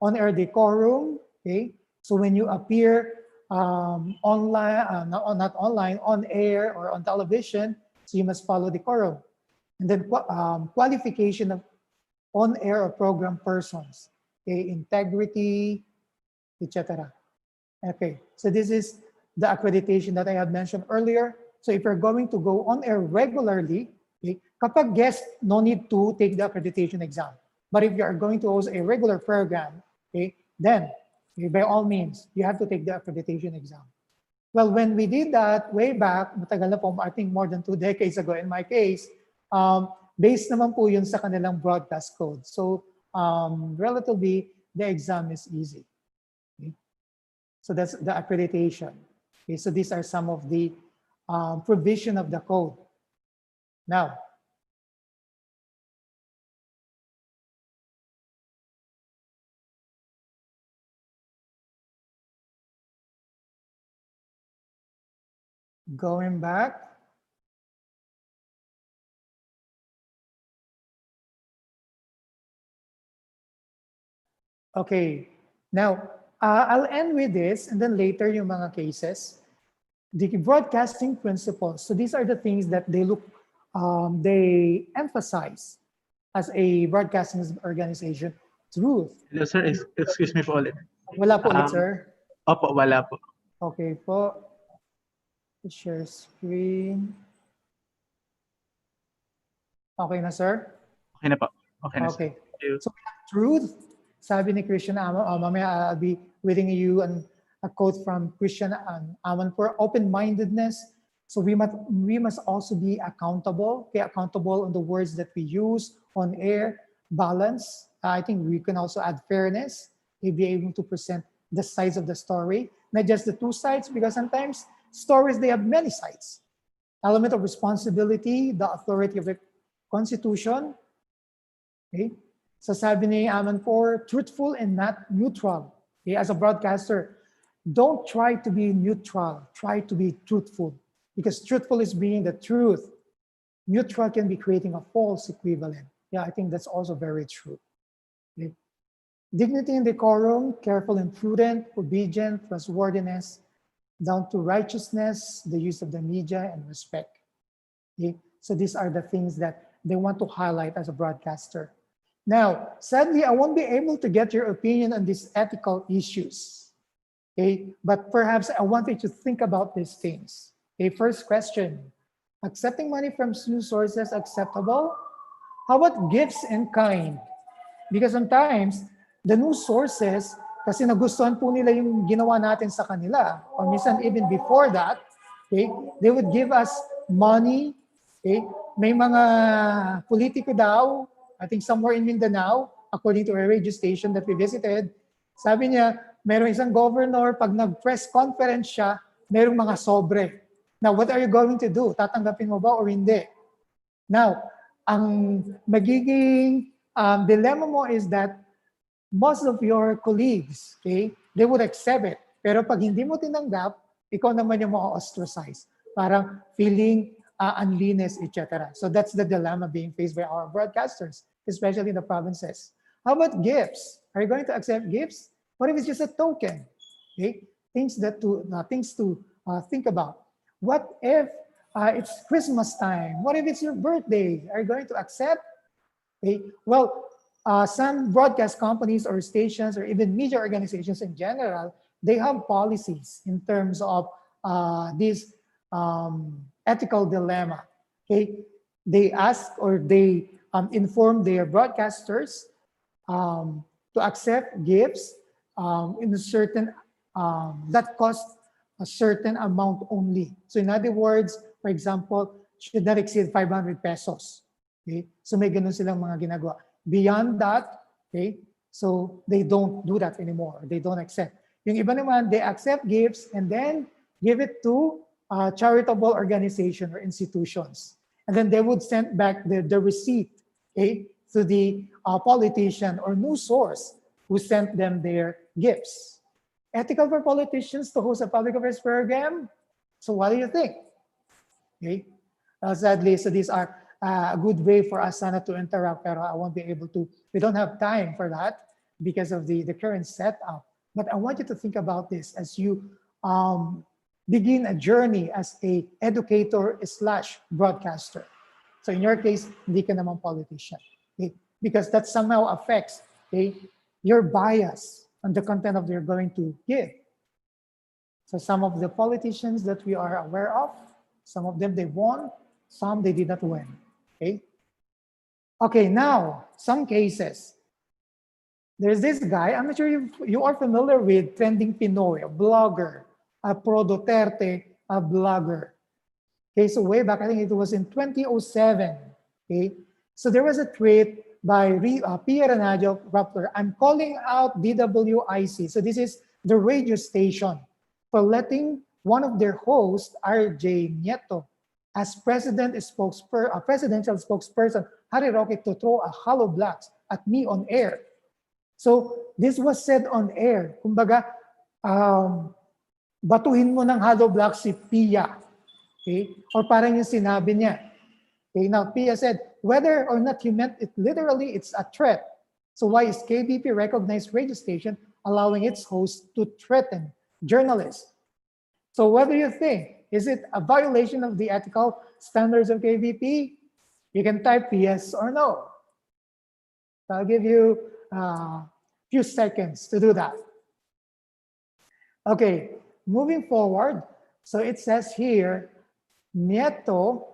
S10: On-air decorum. Okay, so when you appear online, not online, on air or on television, so you must follow decorum. And then qualification of on-air or program persons. Okay, integrity, etc. Okay, so this is the accreditation that I had mentioned earlier. So if you're going to go on air regularly, okay, kapag guest, no need to take the accreditation exam. But if you are going to host a regular program, okay, then okay, by all means, you have to take the accreditation exam. Well, when we did that way back, matagal na po, I think more than 2 decades ago in my case, based naman po yun sa kanilang broadcast code. So relatively, the exam is easy. Okay? So that's the accreditation. Okay, so these are some of the provision of the code. Now, going back. Okay, now I'll end with this and then later yung mga cases. The broadcasting principles. So these are the things that they emphasize as a broadcasting organization. Truth.
S12: Hello, sir. Excuse me po ulit.
S10: Wala po ulit, sir.
S12: Opo, wala po.
S10: Okay po. Share screen. Okay na, sir?
S12: Okay na po. Okay na,
S10: Okay.
S12: sir. Thank you.
S10: So, truth, sabi ni Christian Amon, mamaya I'll be reading you a quote from Christian Amon for open-mindedness. So we must also be accountable, accountable on the words that we use on air, balance. I think we can also add fairness, to be able to present the sides of the story, not just the two sides, because sometimes stories, they have many sides. Element of responsibility, the authority of the Constitution. Okay? So sabi ni Amon for truthful and not neutral. Okay? As a broadcaster, don't try to be neutral, try to be truthful. Because truthful is being the truth. Neutral can be creating a false equivalent. Yeah, I think that's also very true. Okay? Dignity and decorum, careful and prudent, obedient, trustworthiness, down to righteousness, the use of the media, and respect. Okay? So these are the things that they want to highlight as a broadcaster. Now, sadly, I won't be able to get your opinion on these ethical issues. Okay? But perhaps I want you to think about these things. Okay, first question, accepting money from news sources acceptable? How about gifts in kind? Because sometimes, the news sources, kasi nagustuhan po nila yung ginawa natin sa kanila, or minsan even before that, okay, they would give us money. Okay? May mga politiko daw, I think somewhere in Mindanao, according to a radio station that we visited, sabi niya, mayroong isang governor, pag nag-press conference siya, mayroong mga sobre. Now, what are you going to do? Tatanggapin mo ba or hindi? Now, ang magiging dilemma mo is that most of your colleagues, okay, they would accept it. Pero pag hindi mo tinanggap, ikaw naman yung ma-ostracize. Parang feeling unlinis, etc. So that's the dilemma being faced by our broadcasters, especially in the provinces. How about gifts? Are you going to accept gifts? What if it's just a token? Okay, things to think about. What if it's Christmas time? What if it's your birthday? Are you going to accept? Okay. Well, some broadcast companies or stations or even media organizations in general, they have policies in terms of this ethical dilemma. Okay. They ask or they inform their broadcasters to accept gifts in a certain, that cost a certain amount only. So in other words, for example, should not exceed 500 pesos. Okay? So may ganun silang mga ginagawa. Beyond that, okay, so they don't do that anymore. They don't accept. Yung iba naman, they accept gifts and then give it to charitable organization or institutions. And then they would send back the receipt, okay, to the politician or news source who sent them their gifts. Ethical for politicians to host a public affairs program? So what do you think? Okay. Sadly, so these are a good way for us sana to interact, pero I won't be able to. We don't have time for that because of the current setup. But I want you to think about this as you begin a journey as a educator slash broadcaster. So in your case, hindi ka naman politician. Okay? Because that somehow affects, okay, your bias on the content of you're going to give. So some of the politicians that we are aware of, some of them they won, some they did not win. Okay. Okay, now some cases. There's this guy, I'm not sure you are familiar with Trending Pinoy, a blogger, a pro Duterte, a blogger. Okay, so way back, I think it was in 2007. Okay, so there was a tweet by Pia Renadio Rappler. I'm calling out DWIC. So this is the radio station for letting one of their hosts, RJ Nieto, as presidential spokesperson, Harry Roque, to throw a hollow blocks at me on air. So this was said on air. Kumbaga, batuhin mo ng hollow blocks si Pia. Okay? Or parang yung sinabi niya. Okay, now Pia said, whether or not you meant it literally, it's a threat. So why is KBP recognized radio station allowing its host to threaten journalists? So what do you think? Is it a violation of the ethical standards of KBP? You can type yes or no. So I'll give you a few seconds to do that. Okay, moving forward. So it says here, Nieto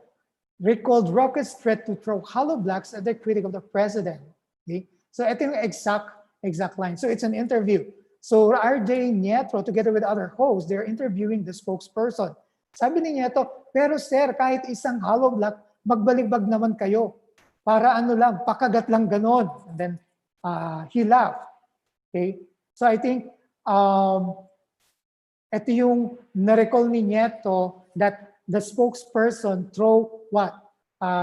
S10: recalled Roque's threat to throw hollow blocks at the critic of the president. Okay? So ito yung exact line. So it's an interview. So RJ Nieto, together with other hosts, they're interviewing the spokesperson. Sabi ni Nieto, pero sir, kahit isang hollow block, magbaligbag naman kayo. Para ano lang, pakagat lang ganon. And then he laughed. Okay? So I think ito yung na-recall ni Nieto that the spokesperson throw what?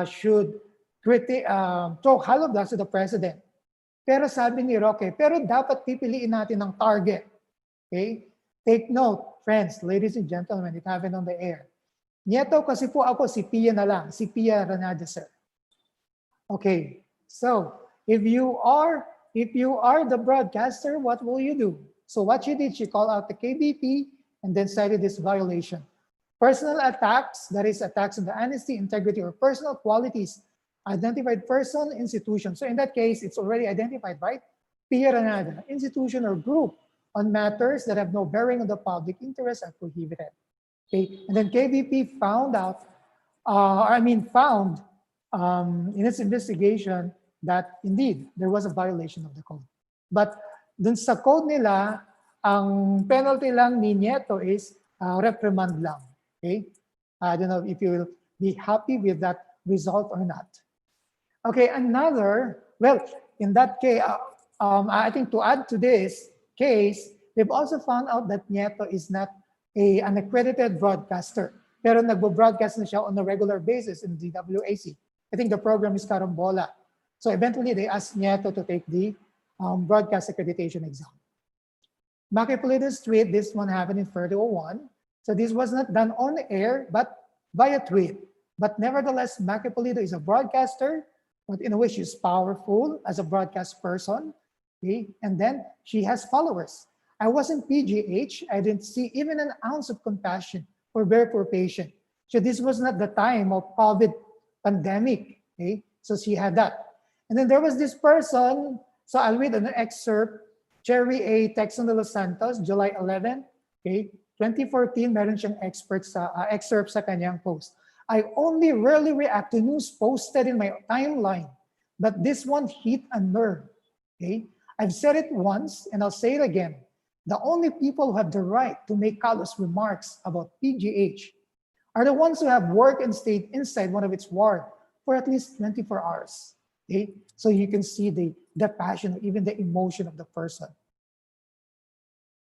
S10: Should throw hollow blocks to the president. Pero sabi ni Roque, pero dapat pipiliin natin ang target. Okay? Take note, friends, ladies and gentlemen, it happened on the air. Nieto, kasi po ako, si Pia na lang, si Pia Renadio, sir. Okay, so if you are the broadcaster, what will you do? So what she did, she called out the KBP and then cited this violation. Personal attacks, that is attacks on the honesty, integrity, or personal qualities, identified person, institution. So in that case, it's already identified, right? Pia Renadio, institution or group on matters that have no bearing on the public interest are prohibited. Okay, and then KBP found in its investigation that indeed there was a violation of the code. But dun sa code nila, ang penalty lang ni Nieto is reprimand lang. Okay, I don't know if you will be happy with that result or not. Okay, in that case, I think to add to this case, they've also found out that Nieto is not an accredited broadcaster, pero nagbo-broadcast na siya on a regular basis in the DWAC. I think the program is Karambola. So eventually they asked Nieto to take the broadcast accreditation exam. Maki Pulido's tweet, this one happened in 3001. So this was not done on air, but via tweet. But nevertheless, Maki Pulido is a broadcaster, but in a way she's powerful as a broadcast person. Okay? And then she has followers. I was in PGH, I didn't see even an ounce of compassion for very poor patient. So this was not the time of COVID pandemic. Okay? So she had that. And then there was this person, so I'll read an excerpt, Cherry A. Texan de los Santos, July 11, okay, 2014, meron siyang excerpt sa kanyang post. I only rarely react to news posted in my timeline, but this one hit a nerve. Okay? I've said it once and I'll say it again. The only people who have the right to make callous remarks about PGH are the ones who have worked and stayed inside one of its wards for at least 24 hours. Okay? So you can see the passion, even the emotion of the person.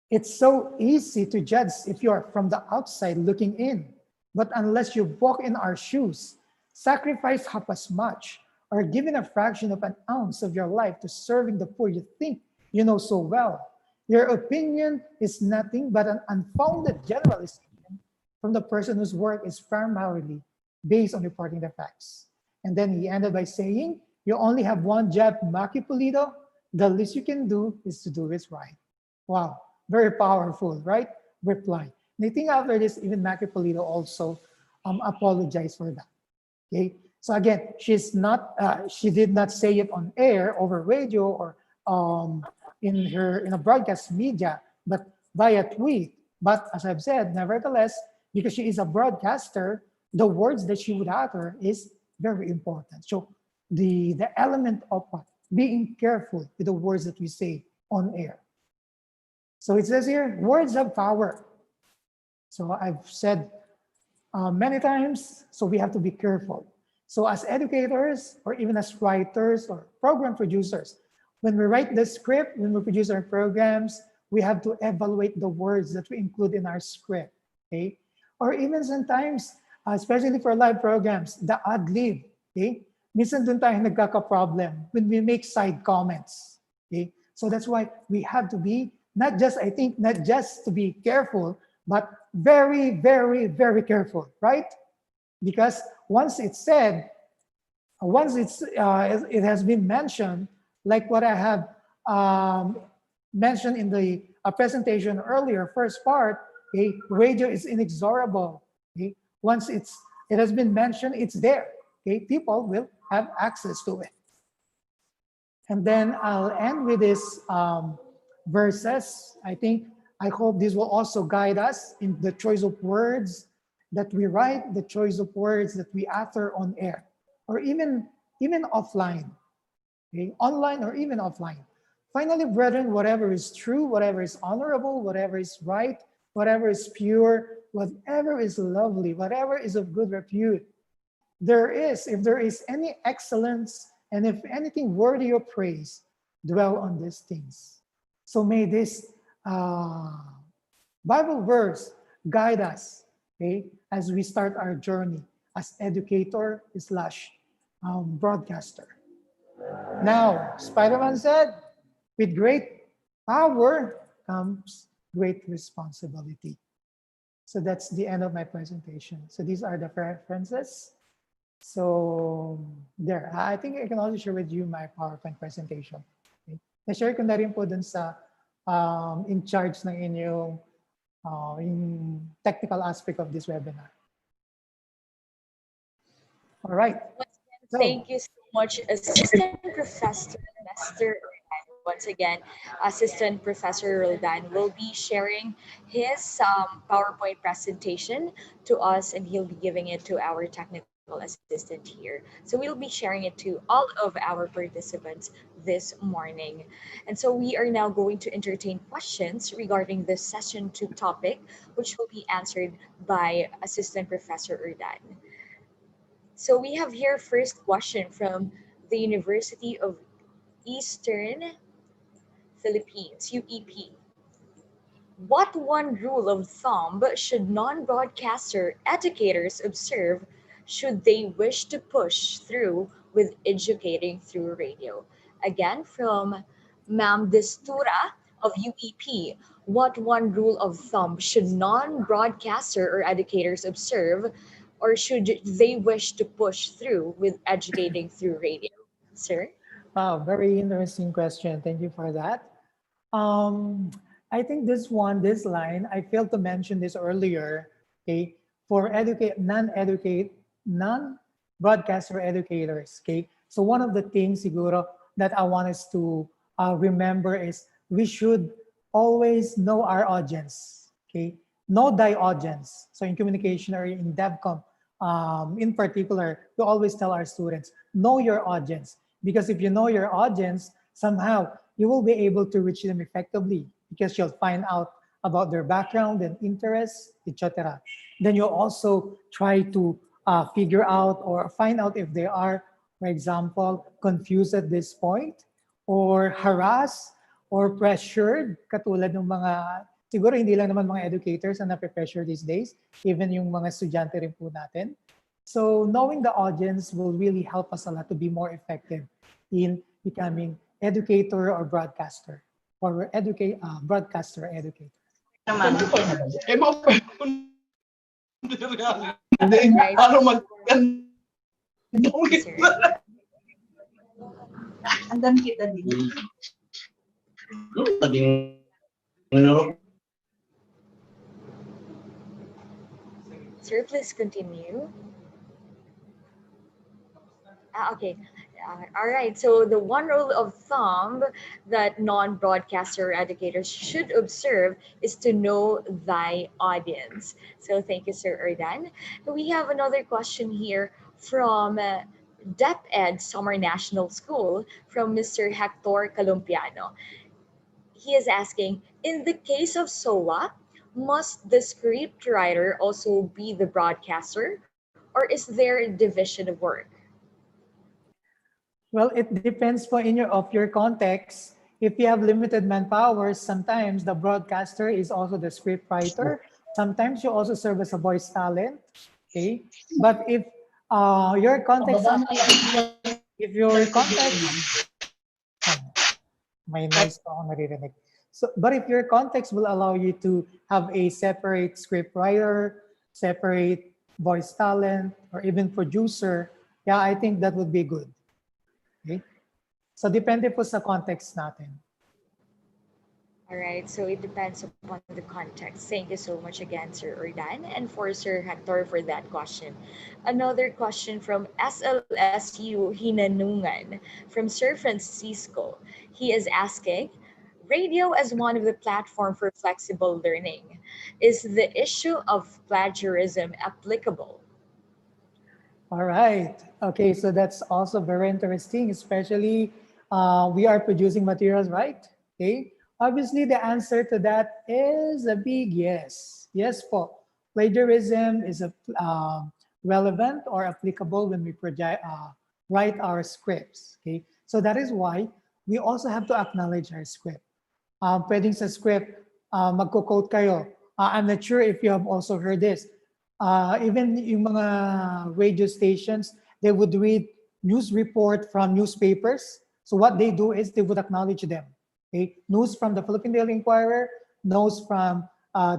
S10: It's so easy to judge if you're from the outside looking in, but unless you walk in our shoes, sacrifice half as much, or giving a fraction of an ounce of your life to serving the poor you think you know so well. Your opinion is nothing but an unfounded generalization from the person whose work is primarily based on reporting the facts. And then he ended by saying, you only have one job, Maki Pulido. The least you can do is to do it right. Wow, very powerful, right? Reply. And I think after this, even Maki Pulido also apologized for that. Okay, so again, she did not say it on air over radio or in a broadcast media, but via tweet. But as I've said, nevertheless, because she is a broadcaster, the words that she would utter is very important. So the element of being careful with the words that we say on air. So it says here, words have power. So I've said many times, so we have to be careful. So as educators, or even as writers or program producers, when we write the script, when we produce our programs, we have to evaluate the words that we include in our script, okay? Or even sometimes, especially for live programs, the ad lib, okay? Minsan dun tayo nagkaka-problem when we make side comments, okay? So that's why we have to be, not just to be careful, but very, very, very careful, right? Because once it's said, it has been mentioned, like what I have mentioned in the presentation earlier, first part, okay, radio is inexorable. Okay? Once it has been mentioned, it's there. Okay, people will have access to it. And then I'll end with this verses. I hope this will also guide us in the choice of words that we write, the choice of words that we utter on air, or even offline, okay? Online or even offline. Finally, brethren, whatever is true, whatever is honorable, whatever is right, whatever is pure, whatever is lovely, whatever is of good repute, if there is any excellence, and if anything worthy of praise, dwell on these things. So may this Bible verse guide us, okay, as we start our journey as educator / broadcaster. Now, Spider-Man said, with great power comes great responsibility. So that's the end of my presentation. So these are the references. So there, I think I can also share with you my PowerPoint presentation. Okay? Na-share ko na rin po dun sa in charge ng inyong in technical aspect of this webinar. All right.
S6: Thank you so much, Assistant Professor Lester Roldan. Once again, Assistant Professor Roldan will be sharing his PowerPoint presentation to us, and he'll be giving it to our technical assistant here. So we'll be sharing it to all of our participants this morning. And so we are now going to entertain questions regarding the session 2 topic, which will be answered by Assistant Professor Roldan. So we have here first question from the University of Eastern Philippines, UEP. What one rule of thumb should non-broadcaster educators observe should they wish to push through with educating through radio? Again, from Ma'am Destura of UEP, what one rule of thumb should non-broadcaster or educators observe, or should they wish to push through with educating through radio? Sir?
S10: Wow, very interesting question. Thank you for that. I think this line, I failed to mention this earlier, okay, for non-broadcaster educators, okay? So one of the things siguro that I want us to remember is we should always know our audience, okay? Know thy audience. So in communication or in DevCom, in particular, we always tell our students, know your audience. Because if you know your audience, somehow you will be able to reach them effectively because you'll find out about their background and interests, etc. Then you'll also try to figure out or find out if they are, for example, confused at this point or harassed or pressured, katulad ng mga, siguro hindi lang naman mga educators na nape-pressure these days, even yung mga estudyante rin po natin. So knowing the audience will really help us a lot to be more effective in becoming educator or broadcaster, or broadcaster educator.
S2: Naman. Eh, mo
S6: Right.
S2: paano mag
S6: Sir.
S2: Andan kita din.
S6: Sir, please continue. Okay. All right. So the one rule of thumb that non-broadcaster educators should observe is to know thy audience. So thank you, Sir Erdan. We have another question here from DepEd Summer National School from Mr. Hector Calumpiano. He is asking, in the case of SOA, must the script writer also be the broadcaster, or is there a division of work?
S10: Well, it depends of your context. If you have limited manpower, sometimes the broadcaster is also the script writer. Sometimes you also serve as a voice talent. Okay, but your context, if your context, may noise pa ako naririnig. So, but if your context will allow you to have a separate script writer, separate voice talent, or even producer, yeah, I think that would be good. Okay? So depende po sa context natin.
S6: All right, so it depends upon the context. Thank you so much again, Sir Ordan, and for Sir Hector for that question. Another question from SLSU Hinanungan from Sir Francisco. He is asking, radio as one of the platform for flexible learning. Is the issue of plagiarism applicable?
S10: All right. Okay, so that's also very interesting, especially we are producing materials, right? Okay. Obviously, the answer to that is a big yes. Yes po. Plagiarism is relevant or applicable when we write our scripts. Okay. So that is why we also have to acknowledge our script. Pwedeng sa script, magko-quote kayo. I'm not sure if you have also heard this. Even yung mga radio stations, they would read news report from newspapers. So what they do is they would acknowledge them. Okay? News from the Philippine Daily Inquirer, news from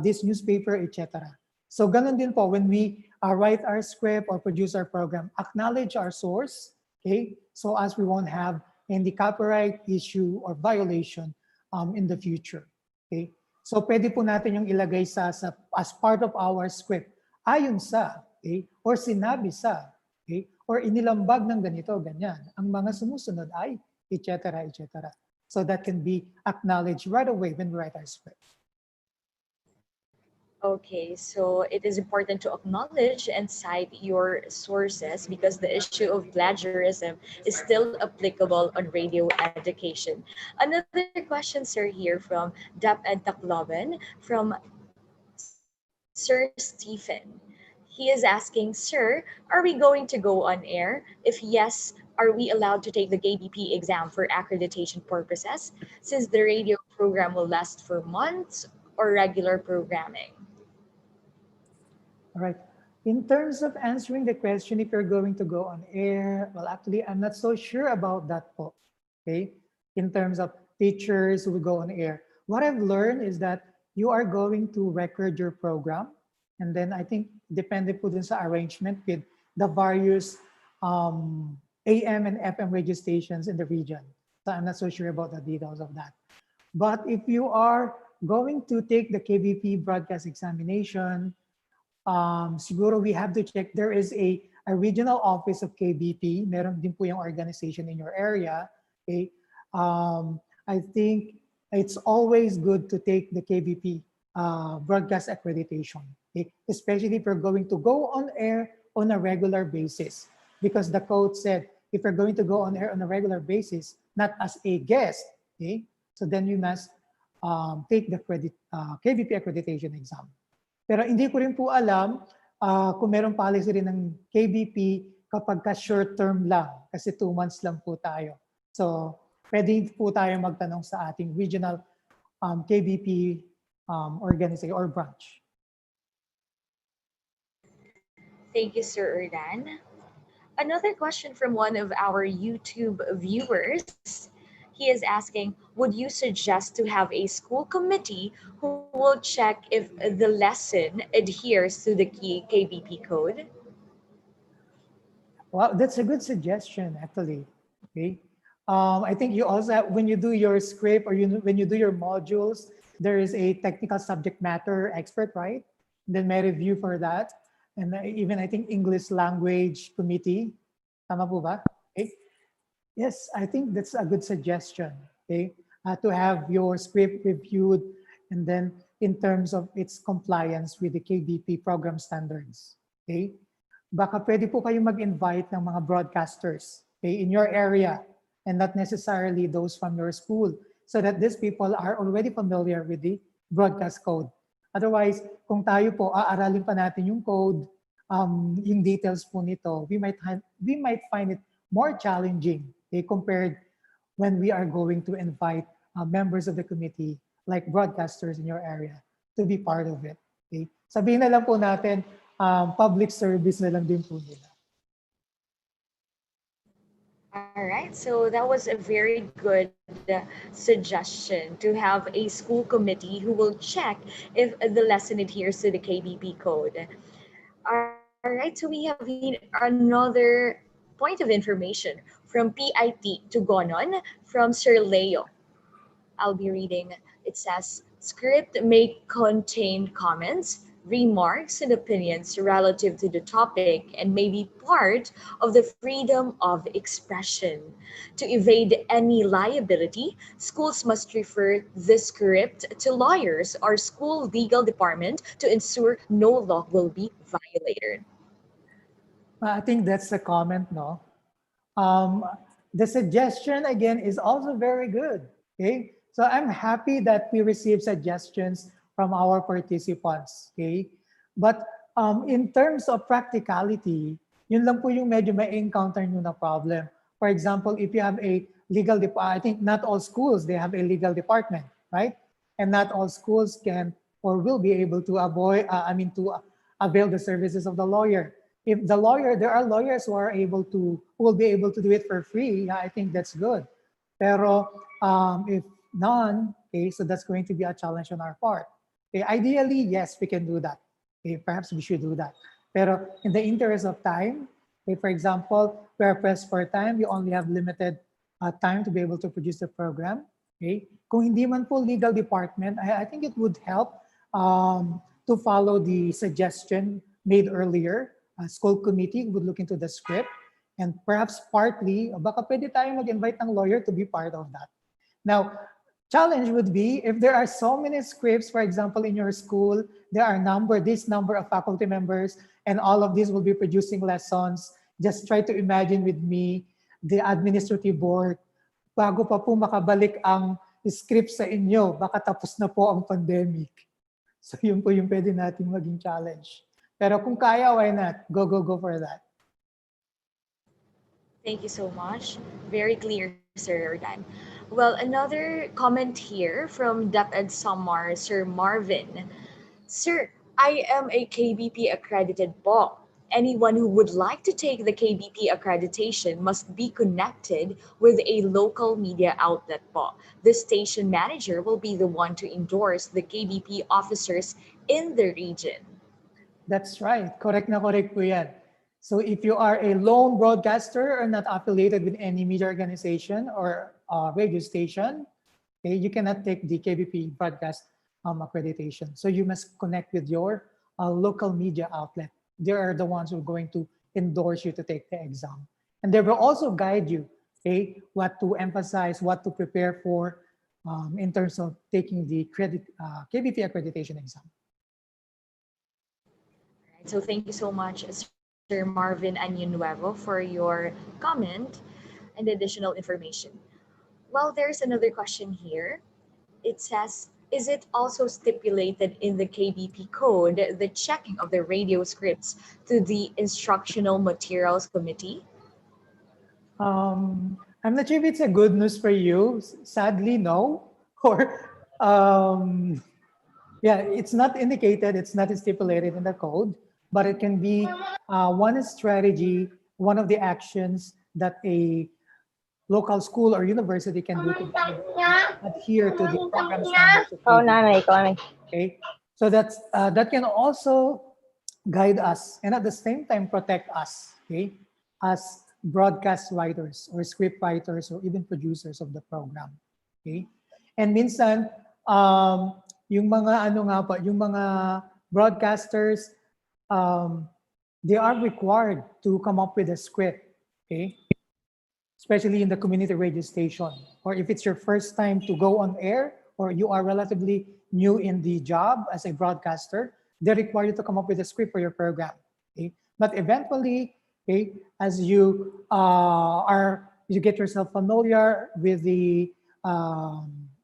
S10: this newspaper, etc. So ganun din po when we write our script or produce our program, acknowledge our source, okay? So as we won't have any copyright issue or violation in the future. Okay? So pwede po natin yung ilagay as part of our script. Ayon sa, okay? Or sinabi sa, okay? Or inilambag ng ganito, ganyan. Ang mga sumusunod ay, etc., etc. So that can be acknowledged right away when we write our script.
S6: Okay, so it is important to acknowledge and cite your sources because the issue of plagiarism is still applicable on radio education. Another question, sir, here from Dap and Tacloban from Sir Stephen. He is asking, sir, are we going to go on air? If yes, are we allowed to take the KBP exam for accreditation purposes since the radio program will last for months or regular programming?
S10: All right. In terms of answering the question, if you're going to go on air, well, actually, I'm not so sure about that po. Okay. In terms of teachers who will go on air, what I've learned is that you are going to record your program. And then I think depende po dun sa arrangement with the various AM and FM radio stations in the region. So I'm not so sure about the details of that. But if you are going to take the KBP broadcast examination, siguro we have to check. There is a regional office of KBP. Meron din po yung organization in your area. Okay. I think it's always good to take the KBP broadcast accreditation, okay? Especially if you're going to go on air on a regular basis. Because the code said, if you're going to go on air on a regular basis, not as a guest, okay? So then you must take the KBP accreditation exam. Pero hindi ko rin po alam kung merong policy rin ng KBP kapag ka short term lang, kasi 2 months lang po tayo. So pwede po tayo magtanong sa ating regional KBP organization or branch.
S6: Thank you, Sir Erdan. Another question from one of our YouTube viewers. He is asking, would you suggest to have a school committee who will check if the lesson adheres to the key KBP code?
S10: Well, that's a good suggestion, actually. Okay. I think you also have, when you do your script or when you do your modules, there is a technical subject matter expert, right? Then may review for that. And even I think English language committee. Tama po ba? Okay. Yes, I think that's a good suggestion. Okay. To have your script reviewed and then in terms of its compliance with the KBP program standards. Okay. Baka pwede po kayo mag-invite ng mga broadcasters, okay, in your area and not necessarily those from your school, so that these people are already familiar with the broadcast code. Otherwise, kung tayo po aaralin pa natin yung code, yung details po nito, we might find it more challenging, okay, compared when we are going to invite members of the committee like broadcasters in your area to be part of it. Okay? Sabihin na lang po natin, public service na lang din po nila.
S6: All right, so that was a very good suggestion to have a school committee who will check if the lesson adheres to the KBP code. All right, so we have another point of information from PIT to Gonon from Sir Leo. I'll be reading. It says, script may contain comments, remarks, and opinions relative to the topic and may be part of the freedom of expression. To evade any liability, schools must refer the script to lawyers or school legal department to ensure no law will be violated.
S10: I think that's the comment, no? The suggestion, again, is also very good, okay? So I'm happy that we receive suggestions from our participants, okay? But in terms of practicality, yun lang po yung medyo may encounter nyo na problem. For example, if you have a legal department, I think not all schools, they have a legal department, right? And not all schools can or will be able to to avail the services of the lawyer. If the lawyer, there are lawyers who will be able to do it for free, yeah, I think that's good. Pero if none, okay, so that's going to be a challenge on our part. Okay, ideally, yes, we can do that. Okay, perhaps we should do that. Pero in the interest of time, okay, for example, we are pressed for time, we only have limited time to be able to produce the program. Okay, kung hindi man po legal department, I think it would help to follow the suggestion made earlier. School committee would look into the script, and perhaps partly, baka pwede tayo mag-invite ng lawyer to be part of that. Now, challenge would be if there are so many scripts, for example, in your school, there are this number of faculty members, and all of these will be producing lessons. Just try to imagine with me the administrative board. Bago pa po makabalik ang script sa inyo, baka tapos na po ang pandemic. So yun po yung pwede natin maging challenge. Pero kung kaya, why not? Go for that.
S6: Thank you so much. Very clear, Sir Erdan. Well, another comment here from DepEd Samar, Sir Marvin. Sir, I am a KBP accredited po. Anyone who would like to take the KBP accreditation must be connected with a local media outlet po. The station manager will be the one to endorse the KBP officers in the region.
S10: That's right. Correct na correct po yan. So if you are a lone broadcaster or not affiliated with any media organization or radio station, okay, you cannot take the KBP broadcast accreditation. So you must connect with your local media outlet. They are the ones who are going to endorse you to take the exam. And they will also guide you, okay, what to emphasize, what to prepare for in terms of taking the KBP accreditation exam.
S6: So thank you so much, Sir Marvin Añunuevo, for your comment and additional information. Well, there's another question here. It says, is it also stipulated in the KBP code the checking of the radio scripts to the Instructional Materials Committee?
S10: I'm not sure if it's a good news for you. Sadly, no. Or yeah, it's not indicated, it's not stipulated in the code. but it can be one strategy, one of the actions that a local school or university can do to adhere to the program standards of
S8: Oh,
S10: EB.
S8: nanay, ikaw nanay.
S10: Okay, so that can also guide us and at the same time protect us, okay, as broadcast writers or script writers or even producers of the program. Okay, and minsan yung mga ano nga po, yung mga broadcasters, they are required to come up with a script. Okay, especially in the community radio station, or if it's your first time to go on air, or you are relatively new in the job as a broadcaster, they require you to come up with a script for your program. Okay? But eventually, okay, as you you get yourself familiar with the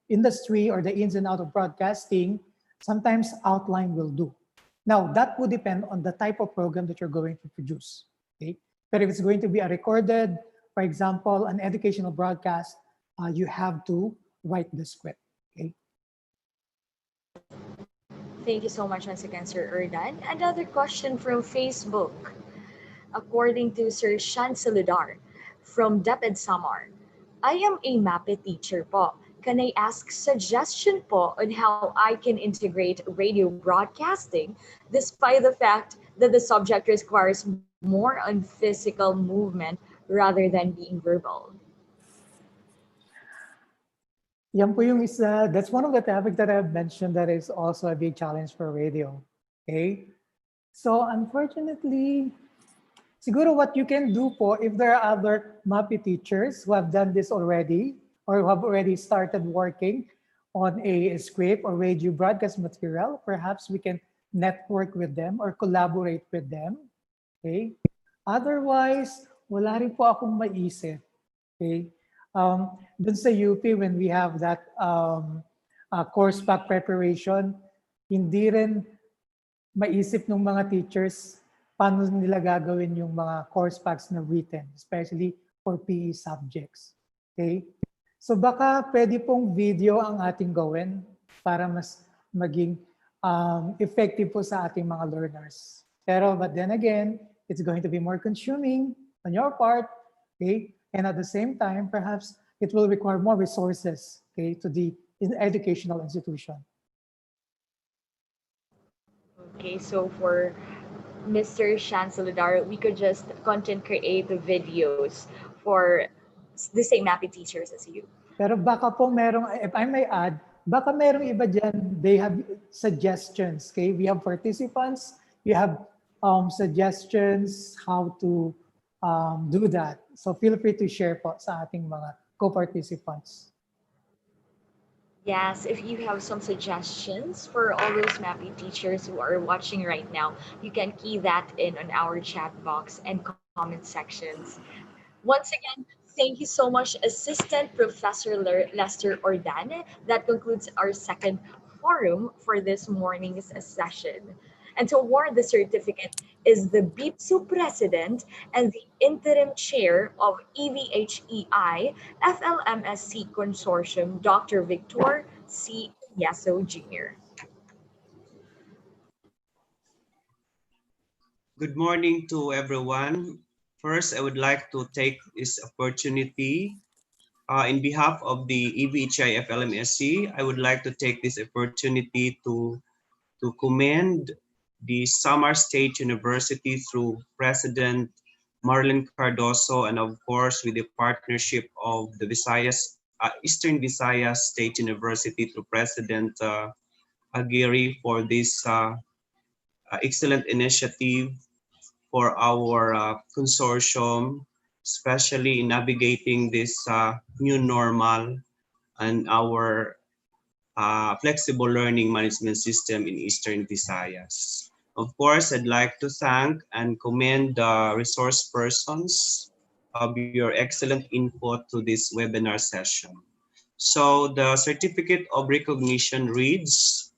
S10: industry or the ins and out of broadcasting, sometimes outline will do. Now, that would depend on the type of program that you're going to produce. Okay? But if it's going to be a recorded, for example, an educational broadcast, you have to write the script. Okay.
S6: Thank you so much once again, Sir Erdan. Another question from Facebook. According to Sir Shan Saludar from DepEd Samar, I am a MAPE teacher po. Can I ask suggestion po on how I can integrate radio broadcasting despite the fact that the subject requires more on physical movement rather than being verbal?
S10: Yan po yung isa, that's one of the topics that I've mentioned that is also a big challenge for radio. Okay? So unfortunately, siguro what you can do po, if there are other MAPE teachers who have done this already or who have already started working on a script or radio broadcast material, perhaps we can network with them or collaborate with them. Okay? Otherwise, wala rin po akong maisip. Okay? Dun sa UP, when we have that course pack preparation, hindi rin maisip ng mga teachers paano nila gagawin yung mga course packs na written, especially for PE subjects. Okay? So baka pwede pong video ang ating gawin para mas maging effective po sa ating mga learners. But then again, it's going to be more consuming on your part, okay? And at the same time, perhaps it will require more resources, okay, to the educational institution.
S6: Okay, so for Mr. Shan Saludar, we could just content create the videos for the same MAPE teachers as you.
S10: Pero baka po merong, if I may add, baka merong iba dyan, they have suggestions, okay? We have participants, you have suggestions how to do that. So feel free to share po sa ating mga co-participants.
S6: Yes, if you have some suggestions for all those MAPE teachers who are watching right now, you can key that in on our chat box and comment sections. Once again, thank you so much, Assistant Professor Lester Ordane. That concludes our second forum for this morning's session. And to award the certificate is the BIPSU President and the Interim Chair of EVHEI FLMSC Consortium, Dr. Victor C. Yasso Jr.
S13: Good morning to everyone. First, I would like to take this opportunity in behalf of the EVHI FLMSC. I would like to take this opportunity to commend the Samar State University through President Marlon Cardoso, and of course with the partnership of the Eastern Visayas State University through President Aguirre for this excellent initiative for our consortium, especially in navigating this new normal and our flexible learning management system in Eastern Visayas. Of course, I'd like to thank and commend the resource persons of your excellent input to this webinar session. So the certificate of recognition reads,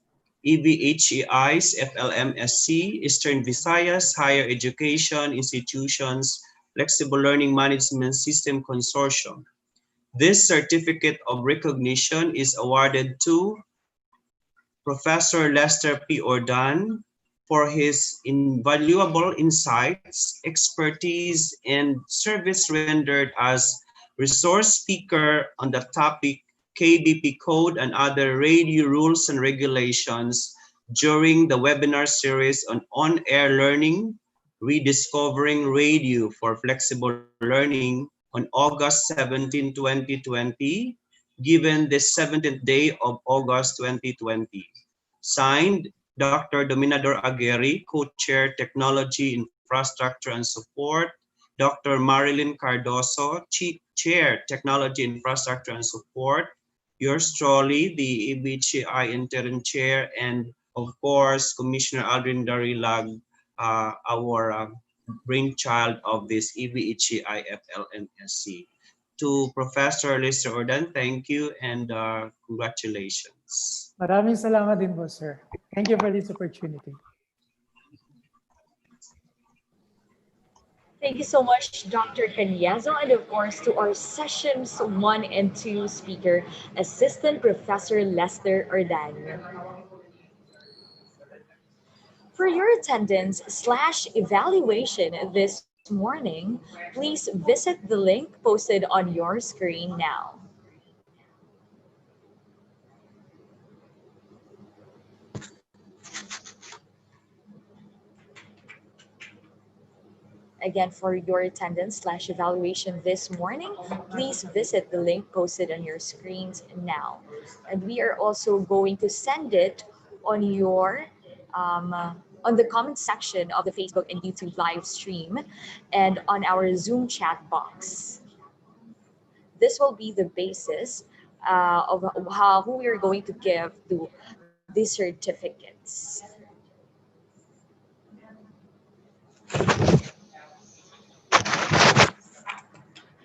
S13: EVHEI's FLMSC, Eastern Visayas Higher Education Institutions Flexible Learning Management System Consortium. This certificate of recognition is awarded to Professor Lester P. Ordan for his invaluable insights, expertise, and service rendered as resource speaker on the topic KDP Code and other radio rules and regulations during the webinar series on-air learning, rediscovering radio for flexible learning on August 17, 2020, given the 17th day of August 2020. Signed, Dr. Dominador Aguirre, Co-Chair Technology, Infrastructure and Support, Dr. Marilyn Cardoso, Chair Technology, Infrastructure and Support, yours truly, the EBHI Interim Chair, and of course, Commissioner Aldrin Darilag, our brainchild of this EBHI FLMSC. To Professor Lester Ordan, thank you and congratulations.
S10: Maraming salamat din po, sir. Thank you for this opportunity.
S6: Thank you so much, Dr. Canyazo, and of course to our sessions 1 and 2 speaker, Assistant Professor Lester Ordan. For your attendance/evaluation this morning, please visit the link posted on your screen now. Again, for your attendance/evaluation this morning, please visit the link posted on your screens now. And we are also going to send it on your on the comment section of the Facebook and YouTube live stream and on our Zoom chat box. This will be the basis of who we are going to give to these certificates.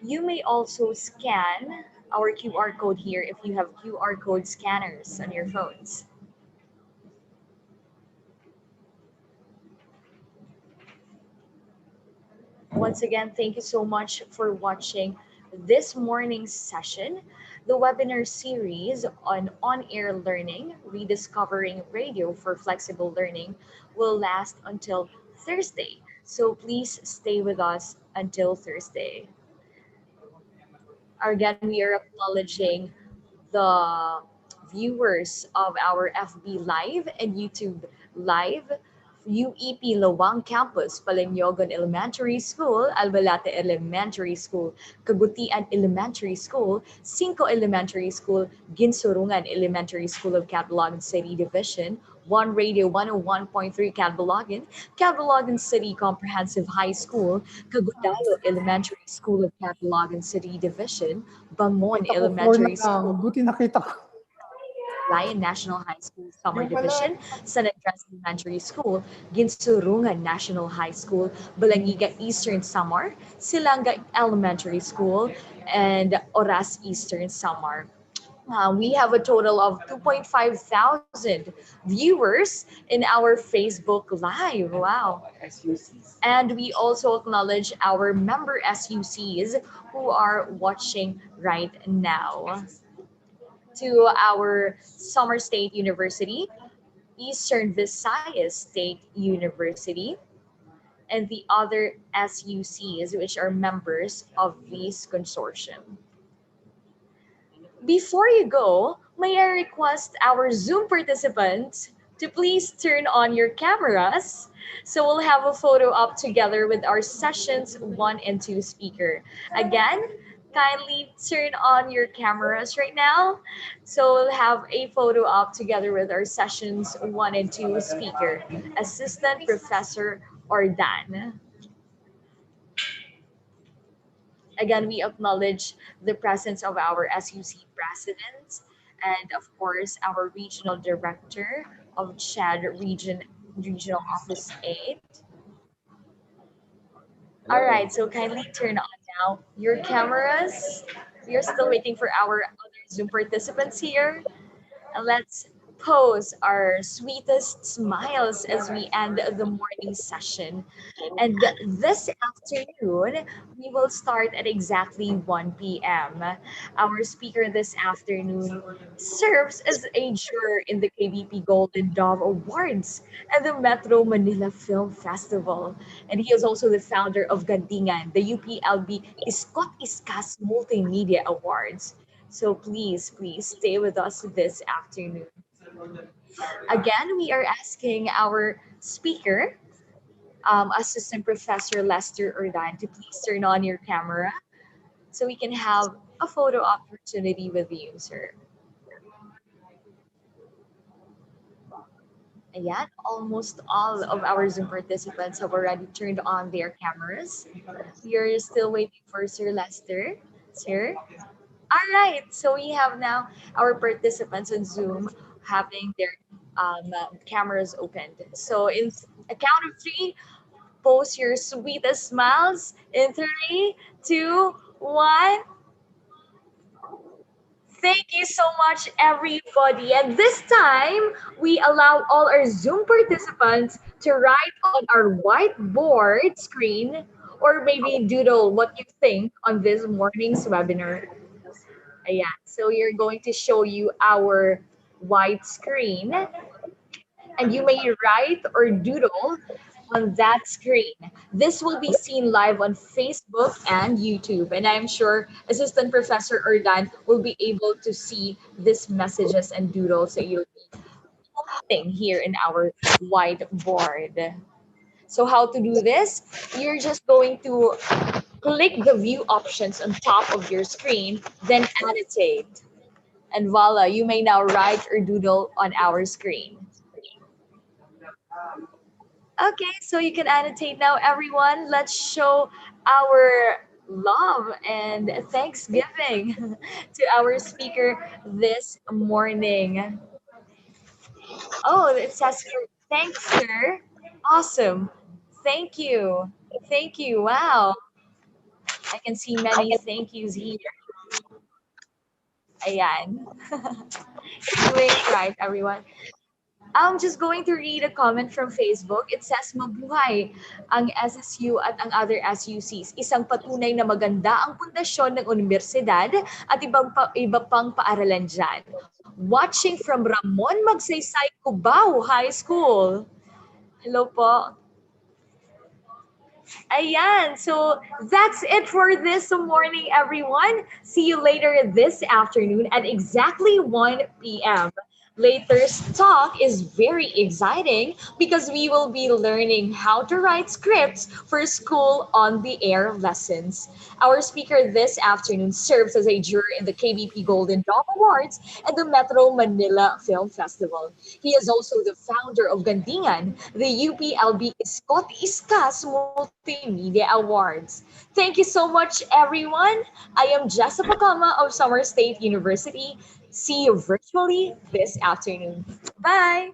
S6: You may also scan our QR code here if you have QR code scanners on your phones. Once again, thank you so much for watching this morning's session. The webinar series on-air learning, rediscovering radio for flexible learning, will last until Thursday. So please stay with us until Thursday. Again, we are acknowledging the viewers of our FB Live and YouTube Live, UEP Lawang Campus, Palengyogon Elementary School, Albalate Elementary School, Kabutian Elementary School, Cinco Elementary School, Ginsurungan Elementary School of Catalogan City Division, One Radio 101.3 Catalogan City Comprehensive High School, Cagudalo Elementary School of Catalogan City Division, Bangmon Elementary School,
S10: Buti nakita ko.
S6: Lion National High School Summer Division, San Andres Elementary School, Ginsurungan National High School, Balangiga Eastern Samar, Silanga Elementary School, and Oras Eastern Samar. We have a total of 2.5 thousand viewers in our Facebook Live. Wow. And we also acknowledge our member SUCs who are watching right now. To our Summer State University, Eastern Visayas State University, and the other SUCs which are members of this consortium. Before you go, may I request our Zoom participants to please turn on your cameras so we'll have a photo up together with our sessions 1 and 2 speaker. Again, kindly turn on your cameras right now so we'll have a photo up together with our sessions 1 and 2 speaker, Assistant Professor Ordan. Again, we acknowledge the presence of our SUC presidents and of course our regional director of Chad Regional Office 8. All right, so kindly turn on now your cameras. We are still waiting for our other Zoom participants here. And let's pose our sweetest smiles as we end the morning session. And this afternoon, we will start at exactly 1 p.m. Our speaker this afternoon serves as a juror in the KBP Golden Dove Awards and the Metro Manila Film Festival. And he is also the founder of Gandingan, the UPLB Iskot Iskas Multimedia Awards. So please stay with us this afternoon. Again, we are asking our speaker, Assistant Professor Lester Urdan, to please turn on your camera so we can have a photo opportunity with you, sir. Ayan, almost all of our Zoom participants have already turned on their cameras. We are still waiting for Sir Lester. Sir? All right, so we have now our participants on Zoom having their cameras opened. So in a count of three, post your sweetest smiles in 3, 2, 1. Thank you so much, everybody. And this time, we allow all our Zoom participants to write on our whiteboard screen or maybe doodle what you think on this morning's webinar. Ayan. So we are going to show you our white screen and you may write or doodle on that screen. This will be seen live on Facebook and YouTube. And I'm sure Assistant Professor Urdan will be able to see these messages and doodles that you'll be posting here in our whiteboard. So how to do this? You're just going to click the view options on top of your screen, then annotate. And voila, you may now write or doodle on our screen. Okay, so you can annotate now, everyone. Let's show our love and thanksgiving to our speaker this morning. Oh, it says here, thanks, sir. Awesome. Thank you. Thank you. Wow. I can see many thank yous here. Ayan. Doing it right, everyone. I'm just going to read a comment from Facebook. It says, mabuhay ang SSU at ang other SUCs. Isang patunay na maganda ang pundasyon ng universidad at iba pang paaralan dyan. Watching from Ramon Magsaysay, Cubao High School. Hello po. Ayan, so that's it for this morning, everyone. See you later this afternoon at exactly 1 p.m. Later's talk is very exciting because we will be learning how to write scripts for school on the air lessons. Our speaker this afternoon serves as a juror in the KBP Golden Dome Awards and the Metro Manila Film Festival. He is also the founder of Gandingan, the UPLB Iskot Iskas Multimedia Awards. Thank you so much, everyone. I am Jessica Kama of Summer State University. See you virtually this afternoon. Bye.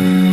S4: you.